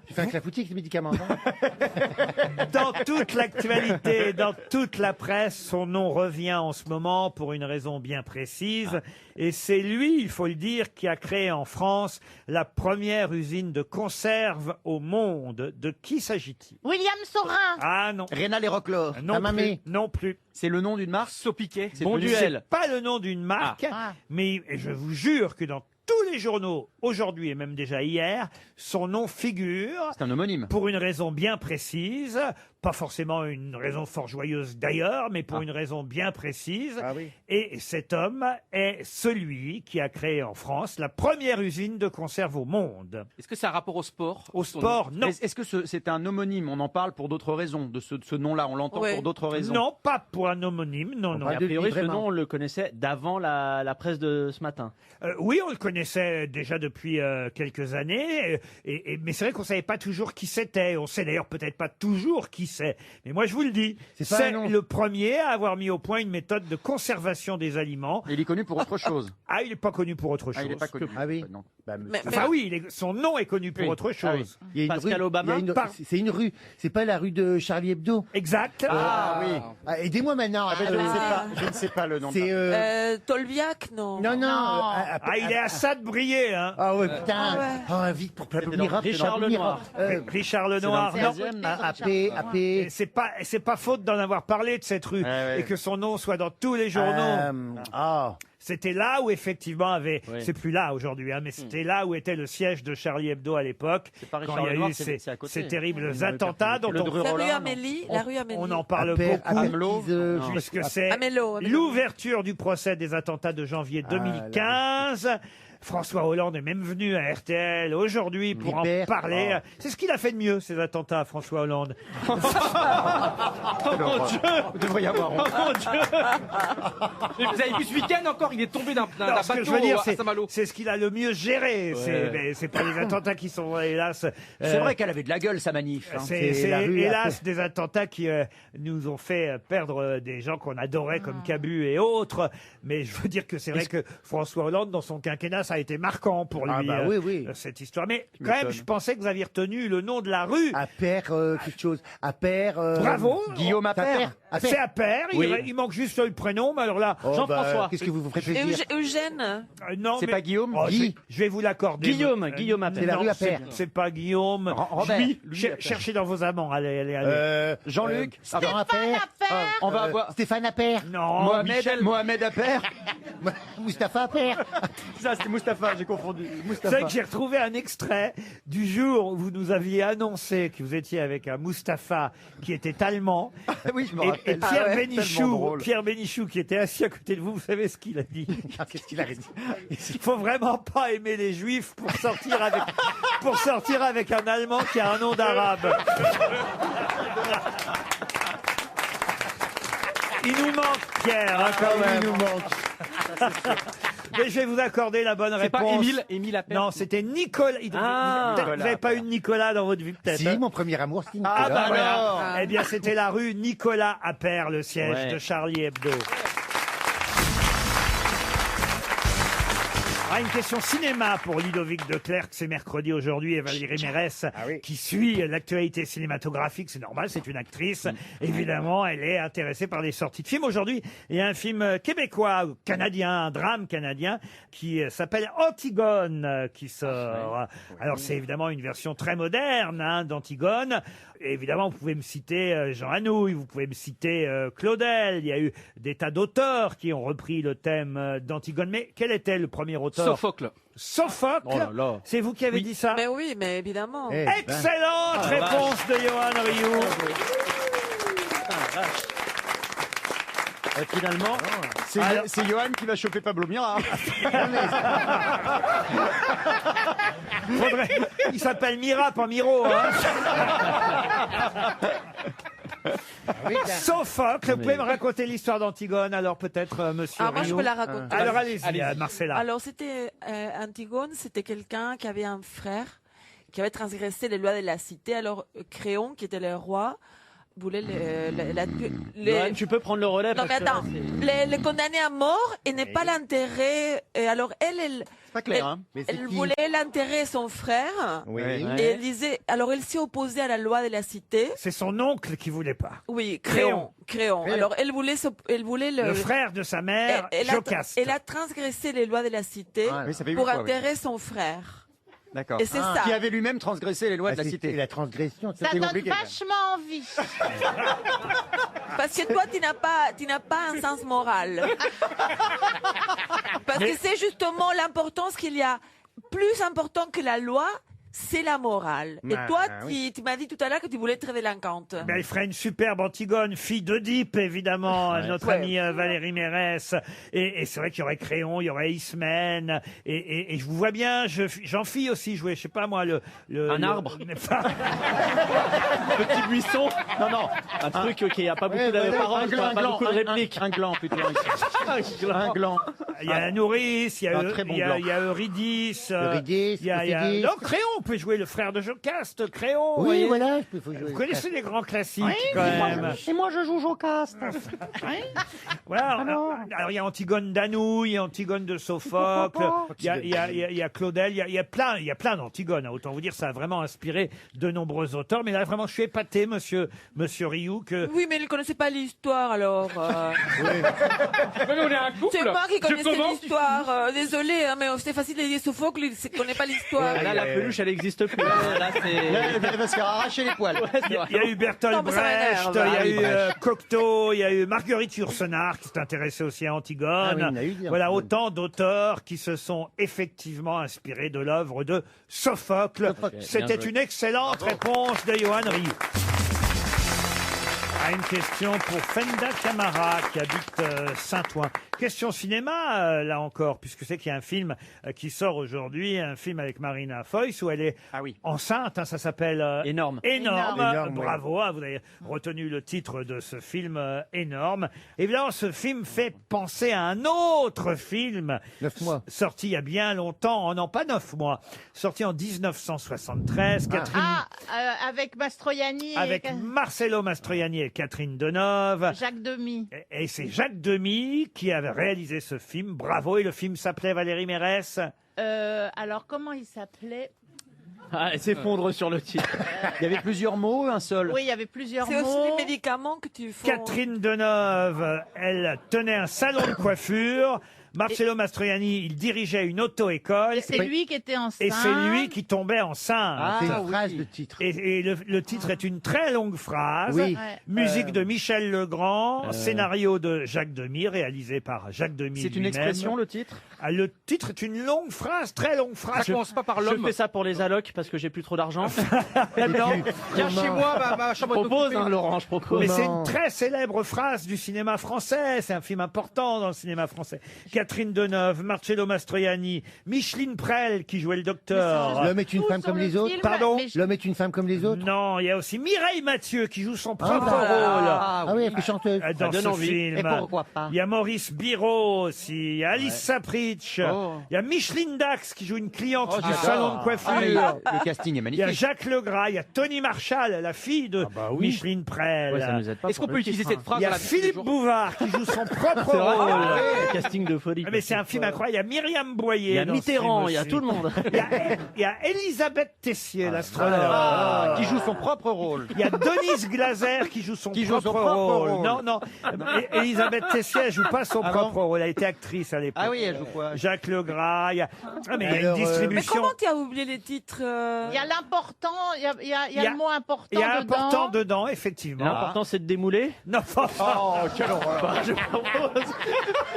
S6: Tu fais un clafoutis avec les médicaments. non
S2: Dans toute l'actualité, dans toute la presse, son nom revient en ce moment pour une raison bien précise. Et c'est lui, il faut le dire, qui a créé en France la première usine de conserve au monde. De qui s'agit-il?
S5: William Saurin.
S2: Ah non.
S4: Rénal et Roquelaure.
S2: Non plus.
S6: Mamé.
S2: Non plus.
S4: C'est le nom d'une marque?
S8: Sopiquet.
S4: C'est
S3: Bon
S4: devenu-
S3: duel.
S2: Pas le nom d'une marque,
S5: Ah.
S2: mais je vous jure que dans tous les journaux, aujourd'hui et même déjà hier, son nom figure.
S4: C'est un homonyme.
S2: Pour une raison bien précise, pas forcément une raison fort joyeuse d'ailleurs, mais pour une raison bien précise.
S6: Ah oui.
S2: Et cet homme est celui qui a créé en France la première usine de conserve au monde.
S8: Est-ce que ça a un rapport au sport?
S2: Au sport, non.
S4: Est-ce que c'est un homonyme? On en parle pour d'autres raisons. De ce nom-là, on l'entend
S7: Ouais.
S4: pour d'autres raisons.
S2: Non, pas pour un homonyme, non, non.
S3: Et a
S6: de
S3: priori,
S6: lui,
S3: ce
S6: vraiment.
S3: nom, on le connaissait d'avant la presse de ce matin.
S2: Oui, on le connaissait déjà depuis quelques années, mais c'est vrai qu'on savait pas toujours qui c'était. On sait d'ailleurs peut-être pas toujours qui c'est. Mais moi, je vous le dis,
S6: C'est pas
S2: c'est
S6: un nom.
S2: le premier à avoir mis au point une méthode de conservation des aliments.
S4: Et il est connu pour autre chose.
S2: Ah, il n'est pas connu pour autre chose.
S4: Ah, il n'est pas connu.
S6: Ah oui.
S4: Non.
S6: Bah,
S7: Mais-
S2: Enfin oui, son nom est connu pour
S4: Oui.
S2: autre
S4: Ah oui.
S2: chose.
S6: il y a une
S3: Pascal
S6: rue-
S3: Obama
S6: il y a une-
S2: Par-
S6: C'est une rue. C'est pas la rue de Charlie Hebdo.
S2: Exact.
S4: Ah oui.
S6: Ah, aidez-moi maintenant.
S4: Je ne sais pas le nom.
S6: C'est.
S7: Tolbiac, non.
S6: Non, non.
S2: Ah, il est à ça de briller, hein.
S6: Ah ouais, putain.
S7: Ah ouais.
S6: Ah, vite pour
S4: C'était
S6: Miracle,
S3: Richard
S6: Miracle.
S3: Lenoir.
S2: Richard Lenoir,
S4: C'est
S2: non.
S4: dans le 13e,
S6: AP, Allée.
S2: C'est pas faute d'en avoir parlé de cette rue et que son nom soit dans tous les journaux. C'était là où effectivement c'est plus là aujourd'hui, mais c'était là où était le siège de Charlie Hebdo à l'époque, quand il y a eu ces terribles attentats dont
S7: La rue Amélie,
S2: on en parle beaucoup, puisque c'est
S7: Amélo.
S2: l'ouverture du procès des attentats de janvier 2015. François Hollande est même venu à RTL aujourd'hui pour en parler. C'est ce qu'il a fait de mieux, ces attentats, François Hollande.
S3: Oh mon Dieu!
S4: Vous devriez avoir honte.
S3: Oh mon Dieu!
S8: Mais vous avez vu ce week-end encore, il est tombé d'un
S2: Ce que je
S8: bateau
S2: veux dire,
S8: à Saint-Malo.
S2: c'est ce qu'il a le mieux géré. C'est pas les attentats qui sont, hélas...
S4: C'est vrai qu'elle avait de la gueule, sa manif. Hein.
S2: C'est hélas des attentats qui nous ont fait perdre des gens qu'on adorait comme Cabu et autres. Mais je veux dire que c'est vrai que François Hollande, dans son quinquennat, ça a été marquant pour lui,
S6: oui.
S2: cette histoire. Mais quand même, je pensais que vous aviez retenu le nom de la rue.
S6: Appert, quelque chose. Appert.
S2: Bravo.
S4: Guillaume Appert.
S2: C'est Appert. Il manque juste le prénom. Mais alors là,
S3: Jean-François.
S6: Qu'est-ce que vous ferez plaisir?
S7: Eugène.
S2: Non,
S4: C'est
S2: mais-
S4: pas Guillaume
S2: Je vais vous l'accorder.
S3: Guillaume Appert.
S6: C'est la rue Appert.
S2: C'est pas Guillaume.
S4: Robert.
S2: Cherchez dans vos amants. Allez.
S4: Jean-Luc.
S6: Stéphane Appert.
S4: On va avoir
S6: Stéphane Appert.
S2: Non.
S4: Mohamed Appert.
S6: Mustapha Appert.
S4: Ça, c'était Mustapha, j'ai confondu.
S2: C'est vrai que j'ai retrouvé un extrait du jour où vous nous aviez annoncé que vous étiez avec un Mustapha qui était allemand.
S4: Oui, je me
S2: Et
S4: rappelle.
S2: Pierre Bénichou, qui était assis à côté de vous, vous savez ce qu'il a dit?
S6: Qu'est-ce qu'il a dit?
S2: Il faut vraiment pas aimer les juifs pour sortir avec un Allemand qui a un nom d'arabe. Il nous manque Pierre, hein, quand même.
S6: Il nous manque.
S2: Mais je vais vous accorder la bonne
S8: C'est pas
S2: réponse.
S8: Émile Appert.
S2: Non, c'était Nicolas. Vous n'avez pas eu de Nicolas dans votre vie, peut-être?
S6: Si, mon premier amour, c'est Nicolas.
S2: Ah bah voilà.
S7: Ah.
S2: Eh bien, c'était la rue Nicolas Appert, le siège de Charlie Hebdo. Ah, une question cinéma pour Ludovic de Clercq. C'est mercredi aujourd'hui et Valérie Mérès qui suit l'actualité cinématographique. C'est normal, c'est une actrice. Évidemment, elle est intéressée par les sorties de films. Aujourd'hui, il y a un film québécois, canadien, un drame canadien qui s'appelle Antigone qui sort. Alors, c'est évidemment une version très moderne d'Antigone. Et évidemment, vous pouvez me citer Jean Anouilh, vous pouvez me citer Claudel. Il y a eu des tas d'auteurs qui ont repris le thème d'Antigone. Mais quel était le premier auteur?
S8: Sophocle.
S2: Sophocle.
S8: Oh là là.
S2: C'est vous qui avez dit ça?
S7: Mais oui, mais évidemment.
S2: Excellente réponse de Johan Rioux.
S4: Finalement, c'est Johan qui va choper Pablo Mira.
S2: Il s'appelle Mira, pas Miro. Hein. Sophocle, vous pouvez me raconter l'histoire d'Antigone, alors peut-être, monsieur
S7: Ah, moi, je
S2: Rioux.
S7: peux la raconter.
S2: Alors allez-y, Marcella.
S7: Alors, c'était Antigone, c'était quelqu'un qui avait un frère qui avait transgressé les lois de la cité. Alors, Créon, qui était le roi, voulait
S3: Johan, tu peux prendre le relais.
S7: Non, mais attends, le condamner à mort et ne pas l'enterrer. Et alors, elle
S4: pas clair, hein.
S7: Elle voulait l'enterrer son frère.
S6: Oui.
S7: Et elle disait, alors elle s'est opposée à la loi de la cité.
S2: C'est son oncle qui voulait pas.
S7: Oui, Créon. Alors elle voulait
S2: le frère de sa mère, Jocaste.
S7: Elle a transgressé les lois de la cité pour enterrer son frère.
S4: D'accord.
S7: Et c'est ça.
S4: Qui avait lui-même transgressé les lois de la cité.
S6: Et la transgression,
S5: Ça
S6: c'était
S5: donne
S6: compliqué.
S5: vachement envie.
S7: Parce que toi, tu n'as pas un sens moral. Parce que c'est justement l'importance qu'il y a. Plus important que la loi, c'est la morale. Et toi, tu m'as dit tout à l'heure que tu voulais être délinquante.
S2: Mais elle ferait une superbe Antigone, fille d'Oedipe, évidemment, notre amie Valérie Mérès. Et c'est vrai qu'il y aurait Créon, il y aurait Ismène. Et je vous vois bien, Jean-Phil aussi jouer, je sais pas moi,
S3: un arbre. Petit buisson. Non, un truc qui a pas beaucoup de paroles, pas beaucoup de répliques.
S4: Un gland plutôt.
S3: Un gland.
S2: Il y a Nourrice, il y a Eurydice. Il y a non, Créon, on peut jouer le frère de Jocaste, Créon.
S6: Oui,
S2: voyez.
S6: voilà. Il faut jouer.
S2: Vous connaissez les grands classiques, quand même.
S4: Et moi, je joue Jocaste.
S2: Voilà. Alors, il y a Antigone d'Anouilh, Antigone de Sophocle, il y a Claudel, il y a plein d'Antigones. Autant vous dire, ça a vraiment inspiré de nombreux auteurs. Mais là, vraiment, je suis épaté, monsieur Rioux, que...
S7: Oui, mais il ne connaissait pas l'histoire, alors.
S8: On est un couple.
S7: C'est moi qui connaissais l'histoire. Désolé, mais c'est facile de dire Sophocle, il ne connaît pas l'histoire.
S3: Là, la peluche, qu'elle n'existe plus. Là, c'est...
S4: Là, elle va se faire arracher les poils.
S2: Il y a eu Bertolt Brecht, il y a eu Cocteau, il y a eu Marguerite Yourcenar qui s'est intéressée aussi à Antigone.
S6: Ah oui, il y en a eu, bien.
S2: Voilà autant d'auteurs qui se sont effectivement inspirés de l'œuvre de Sophocle. C'était une excellente réponse de Johan Rioux. Une question pour Fenda Camara qui habite Saint-Ouen. Question cinéma, là encore, puisque c'est qu'il y a un film qui sort aujourd'hui, un film avec Marina Foïs où elle est enceinte, ça s'appelle
S3: Énorme.
S2: Énorme. Bravo, vous avez retenu le titre de ce film Énorme. Évidemment, ce film fait penser à un autre film
S6: 9 mois.
S2: Sorti il y a bien longtemps, non pas 9 mois, sorti en 1973. Catherine,
S5: Avec Mastroianni
S2: avec Marcello Mastroianni et Catherine Deneuve.
S5: Jacques Demy.
S2: Et c'est Jacques Demy qui avait réalisé ce film. Bravo. Et le film s'appelait Valérie Mérès.
S5: Alors, comment il s'appelait?
S3: Elle s'effondre sur le titre.
S4: Il y avait plusieurs mots, un seul.
S5: Oui, il y avait plusieurs
S7: C'est
S5: mots.
S7: aussi des médicaments que tu fais.
S2: Catherine Deneuve, elle tenait un salon de coiffure. Marcello Mastroianni, il dirigeait une auto-école.
S5: Et c'est lui qui était enceinte.
S2: Et c'est lui qui tombait enceinte.
S6: C'est une phrase de titre.
S2: Et le titre est une très longue phrase.
S6: Oui.
S5: Ouais.
S2: Musique de Michel Legrand, scénario de Jacques Demy, réalisé par Jacques Demy.
S4: C'est une
S2: lui-même.
S4: expression, le titre?
S2: Le titre est une longue phrase, très longue phrase.
S8: Ça commence pas par
S3: Je
S8: l'homme.
S3: fais ça pour les allocs parce que j'ai plus trop d'argent.
S8: Non, viens chez moi, ma
S3: Je
S8: chambre de
S3: propose,
S8: poupée.
S3: Laurent, je propose.
S2: Mais c'est une très célèbre phrase du cinéma français. C'est un film important dans le cinéma français. Catherine Deneuve, Marcello Mastroianni, Micheline Prel qui jouait le docteur.
S6: L'homme est une femme comme les autres.
S2: Pardon.
S6: L'homme est une femme comme les autres.
S2: Non, il y a aussi Mireille Mathieu qui joue son propre
S6: bah,
S2: rôle.
S6: Ah oui, elle fait chanteuse.
S2: Dans
S3: donne
S2: ce
S3: envie.
S2: film.
S4: Et pourquoi pas?
S2: Il y a Maurice Biro aussi, il y a Alice Sapritch, il y a Micheline Dax qui joue une cliente du salon de coiffure.
S4: Le casting est
S2: Il y a
S4: magnifique.
S2: Jacques Legras, il y a Tony Marshall, la fille de Micheline Prel.
S3: Ouais, ça nous aide pas
S8: Est-ce qu'on
S3: pour
S8: peut
S3: le
S8: utiliser
S3: titre,
S8: cette
S3: hein.
S8: phrase
S2: Il y
S8: dans
S2: a
S8: la vie de tous les
S2: Philippe
S8: jours
S2: Bouvard qui joue son propre
S3: C'est vrai.
S2: rôle.
S3: Casting de folie.
S2: Mais c'est un film incroyable. Il y a Myriam Boyer.
S3: Il y a
S2: dans ce
S3: Mitterrand,
S2: film
S3: il y a
S2: aussi.
S3: tout le monde.
S2: Il y a Elisabeth Tessier, l'astronome.
S4: Qui joue son propre rôle.
S2: Il y a Denise Glaser qui joue son propre rôle. Non, non. Elisabeth Tessier, elle joue pas son propre rôle. Elle était actrice à l'époque.
S4: Ah oui, elle joue quoi?
S2: Jacques Legras. Mais il y a une
S6: Alors,
S7: Mais
S2: distribution.
S7: comment tu as oublié les titres
S5: Il y a l'important, il y a le mot important
S2: Il y a
S5: dedans.
S2: important dedans, effectivement.
S3: L'important, c'est de démouler.
S2: Non,
S4: Oh, quelle horreur.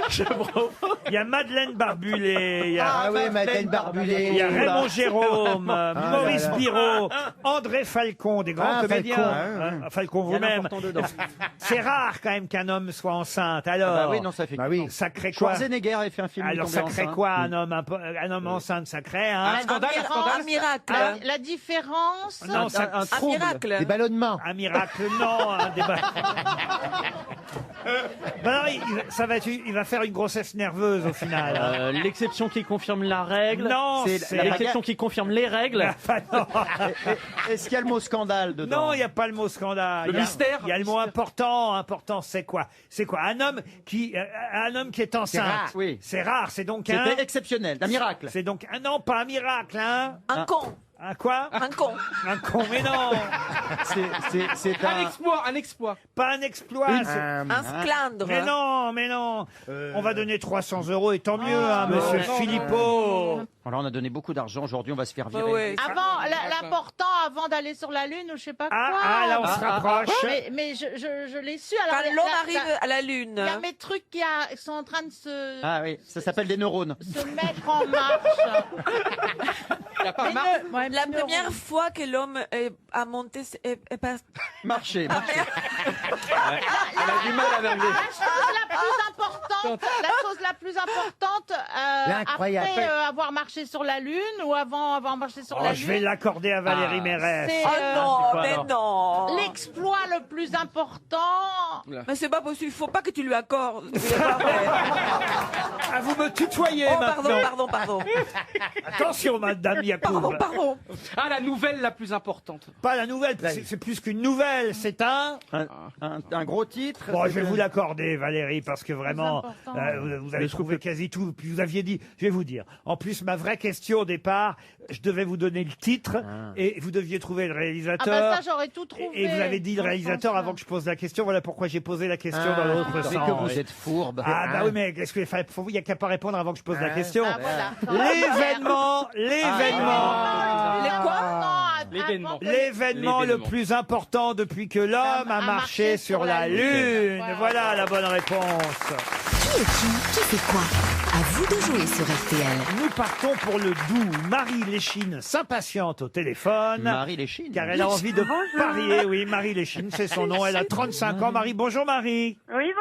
S3: Je propose.
S2: il y a Madeleine Barbulé. Il y a,
S6: Ah oui, Madeleine Barbulé.
S2: il y a Raymond Jérôme, Maurice
S6: là là.
S2: Biro, André Falcon, des grands
S6: Ah,
S2: comédiens.
S6: Falcon,
S2: Falcon
S3: Il y a
S2: vous-même.
S3: l'important dedans.
S2: C'est rare quand même qu'un homme soit enceinte. Alors,
S4: Bah oui, non, ça fait.
S6: Bah oui.
S2: ça crée quoi?
S4: Schwarzenegger avait fait un film.
S2: Alors
S4: où il
S2: ça
S4: tombait
S2: crée
S4: enceinte.
S2: quoi un homme enceinte? Ça crée un
S7: Un miracle.
S5: La différence.
S2: non, ça,
S4: un
S7: Un
S4: trouble.
S7: miracle.
S6: Des ballonnements.
S2: un miracle, non, un débat. Ben non, il va faire une grossesse nerveuse au final.
S3: L'exception qui confirme la règle.
S2: Non,
S4: c'est
S2: c'est
S4: la
S3: L'exception qui confirme les règles.
S2: Enfin, non.
S4: Est-ce qu'il y a le mot scandale dedans?
S2: Non, il n'y a pas le mot scandale.
S8: Le
S2: Il y a-
S8: mystère.
S2: Il y a le mot important. Important, c'est quoi? C'est quoi? Un homme qui est enceinte.
S4: rare, oui.
S2: C'est rare. C'est donc
S4: C'était exceptionnel, un miracle.
S2: C'est donc un non, pas un miracle, hein?
S7: Un con.
S2: Un quoi?
S7: Un con.
S2: Un con, mais non.
S4: C'est
S8: Un exploit, un exploit.
S2: Pas un exploit. c'est-
S7: Un sclandre.
S2: Mais non, mais non. On va donner 300 € et tant mieux, hein, monsieur Philippot.
S4: Alors, on a donné beaucoup d'argent. Aujourd'hui, on va se faire virer.
S7: Ouais.
S5: Avant, l'important avant d'aller sur la Lune ou je sais pas quoi.
S2: Là, on se rapproche.
S5: Mais je l'ai su. Alors,
S7: Quand l'homme arrive à la Lune.
S5: il y a mes trucs qui sont en train de se,
S4: Ah oui, ça s'appelle des neurones.
S5: se mettre en marche.
S8: Il n'y a pas
S5: Mais
S8: Mars.
S5: ouais,
S7: La
S5: mais
S7: première fois que l'homme a monté, est pas.
S4: Marcher, marcher.
S3: Elle a du mal à
S5: La
S3: arriver.
S5: chose la plus importante,
S6: L'incroyable.
S5: après avoir marché sur la Lune ou avant avoir marché sur la
S2: Oh, je vais
S5: Lune,
S2: l'accorder à Valérie Mérès.
S5: c'est
S7: Oh non,
S3: quoi,
S7: mais
S3: alors
S7: non.
S5: l'exploit le plus important.
S7: Mais c'est pas possible, il faut pas que tu lui accordes. C'est pas vrai.
S2: Ah, vous me tutoyez
S7: Oh,
S2: maintenant.
S7: pardon.
S2: Attention, madame Yacoub.
S7: Pardon.
S8: Ah, la nouvelle la plus importante.
S2: Pas la nouvelle, c'est plus qu'une nouvelle, c'est un...
S4: Un gros titre.
S2: Bon, je vais vous l'accorder, Valérie, parce que vraiment, vous avez trouvé quasi tout. Puis vous aviez dit, je vais vous dire, en plus, ma vraie question au départ, je devais vous donner le titre et vous deviez trouver le réalisateur.
S5: Ah bah ça, j'aurais tout trouvé.
S2: Et vous avez dit le réalisateur avant que je pose la question. Voilà pourquoi j'ai posé la question dans l'autre sens.
S4: C'est que vous êtes fourbe.
S2: Ah bah oui, mais qu'est-ce qu'il faut il n'y a qu'à pas répondre avant que je pose la question.
S5: Ah, voilà.
S2: L'événement le plus important depuis que l'homme a marché sur la Lune. Voilà la bonne réponse.
S10: Qui est qui fait quoi? À vous de jouer sur RTL.
S2: Nous partons pour le Doubs. Marie Léchine s'impatiente au téléphone.
S4: Marie Léchine.
S2: Car elle a envie de parier. Oui, Marie Léchine, c'est son nom. Elle a 35 ans. Marie, bonjour Marie.
S12: Oui,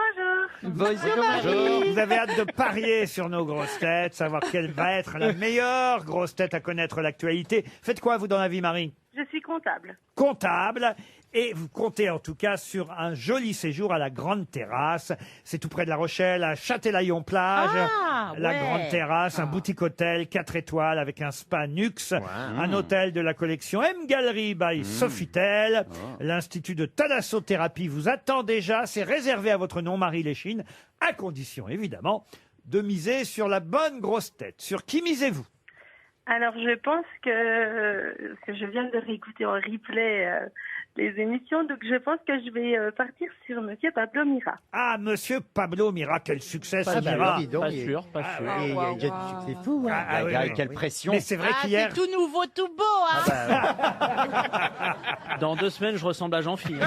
S12: bonjour.
S2: Bonjour Marie. Vous avez hâte de parier sur nos grosses têtes, savoir quelle va être la meilleure grosse tête à connaître l'actualité. Faites quoi, vous, dans la vie, Marie?
S12: Je suis comptable.
S2: Comptable. Et vous comptez en tout cas sur un joli séjour à la Grande Terrasse. C'est tout près de La Rochelle, à Châtelaillon-Plage. La Grande Terrasse, un boutique-hôtel 4 étoiles avec un spa Nux. Un hôtel de la collection M Gallery by Sofitel. L'Institut de thalassothérapie vous attend déjà. C'est réservé à votre nom, Marie Léchine, à condition évidemment de miser sur la bonne grosse tête. Sur qui misez-vous?
S12: Alors, je pense que je viens de réécouter en replay les émissions, donc je pense que je vais partir sur Monsieur Pablo Mira.
S2: Ah, Monsieur Pablo Mira, quel succès ce
S4: Pas
S2: Mira.
S4: sûr, pas sûr.
S6: Il y a déjà du succès fou. Hein.
S4: Quelle pression.
S2: Mais c'est vrai qu'hier...
S5: C'est tout nouveau, tout beau, hein.
S3: Dans 2 semaines, je ressemble à Jean-Philippe.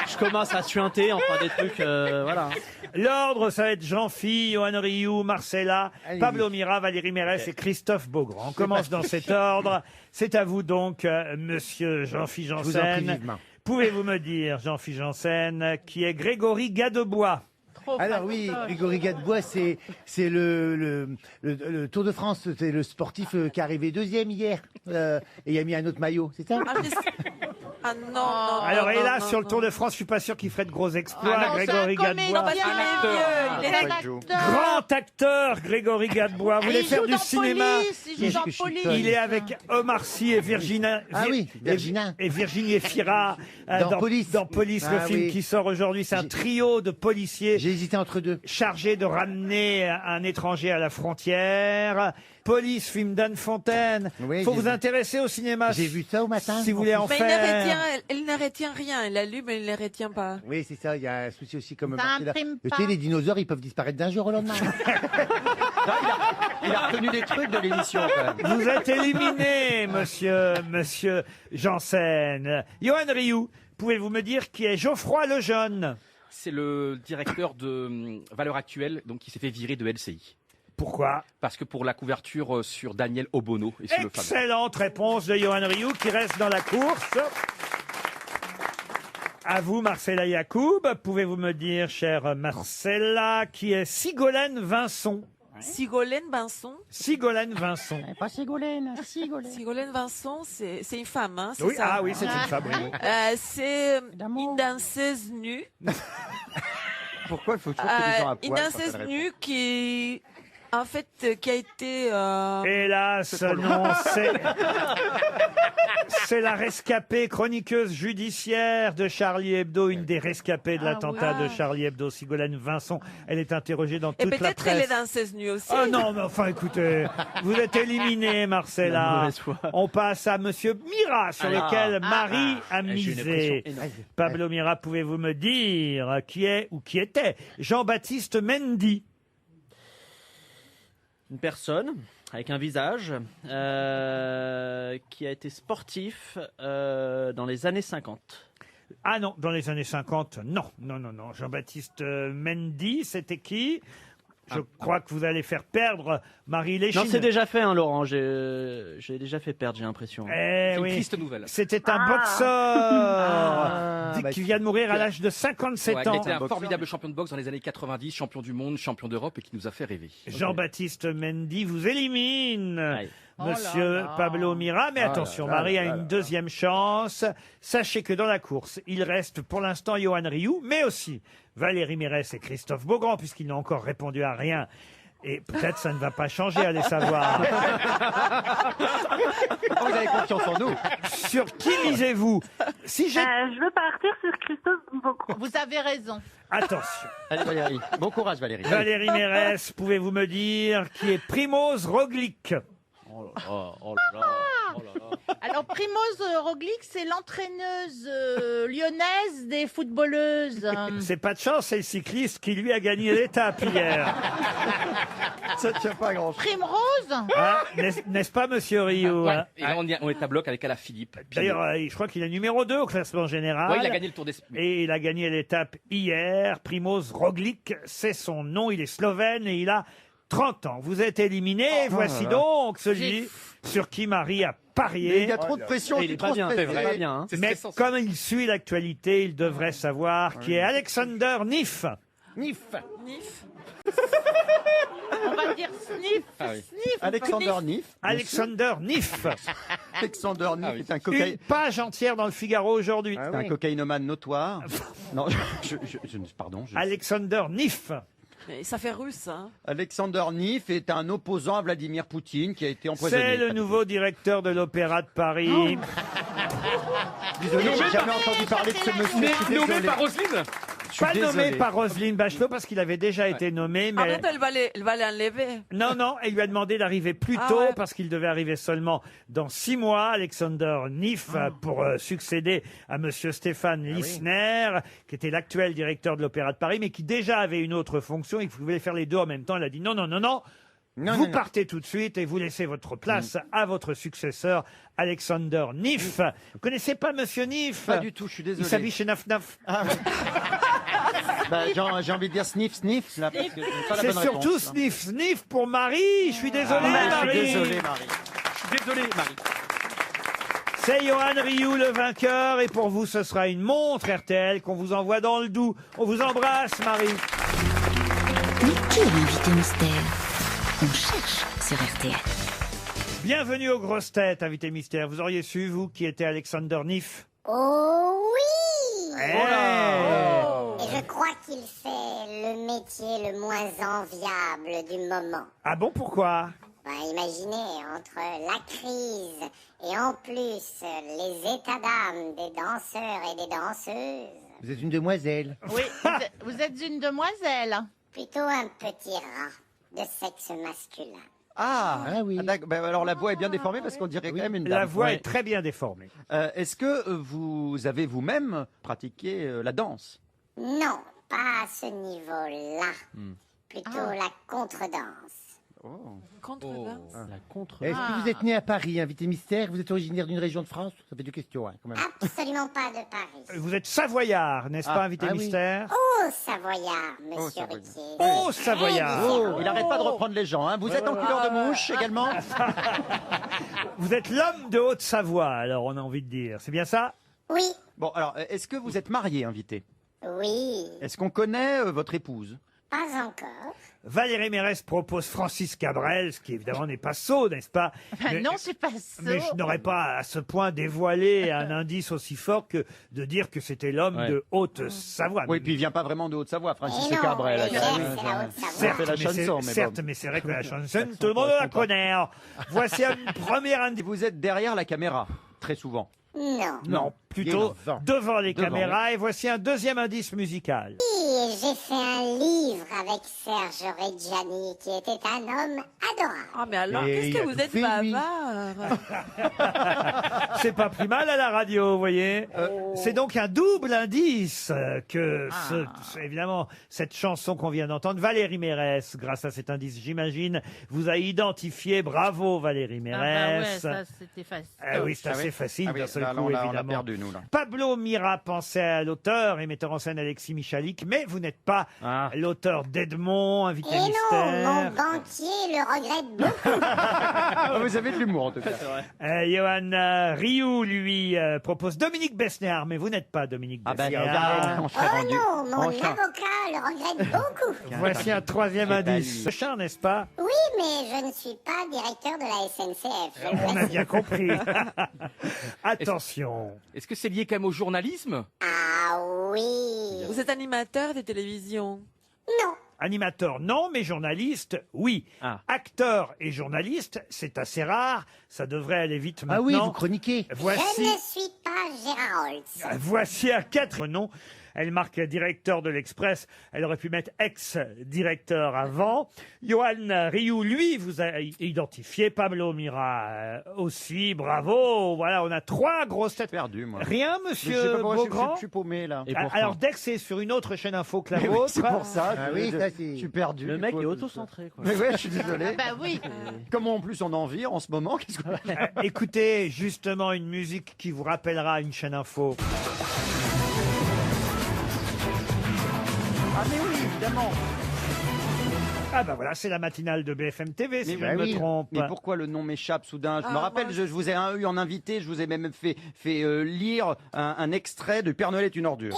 S3: Je commence à suinter, enfin des trucs, voilà.
S2: L'ordre, ça va être Jean-Philippe, Johan Rioux, Marcella, Pablo Mira, Valérie Mérès et Christophe Beaugrand. On commence dans cet ordre. C'est à vous donc, monsieur Jean-Philippe
S6: Je vous en prie
S2: Janssen.
S6: vivement.
S2: Pouvez-vous me dire, Jean-Philippe Janssen, qui est Grégory Gadebois?
S6: Alors oui, Grégory Gadebois, c'est le Tour de France, c'est le sportif qui est arrivé 2e hier. Et il a mis un autre maillot, c'est ça?
S7: Ah non.
S2: Alors hélas, sur le Tour de France, je suis pas sûr qu'il ferait de gros exploits, Grégory Gadebois.
S7: Il est vieux.
S2: Grand acteur, Grégory Gadebois. Vous voulez faire du cinéma?
S5: Il joue dans Police.
S2: Il est avec Omar Sy et Virginie Efira dans Police, le film qui sort aujourd'hui. C'est un trio de policiers.
S6: J'ai hésité entre deux.
S2: Chargés de ramener un étranger à la frontière. Police, film d'Anne Fontaine.
S6: Oui,
S2: faut vous intéresser au cinéma.
S6: J'ai vu ça au matin.
S2: Si vous voulez en
S7: Mais
S2: faire.
S7: il ne retient rien. Il allume, mais il ne retient pas.
S6: Oui, c'est ça. Il y a un souci aussi comme
S5: Ça
S6: Marcella.
S5: imprime
S6: Tu
S5: pas.
S6: sais, les dinosaures, ils peuvent disparaître d'un jour au lendemain.
S4: Il a retenu des trucs de l'émission, quand même.
S2: Vous êtes éliminé, monsieur Janssen. Johan Rioux, pouvez-vous me dire qui est Geoffroy Lejeune?
S8: C'est le directeur de Valeurs Actuelles, donc qui s'est fait virer de LCI.
S2: Pourquoi?
S8: Parce que pour la couverture sur Daniel Obono et sur le fameux.
S2: Excellente réponse de Johan Rioux qui reste dans la course. À vous, Marcella Yacoub. Pouvez-vous me dire, chère Marcella, qui est Sigolène Vincent?
S7: Sigolène Vincent.
S2: Sigolène Vincent.
S5: Pas Ségolène, Ségolène.
S7: Sigolène Vincent, c'est une femme, hein, c'est
S2: Oui,
S7: ça?
S2: ah oui, c'est une femme. Oui.
S7: C'est une danseuse nue.
S4: Pourquoi il faut toujours que les gens à poil
S7: Une danseuse nue qui, en fait, qui a été...
S2: Hélas, non, c'est la rescapée chroniqueuse judiciaire de Charlie Hebdo, une des rescapées de l'attentat de Charlie Hebdo, Sigolène Vincent. Elle est interrogée dans
S7: Et
S2: toute la
S7: peut-être
S2: presse.
S7: elle est danseuse nue aussi.
S2: Oh non, mais enfin, écoutez, vous êtes éliminé,
S3: La
S2: Marcella.
S3: mauvaise foi.
S2: On passe à Monsieur Mira, sur lequel Marie a
S3: J'ai une
S2: misé.
S3: impression énorme.
S2: Pablo Mira, pouvez-vous me dire qui est ou qui était Jean-Baptiste Mendy?
S3: Une personne avec un visage qui a été sportif dans les années 50.
S2: Ah non, dans les années 50, non. Jean-Baptiste Mendy, c'était qui? Je crois que vous allez faire perdre Marie Léchine.
S3: Non, c'est déjà fait, hein, Laurent. J'ai déjà fait perdre, j'ai l'impression.
S2: Eh
S8: C'est une
S2: oui.
S8: triste nouvelle.
S2: C'était un boxeur qui vient de mourir à l'âge de 57
S8: Ouais, il
S2: ans.
S8: était un formidable champion de boxe dans les années 90, champion du monde, champion d'Europe et qui nous a fait rêver.
S2: Jean-Baptiste Mendy vous élimine.
S3: Ouais.
S2: Monsieur Pablo Mira, mais attention, Marie a une deuxième chance. Sachez que dans la course, il reste pour l'instant Johan Rioux, mais aussi Valérie Mérès et Christophe Beaugrand, puisqu'ils n'ont encore répondu à rien. Et peut-être ça ne va pas changer, allez savoir.
S4: Vous avez confiance en nous.
S2: Sur qui misez-vous? Si j'ai...
S12: Je veux partir sur Christophe Beaugrand.
S5: Vous avez raison.
S2: Attention.
S4: Allez Valérie, bon courage Valérie.
S2: Valérie Mérès, pouvez-vous me dire qui est Primoz Roglic?
S5: Alors, Primoz Roglic, c'est l'entraîneuse lyonnaise des footballeuses.
S2: C'est pas de chance, c'est le cycliste qui lui a gagné l'étape hier.
S4: Ça tient pas grand chose.
S5: Primrose.
S2: Ah, n'est-ce pas, monsieur Rio?
S8: Ouais.
S2: hein
S8: Et là, on est à bloc avec Alaphilippe.
S2: D'ailleurs, je crois qu'il est numéro 2 au classement général.
S8: Ouais, il a gagné le Tour d'Espagne.
S2: Et il a gagné l'étape hier. Primoz Roglic, c'est son nom. Il est slovène et il a 30 ans. Vous êtes éliminé. Voici donc celui sur qui Marie a parié.
S4: Mais il y a trop de pression.
S3: Il est pas bien, c'est vrai. Pas bien, hein.
S2: Mais comme il suit l'actualité, il devrait savoir qui est Alexander Nif.
S5: Nif. On va dire sniff. Sniff.
S4: Alexander Nif.
S2: Alexander Nif.
S4: Alexander Nif est un
S2: Une
S4: cocaïne.
S2: page entière dans le Figaro aujourd'hui.
S4: C'est un cocaïnomane notoire. Non, pardon.
S2: Alexander Nif.
S7: Et ça fait russe, hein.
S4: Alexander Nif est un opposant à Vladimir Poutine qui a été empoisonné.
S2: C'est le nouveau directeur de l'Opéra de Paris.
S4: Désolé, j'ai jamais entendu parler de ce monsieur. Je suis
S8: Nommé
S4: désolé.
S8: par Roselyne.
S2: Pas nommé
S4: désolé.
S2: par Roselyne Bachelot parce qu'il avait déjà été nommé. Mais...
S7: Arrête, elle va l'enlever.
S2: Non, elle lui a demandé d'arriver plus
S7: Ah
S2: tôt
S7: ouais.
S2: parce qu'il devait arriver seulement dans 6 mois. Alexander Nif pour succéder à monsieur Stéphane Lissner, qui était l'actuel directeur de l'Opéra de Paris, mais qui déjà avait une autre fonction et qui voulait faire les deux en même temps. Elle a dit non. Vous partez tout de suite et vous laissez votre place à votre successeur, Alexander Nif. Vous connaissez pas monsieur Nif?
S4: Pas du tout, je suis désolé.
S2: Il s'habille chez Naf Naf.
S4: Bah, j'ai envie de dire sniff, là, parce que c'est pas la
S2: C'est
S4: bonne
S2: surtout
S4: réponse, hein.
S2: sniff pour Marie. Je suis désolé,
S4: Je
S2: Marie.
S4: suis désolé, Marie.
S8: Je suis désolé, Marie.
S2: C'est Johan Rioux le vainqueur et pour vous ce sera une montre RTL qu'on vous envoie dans le Doubs. On vous embrasse Marie.
S10: Mais qui est l'invité mystère? On cherche sur RTL.
S2: Bienvenue aux grosses têtes, invité mystère. Vous auriez su, vous, qui était Alexander Nif?
S13: Oh oui!
S2: Eh.
S13: Et je crois qu'il fait le métier le moins enviable du moment.
S2: Ah bon, pourquoi?
S13: Imaginez, entre la crise et en plus les états d'âme des danseurs et des danseuses.
S6: Vous êtes une demoiselle.
S5: Oui, vous êtes une demoiselle.
S13: Plutôt un petit rat de sexe masculin.
S4: Ah oui. Bah, alors la voix est bien déformée parce qu'on dirait quand même une dame.
S2: La voix
S4: Ouais.
S2: est très bien déformée.
S4: Est-ce que vous avez vous-même pratiqué la danse?
S13: Non, pas à ce niveau-là. Plutôt la contredanse.
S7: Contredanse.
S3: La contre.
S6: Est-ce que vous êtes né à Paris, invité mystère? Vous êtes originaire d'une région de France? Ça fait deux questions, hein, quand même.
S13: Absolument pas de Paris.
S2: Vous êtes savoyard, n'est-ce pas, invité
S6: oui.
S2: mystère?
S13: Oh, Savoyard, monsieur Ruquier.
S2: Oh, Savoyard.
S4: Il arrête pas de reprendre les gens. Hein. Vous êtes en couleur de mouche également?
S2: Vous êtes l'homme de Haute-Savoie, alors on a envie de dire. C'est bien ça?
S13: Oui.
S4: Bon, alors, est-ce que vous êtes marié, invité?
S13: Oui.
S4: Est-ce qu'on connaît votre épouse?
S13: Pas encore.
S2: Valérie Mérès propose Francis Cabrel, ce qui évidemment n'est pas sot, n'est-ce pas? Mais-
S5: Non, c'est pas ça.
S2: Mais je n'aurais pas à ce point dévoilé un indice aussi fort que de dire que c'était l'homme de Haute-Savoie.
S4: Oui, puis il vient pas vraiment de Haute-Savoie, Francis
S13: Eh non,
S4: Cabrel.
S13: le Gers, c'est la Haute-Savoie.
S4: Ça fait la chanson, mais
S2: certes,
S4: bon.
S2: mais c'est vrai que la chanson, tout le monde la connaît. Alors, voici un premier indice.
S4: Vous êtes derrière la caméra, très souvent.
S13: Non.
S2: Non, plutôt devant les
S4: Devant.
S2: caméras. Et voici un deuxième indice musical.
S13: Oui, j'ai fait un livre avec Serge Reggiani, qui était un homme adorable.
S7: Ah, mais alors,
S6: Et
S7: qu'est-ce
S6: il
S7: que
S6: a
S7: vous
S6: tout
S7: êtes
S6: fait, lui.
S7: bavard?
S2: C'est pas plus mal à la radio, vous voyez. C'est donc un double indice que, évidemment, cette chanson qu'on vient d'entendre, Valérie Mérès, grâce à cet indice, j'imagine, vous a identifié. Bravo, Valérie
S5: Ah bah ouais,
S2: Mérès.
S5: ça c'était facile.
S2: Ah oui, c'est assez facile
S4: Ah oui,
S2: d'un seul
S4: là,
S2: coup,
S4: on a
S2: évidemment.
S4: perdu, nous, là.
S2: Pablo Mira pensait à l'auteur et metteur en scène Alexis Michalik, mais vous n'êtes pas l'auteur d'Edmond, invité
S13: Et non, mon
S2: mystère.
S13: banquier le regrette beaucoup.
S4: Vous avez de l'humour, en tout cas.
S2: Johan Rioux, lui, propose Dominique Besnéard, mais vous n'êtes pas Dominique
S4: Ah ben,
S2: Besnéard.
S4: on serait
S13: Oh
S4: rendu.
S13: non, mon
S4: On serait-
S13: avocat le regrette beaucoup.
S2: Voici un troisième
S4: C'est pas
S2: indice.
S4: lui.
S2: Ce chien, n'est-ce pas?
S13: Oui, mais je ne suis pas directeur de la SNCF. je le
S2: On a
S13: précise.
S2: bien compris. Attention.
S8: Est-ce que c'est lié quand même au journalisme?
S13: Ah oui.
S7: Vous êtes animateur de télévision?
S13: Non,
S2: Animateur, non, mais journaliste, oui. Acteur et journaliste, c'est assez rare. Ça devrait aller vite maintenant.
S6: Ah oui, vous chroniquez.
S2: Voici,
S13: Je ne suis pas Gérard Holtz.
S2: voici un 4 nom. Elle marque directeur de l'Express. Elle aurait pu mettre ex-directeur avant. Johan Rioux, lui, vous a identifié. Pablo Mira aussi. Bravo. Voilà, on a 3 grosses têtes.
S4: Perdu, moi.
S2: Rien,
S4: Mais
S2: monsieur
S4: je sais pas pourquoi
S2: Beaugrand.
S4: je suis paumé, là.
S2: Alors, dès que c'est sur une autre chaîne info que la
S4: Eh oui,
S2: vôtre.
S4: c'est pour ça.
S6: Ah oui, ça, c'est-
S4: Je suis perdu.
S3: Le mec est auto-centré, quoi.
S4: Mais ouais, je suis désolé.
S5: Bah oui.
S4: Comme en plus on en vit en ce moment, qu'est-ce que...
S2: Écoutez justement une musique qui vous rappellera une chaîne info.
S4: Ah mais oui, évidemment.
S2: Ah bah voilà, c'est la matinale de BFM TV, si je
S4: Mais
S2: ne
S4: oui.
S2: me trompe.
S4: Mais pourquoi le nom m'échappe soudain? Je me rappelle,
S7: moi
S4: je vous ai eu en invité, je vous ai même fait lire un extrait de Père Noël est une ordure.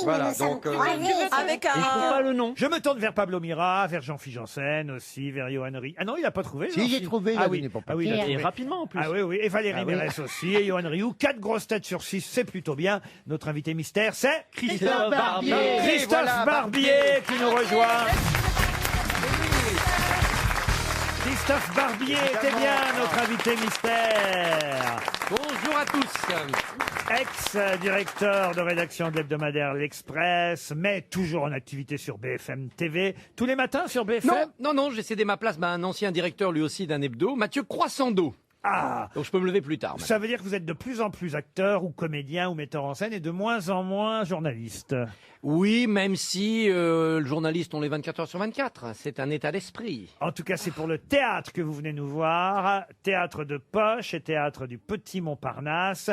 S4: Voilà, donc
S7: Avec
S3: Il trouve pas le nom.
S2: Je me tourne vers Pablo Mira, vers Jean-Philippe Janssen aussi, vers Johan Rioux. Ah non, il n'a pas trouvé.
S6: Si, j'ai
S2: Jean-Philippe.
S6: trouvé, il
S2: Ah
S6: a
S2: oui,
S6: donné pour
S2: ah oui, il a
S6: Pierre.
S3: Et
S2: trouvé.
S3: rapidement en plus.
S2: Ah oui, oui, et Valérie
S6: Ah oui.
S2: Mérès aussi, et Johan Rioux. 4 grosses têtes sur 6, c'est plutôt bien. Notre invité mystère, c'est
S3: Christophe Barbier.
S2: Christophe
S4: Voilà,
S2: Barbier qui nous rejoint. Christophe Barbier était bien notre invité mystère.
S14: Bonjour à tous.
S2: Ex-directeur de rédaction de l'hebdomadaire L'Express, mais toujours en activité sur BFM TV. Tous les matins sur BFM?
S14: Non, j'ai cédé ma place à un ancien directeur lui aussi d'un hebdo, Mathieu Croissando.
S2: Ah,
S14: Donc je peux me lever plus tard. maintenant.
S2: ça veut dire que vous êtes de plus en plus acteur ou comédien ou metteur en scène et de moins en moins journaliste.
S14: Oui, même si le journaliste, on l'est 24 heures sur 24. C'est un état d'esprit.
S2: En tout cas, c'est pour le théâtre que vous venez nous voir. Théâtre de Poche et théâtre du Petit Montparnasse.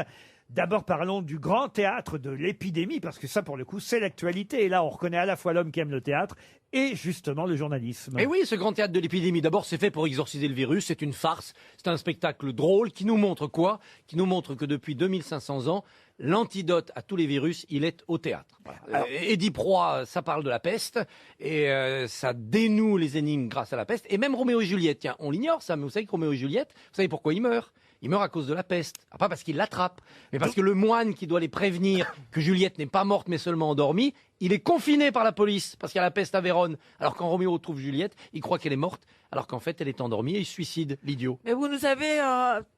S2: D'abord, parlons du grand théâtre de l'épidémie, parce que ça, pour le coup, c'est l'actualité. Et là, on reconnaît à la fois l'homme qui aime le théâtre et justement le journalisme.
S14: Et oui, ce grand théâtre de l'épidémie, d'abord, c'est fait pour exorciser le virus. C'est une farce. C'est un spectacle drôle qui nous montre quoi? Qui nous montre que depuis 2500 ans, l'antidote à tous les virus, il est au théâtre. Voilà. Édith Proie, ça parle de la peste et ça dénoue les énigmes grâce à la peste. Et même Roméo et Juliette, tiens, on l'ignore ça, mais vous savez que Roméo et Juliette, vous savez pourquoi ils meurent? Ils meurent à cause de la peste. Ah, pas parce qu'ils l'attrapent, mais parce que le moine qui doit les prévenir que Juliette n'est pas morte mais seulement endormie, il est confiné par la police parce qu'il y a la peste à Vérone. Alors quand Roméo trouve Juliette, il croit qu'elle est morte, alors qu'en fait elle est endormie et il se suicide, l'idiot.
S7: Mais vous nous avez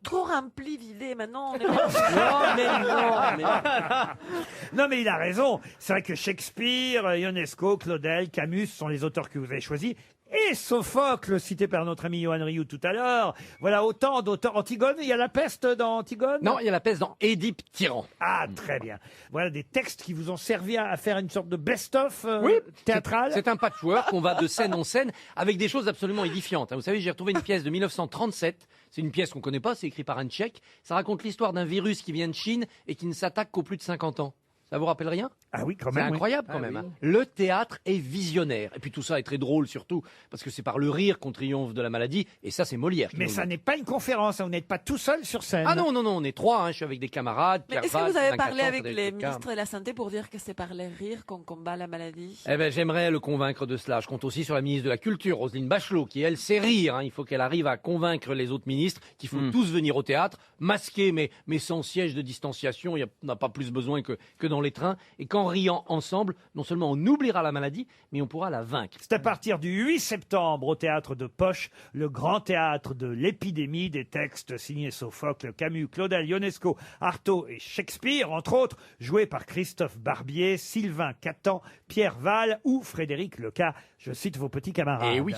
S7: trop rempli d'idées maintenant. On est
S2: Non, mais il a raison. C'est vrai que Shakespeare, Ionesco, Claudel, Camus sont les auteurs que vous avez choisis. Et Sophocle, cité par notre ami Johan Rioux tout à l'heure. Voilà autant d'auteurs. Antigone, il y a la peste dans Antigone?
S14: Non, il y a la peste dans Édipe Tyran.
S2: Ah, très bien. Voilà des textes qui vous ont servi à faire une sorte de best-of théâtral.
S14: C'est un patchwork, on va de scène en scène avec des choses absolument édifiantes. Vous savez, j'ai retrouvé une pièce de 1937. C'est une pièce qu'on connaît pas, c'est écrit par un Tchèque. Ça raconte l'histoire d'un virus qui vient de Chine et qui ne s'attaque qu'aux plus de 50 ans. Ça vous rappelle rien?
S2: Ah oui, quand
S14: C'est
S2: même.
S14: incroyable quand même. Hein. Le théâtre est visionnaire. Et puis tout ça est très drôle surtout, parce que c'est par le rire qu'on triomphe de la maladie. Et ça, c'est Molière. qui
S2: Mais
S14: nous
S2: ça
S14: le
S2: n'est pas une conférence, hein. Vous n'êtes pas tout seul sur scène.
S14: Ah non, on est 3, hein. Je suis avec des camarades.
S7: Mais
S14: Pierre
S7: est-ce que
S14: Valls,
S7: vous avez
S14: Alain
S7: parlé
S14: Cachan,
S7: avec
S14: Frédéric
S7: les
S14: Leclerc.
S7: ministres de la Santé pour dire que c'est par les rires qu'on combat la maladie?
S14: Eh ben, j'aimerais le convaincre de cela. Je compte aussi sur la ministre de la Culture, Roselyne Bachelot, qui elle sait rire. Hein. Il faut qu'elle arrive à convaincre les autres ministres qu'il faut tous venir au théâtre, masqués mais sans siège de distanciation. On n'a pas plus besoin que dans les trains. Et qu'en riant ensemble, non seulement on oubliera la maladie, mais on pourra la vaincre.
S2: C'est à partir du 8 septembre au théâtre de Poche, le grand théâtre de l'épidémie, des textes signés Sophocle, Camus, Claudel, Ionesco, Artaud et Shakespeare, entre autres, joués par Christophe Barbier, Sylvain Catan, Pierre Valls ou Frédéric Lecas. Je cite vos petits camarades.
S14: Eh oui.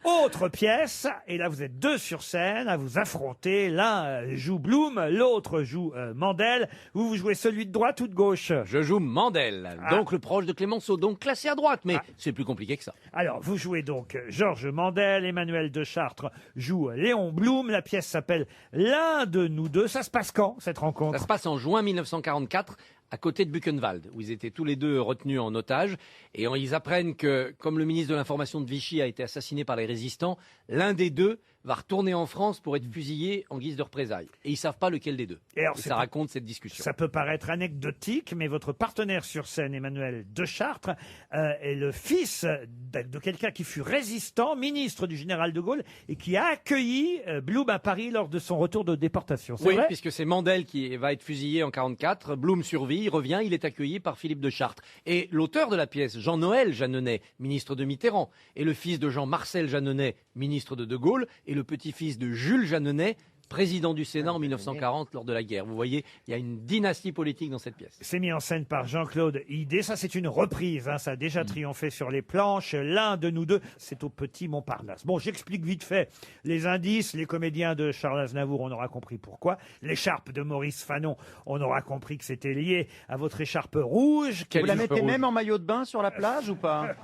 S2: Autre pièce, et là vous êtes 2 sur scène à vous affronter. L'un joue Blum, l'autre joue Mandel. Vous jouez celui de droite ou de gauche?
S14: Je joue Mandel, donc le proche de Clémenceau, donc classé à droite, mais c'est plus compliqué que ça.
S2: Alors, vous jouez donc Georges Mandel, Emmanuel de Chartres joue Léon Blum. La pièce s'appelle L'un de nous deux. Ça se passe quand, cette rencontre?
S14: Ça se passe en juin 1944, à côté de Buchenwald, où ils étaient tous les deux retenus en otage. Et ils apprennent que, comme le ministre de l'Information de Vichy a été assassiné par les résistants, l'un des deux va retourner en France pour être fusillé en guise de représailles. Et ils savent pas lequel des deux.
S2: Et alors,
S14: Et
S2: c'est
S14: ça
S2: pas-
S14: raconte cette discussion.
S2: Ça peut paraître anecdotique, mais votre partenaire sur scène, Emmanuel de Chartres, est le fils de quelqu'un qui fut résistant, ministre du général de Gaulle, et qui a accueilli Blum à Paris lors de son retour de déportation. C'est
S14: Oui,
S2: vrai
S14: puisque c'est Mandel qui va être fusillé en 44. Blum survit, il revient, il est accueilli par Philippe de Chartres. Et l'auteur de la pièce, Jean-Noël Jeanneney, ministre de Mitterrand, et le fils de Jean-Marcel Jeanneney, ministre de Gaulle, et le petit-fils de Jules Jeanneney, président du Sénat en 1940 lors de la guerre. Vous voyez, il y a une dynastie politique dans cette pièce.
S2: C'est mis en scène par Jean-Claude Idé. Ça, c'est une reprise. Hein. Ça a déjà triomphé sur les planches. L'un de nous deux, c'est au Petit Montparnasse. Bon, j'explique vite fait les indices. Les comédiens de Charles Aznavour, on aura compris pourquoi. L'écharpe de Maurice Fanon, on aura compris que c'était lié à votre écharpe rouge.
S4: Vous la mettez même en maillot de bain sur la plage ou pas?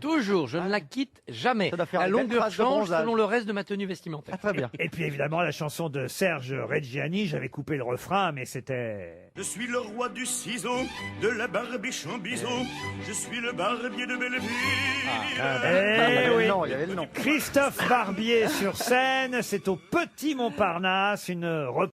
S14: Toujours, je ne la quitte jamais.
S4: Ça doit faire
S14: La
S4: une belle
S14: longueur
S4: trace de
S14: change
S4: bronzage.
S14: selon le reste de ma tenue vestimentaire.
S4: Très bien.
S2: Et puis évidemment, la chanson de Serge Reggiani. J'avais coupé le refrain, mais c'était...
S15: Je suis le roi du ciseau, de la barbiche en biseau. Je suis le barbier de Belleville.
S2: Eh oui.
S4: Il y avait le nom.
S2: Christophe Barbier sur scène, c'est au Petit Montparnasse, une reprise